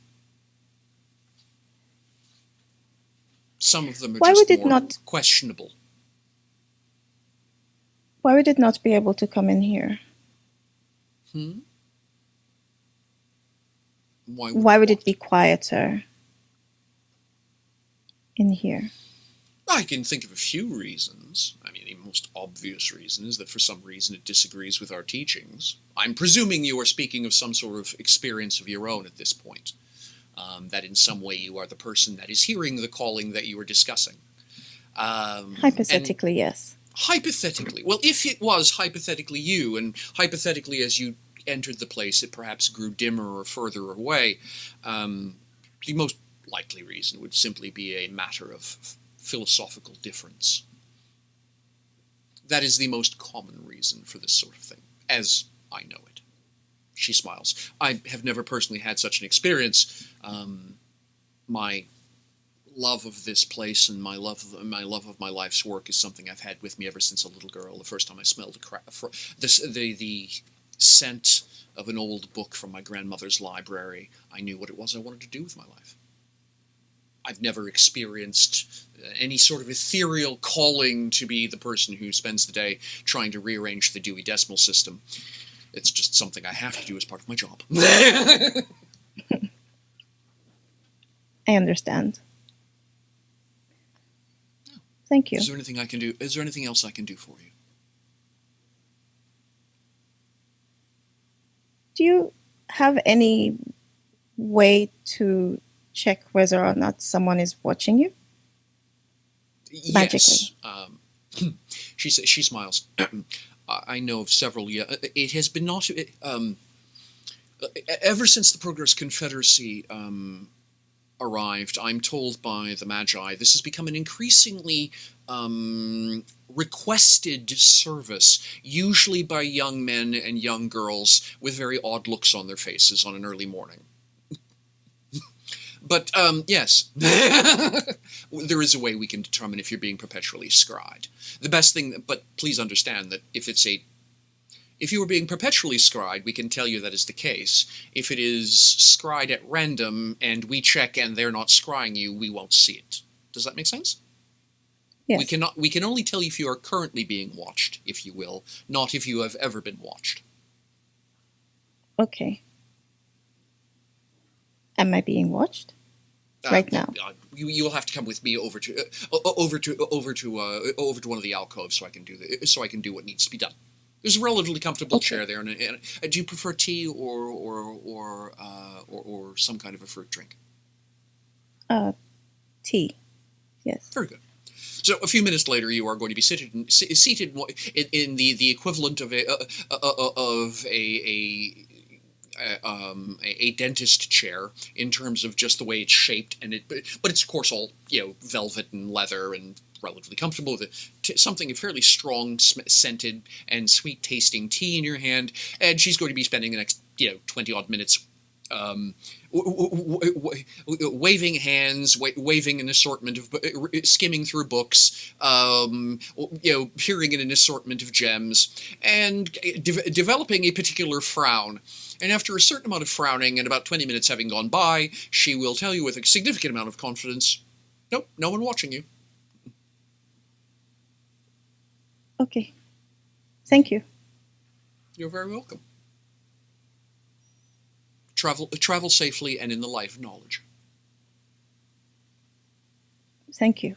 Some of them are just more questionable. Why would it not be able to come in here? Why would it be quieter in here? I can think of a few reasons. I mean, the most obvious reason is that for some reason it disagrees with our teachings. I'm presuming you are speaking of some sort of experience of your own at this point. That in some way you are the person that is hearing the calling that you are discussing. Hypothetically, yes. Hypothetically. Well, if it was hypothetically you, and hypothetically as you entered the place it perhaps grew dimmer or further away, the most likely reason would simply be a matter of philosophical difference. That is the most common reason for this sort of thing, as I know it. She smiles. I have never personally had such an experience. My love of this place and my love of my life's work is something I've had with me ever since a little girl. The first time I smelled the scent of an old book from my grandmother's library, I knew what it was I wanted to do with my life. I've never experienced any sort of ethereal calling to be the person who spends the day trying to rearrange the Dewey Decimal System. It's just something I have to do as part of my job. I understand. Thank you. Is there anything I can do? Is there anything else I can do for you? Do you have any way to check whether or not someone is watching you? Yes. She smiles. I know of several. Yeah, it has been not. Ever since the Progress Confederacy arrived, I'm told by the Magi, this has become an increasingly requested service, usually by young men and young girls with very odd looks on their faces on an early morning. But, yes, there is a way we can determine if you're being perpetually scryed. The best thing, but please understand that if you were being perpetually scryed, we can tell you that is the case. If it is scryed at random and we check and they're not scrying you, we won't see it. Does that make sense? Yes. We can only tell you if you are currently being watched, if you will, not if you have ever been watched. Okay. Am I being watched? Right now. You will have to come with me over to one of the alcoves so I can do what needs to be done. There's a relatively comfortable chair there, and do you prefer tea or some kind of a fruit drink? Tea. Yes. Very good. So a few minutes later, you are going to be seated in the equivalent of a dentist chair in terms of just the way it's shaped, but it's of course all velvet and leather and relatively comfortable with something fairly strong scented and sweet tasting tea in your hand, and she's going to be spending the next 20 odd minutes waving hands, waving an assortment of skimming through books, peering in an assortment of gems, and developing a particular frown. And after a certain amount of frowning and about 20 minutes having gone by, she will tell you with a significant amount of confidence, nope, no one watching you. Okay. Thank you. You're very welcome. Travel safely and in the light of knowledge. Thank you.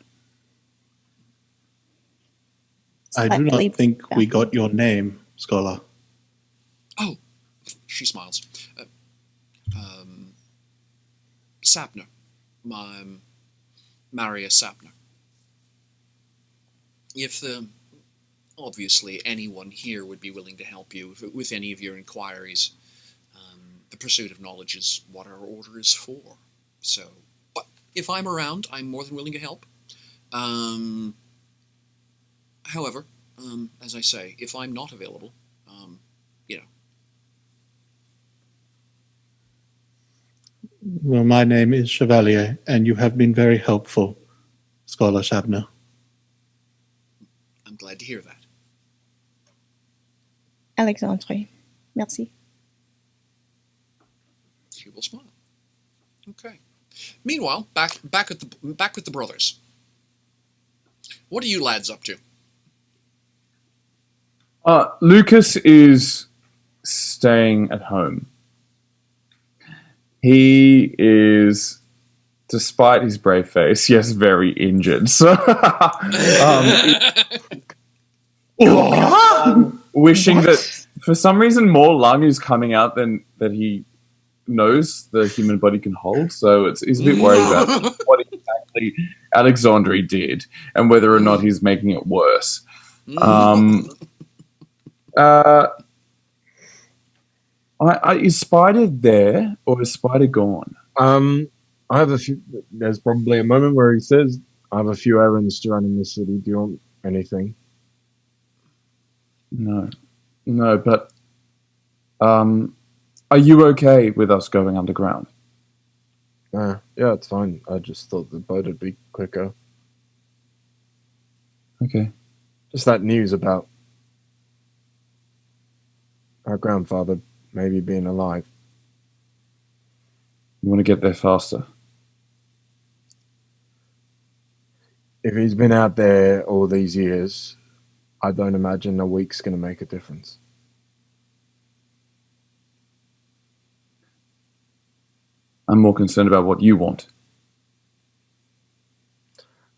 I do not Slightly think we baffled. got your name, Scholar. Oh, she smiles. Sapner. Maria Sapner. If obviously anyone here would be willing to help you with any of your inquiries, the pursuit of knowledge is what our order is for. So, but if I'm around, I'm more than willing to help. However, as I say, if I'm not available, Well, my name is Chevalier, and you have been very helpful, Scholar Shabner. I'm glad to hear that. Alexandre. Merci. She will smile. Okay. Meanwhile, back with the brothers. What are you lads up to? Lucas is staying at home. He is, despite his brave face, yes, very injured. So, wishing that for some reason more lung is coming out than that he knows the human body can hold. So he's a bit worried about what exactly Alexandre did and whether or not he's making it worse. Is Spider there or is Spider gone? I have a few. There's probably a moment where he says, "I have a few errands to run in the city. Do you want anything?" No, but are you okay with us going underground? Yeah, it's fine. I just thought the boat would be quicker. Okay. Just that news about our grandfather maybe being alive. You want to get there faster? If he's been out there all these years, I don't imagine a week's going to make a difference. I'm more concerned about what you want.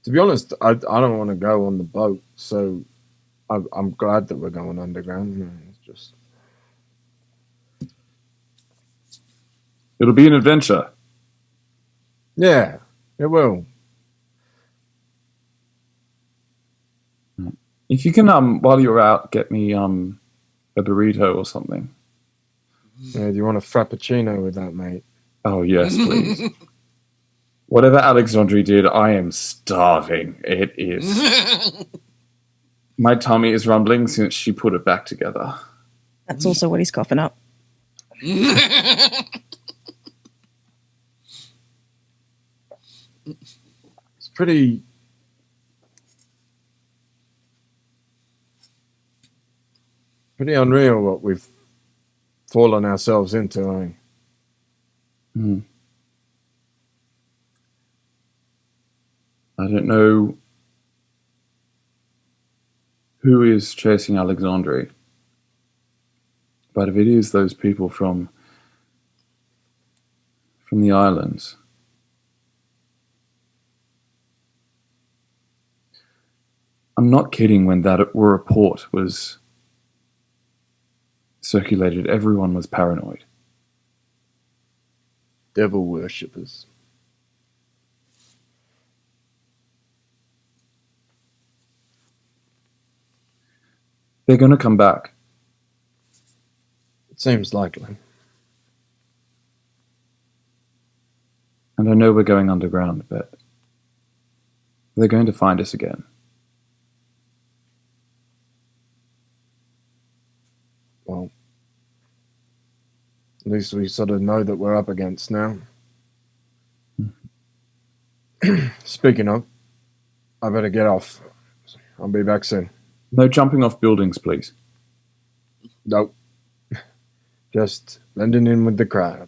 To be honest, I don't want to go on the boat, so I'm glad that we're going underground. It's just It'll be an adventure. Yeah, it will. If you can, while you're out, get me a burrito or something. Yeah, do you want a frappuccino with that, mate? Oh yes, please. Whatever Alexandre did, I am starving. It is. My tummy is rumbling since she put it back together. That's also what he's coughing up. It's pretty unreal what we've fallen ourselves into, eh? I don't know who is chasing Alexandre, but if it is those people from the islands, I'm not kidding when that report was circulated. Everyone was paranoid. Devil worshippers. They're going to come back. It seems likely. And I know we're going underground, but they're going to find us again. Well, at least we sort of know that we're up against now. Speaking of, I better get off. I'll be back soon. No jumping off buildings, please. Nope. Just blending in with the crowd.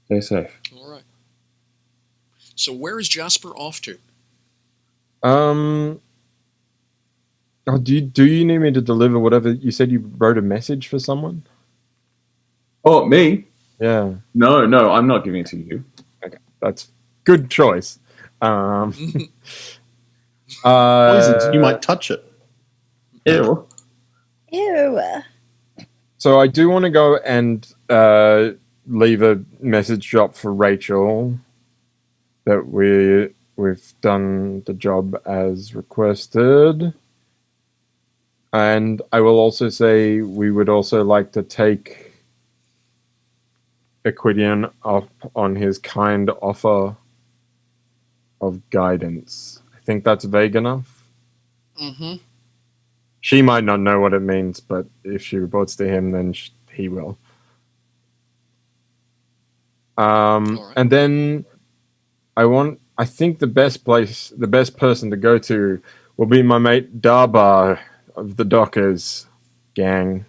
Stay safe. All right. So where is Jasper off to? Oh, do you need me to deliver whatever you said? You wrote a message for someone? Oh, me? Yeah. No, I'm not giving it to you. Okay, that's good choice. Poisons, Uh, you might touch it. Ew. Ew. So I do want to go and leave a message drop for Rachel that we've done the job as requested. And I will also say we would also like to take Equidian up on his kind offer of guidance. I think that's vague enough. Mm-hmm. She might not know what it means, but if she reports to him, then he will. Right. And then I think the best person to go to will be my mate Darbar of the Dockers gang.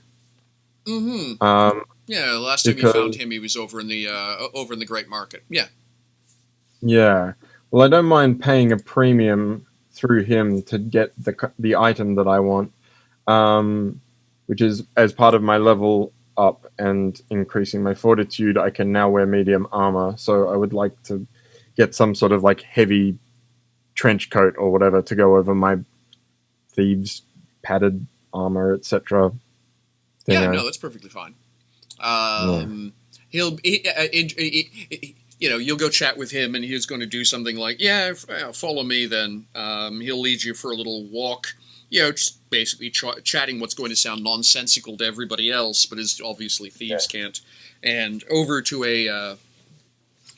Mm-hmm. Yeah, last time you because- found him, he was over in the Great Market. Yeah. Yeah. Well, I don't mind paying a premium through him to get the item that I want, which is as part of my level up and increasing my fortitude. I can now wear medium armor, so I would like to get some sort of like heavy trench coat or whatever to go over my thieves padded armor, etc. Yeah, no, that's perfectly fine. You'll go chat with him, and he's going to do something like, follow me. Then he'll lead you for a little walk. Just basically chatting what's going to sound nonsensical to everybody else, but is obviously thieves can't. And over to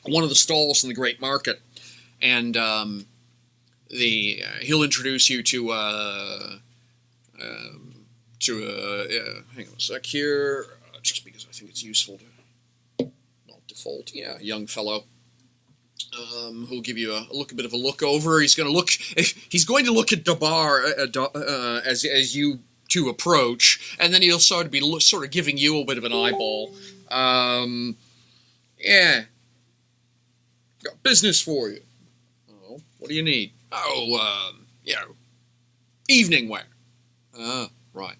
one of the stalls in the Great Market, and he'll introduce you to hang on a sec here, just because I think it's useful to not default. Yeah, a young fellow who'll give you a bit of a look over. He's going to look at Dabar as you two approach, and then he'll sort of giving you a bit of an eyeball. Yeah, got business for you. Oh, what do you need? Oh, evening wear. Right.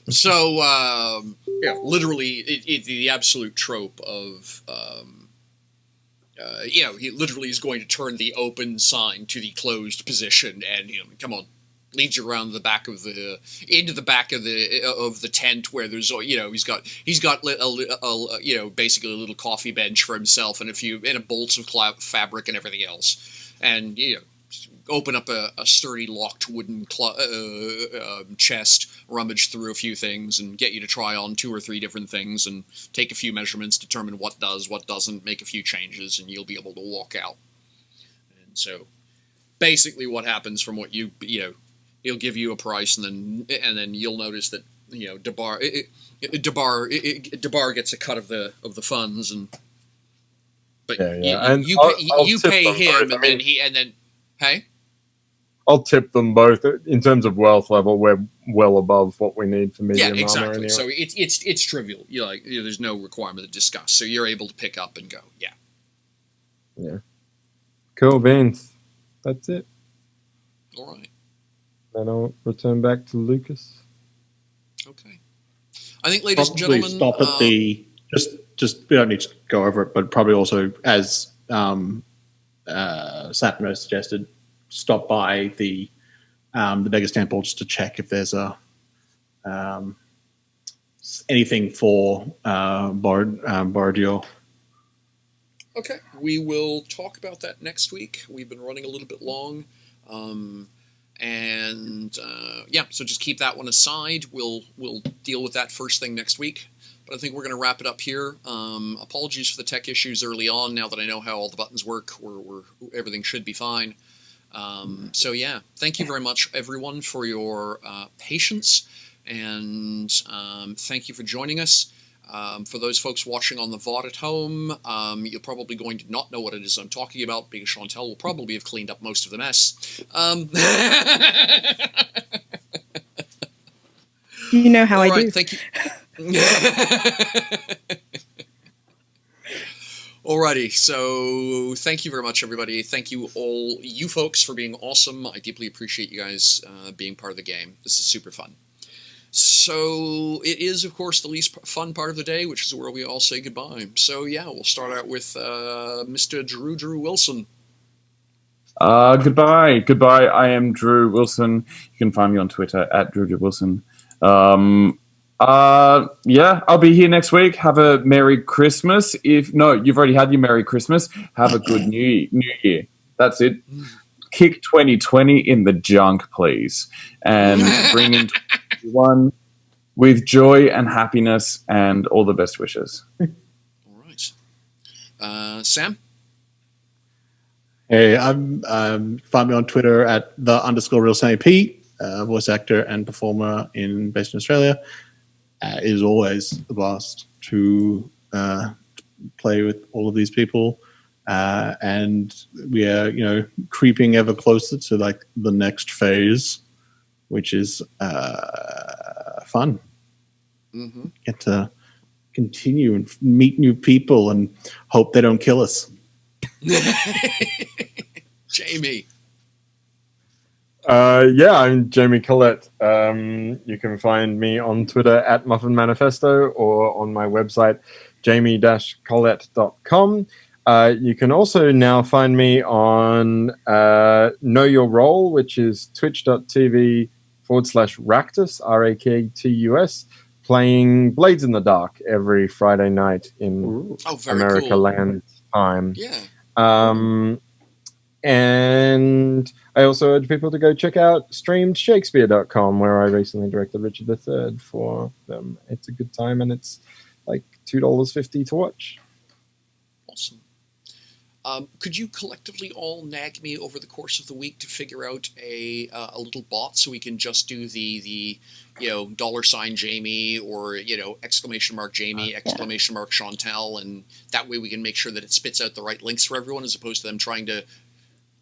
So, literally, the absolute trope of, he literally is going to turn the open sign to the closed position, and come on, leads you around the back of into the back of the tent where there's, he's got basically a little coffee bench for himself and a bolts of fabric and everything else, and open up a sturdy locked wooden chest, rummage through a few things, and get you to try on 2 or 3 different things and take a few measurements, determine what does, what doesn't, make a few changes, and you'll be able to walk out. And so basically what happens from what he'll give you a price, and then you'll notice that Debar gets a cut of the funds, but you pay him, and then hey, I'll tip them both. In terms of wealth level, we're well above what we need for medium exactly. armor. Anyway. So it's trivial. There's no requirement to discuss. So you're able to pick up and go. Yeah. Cool beans. That's it. All right. Then I'll return back to Lucas. Okay. I think, ladies and Probably gentlemen, stop at the just we don't need to go over it, but probably also, as Satmo suggested, stop by the Beggar's Temple just to check if there's anything for Borodil. Okay, we will talk about that next week. We've been running a little bit long, so just keep that one aside. We'll deal with that first thing next week. But I think we're going to wrap it up here. Apologies for the tech issues early on. Now that I know how all the buttons work, everything should be fine. Thank you very much, everyone, for your patience, and thank you for joining us. For those folks watching on the VOD at home, you're probably going to not know what it is I'm talking about, because Chantel will probably have cleaned up most of the mess. You know how all I right, do. Thank you. Alrighty, so thank you very much, everybody. Thank you all, you folks, for being awesome. I deeply appreciate you guys being part of the game. This is super fun. So it is, of course, the least fun part of the day, which is where we all say goodbye. So we'll start out with Mr. Drew Wilson. Goodbye. I am Drew Wilson. You can find me on Twitter at Drew Wilson. I'll be here next week. Have a Merry Christmas. You've already had your Merry Christmas. Have a good New Year. That's it. Kick 2020 in the junk, please, and bring in 2021 with joy and happiness and all the best wishes. All right, Sam. Hey, I'm find me on Twitter at @the_RealSammyP, voice actor and performer based in Australia. It is always a blast to play with all of these people, and we are creeping ever closer to like the next phase, which is fun. Mm-hmm. Get to continue and meet new people and hope they don't kill us. Jamie. I'm Jamie Collette. You can find me on Twitter at Muffin Manifesto or on my website, jamie-collette.com. You can also now find me on Know Your Role, which is twitch.tv/Raktus, RAKTUS, playing Blades in the Dark every Friday night in America cool. Land time. Yeah. And I also urge people to go check out streamedshakespeare.com, where I recently directed Richard III for them. It's a good time, and it's like $2.50 to watch. Awesome. Could you collectively all nag me over the course of the week to figure out a little bot so we can just do the $ Jamie or !Jamie, !Chantel, and that way we can make sure that it spits out the right links for everyone as opposed to them trying to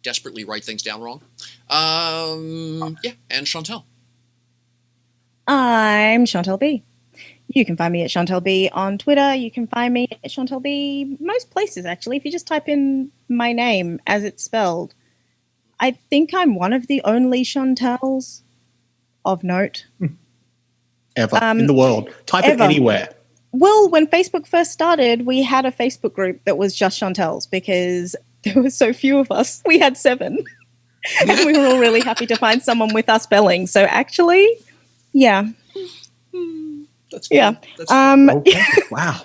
desperately write things down wrong. And Chantel. I'm Chantel B. You can find me at Chantel B on Twitter. You can find me at Chantel B most places, actually, if you just type in my name as it's spelled. I think I'm one of the only Chantels of note. Ever in the world. Type it anywhere. Well, when Facebook first started, we had a Facebook group that was just Chantels because there were so few of us. We had 7. And we were all really happy to find someone with our spelling. So actually, yeah. That's Yeah. fun. That's fun. Okay. Wow.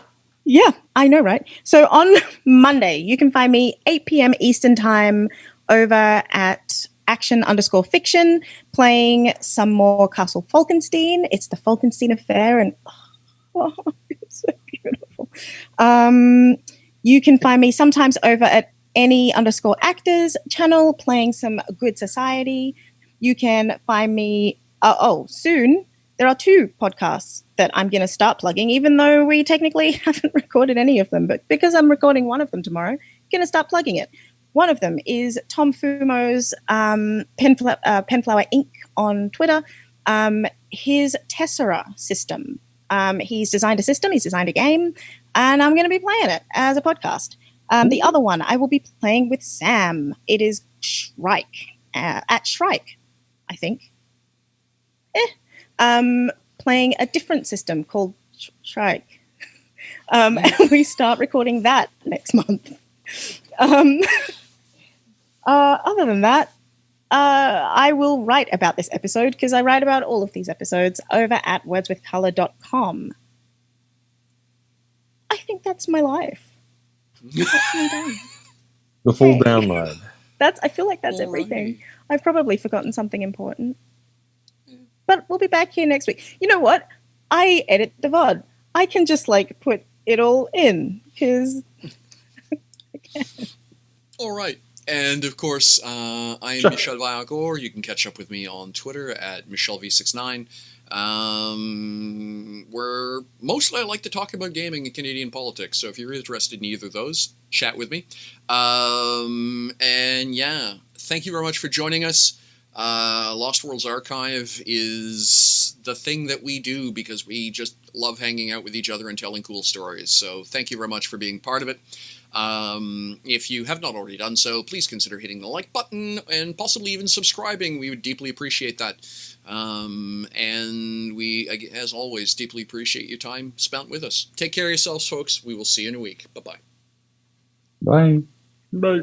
Yeah, I know, right? So on Monday, you can find me 8 p.m. Eastern Time over at action_fiction playing some more Castle Falkenstein. It's the Falkenstein Affair, and oh, it's so beautiful. You can find me sometimes over at any_actors channel playing some Good Society. You can find me, soon. There are 2 podcasts that I'm going to start plugging, even though we technically haven't recorded any of them. But because I'm recording one of them tomorrow, I'm going to start plugging it. One of them is Tom Fumo's Penflower Inc. on Twitter, his Tessera system. He's designed a system, he's designed a game, and I'm going to be playing it as a podcast. The other one I will be playing with Sam. It is Shrike, at Shrike, I think. Playing a different system called Shrike. And we start recording that next month. Other than that, I will write about this episode because I write about all of these episodes over at wordswithcolor.com. I think that's my life. That's my day. The full Okay. download. I feel like that's everything. Alrighty. I've probably forgotten something important. But we'll be back here next week. You know what? I edit the VOD. I can just put it all in because All right. And of course, I am Michel Viagor. You can catch up with me on Twitter at MichelV69. Where mostly I like to talk about gaming and Canadian politics. So if you're interested in either of those, chat with me. And yeah, thank you very much for joining us. Lost Worlds Archive is the thing that we do because we just love hanging out with each other and telling cool stories. So thank you very much for being part of it. If you have not already done so, please consider hitting the like button and possibly even subscribing. We would deeply appreciate that. And we, as always, deeply appreciate your time spent with us. Take care of yourselves, folks. We will see you in a week. Bye-bye. Bye. Bye.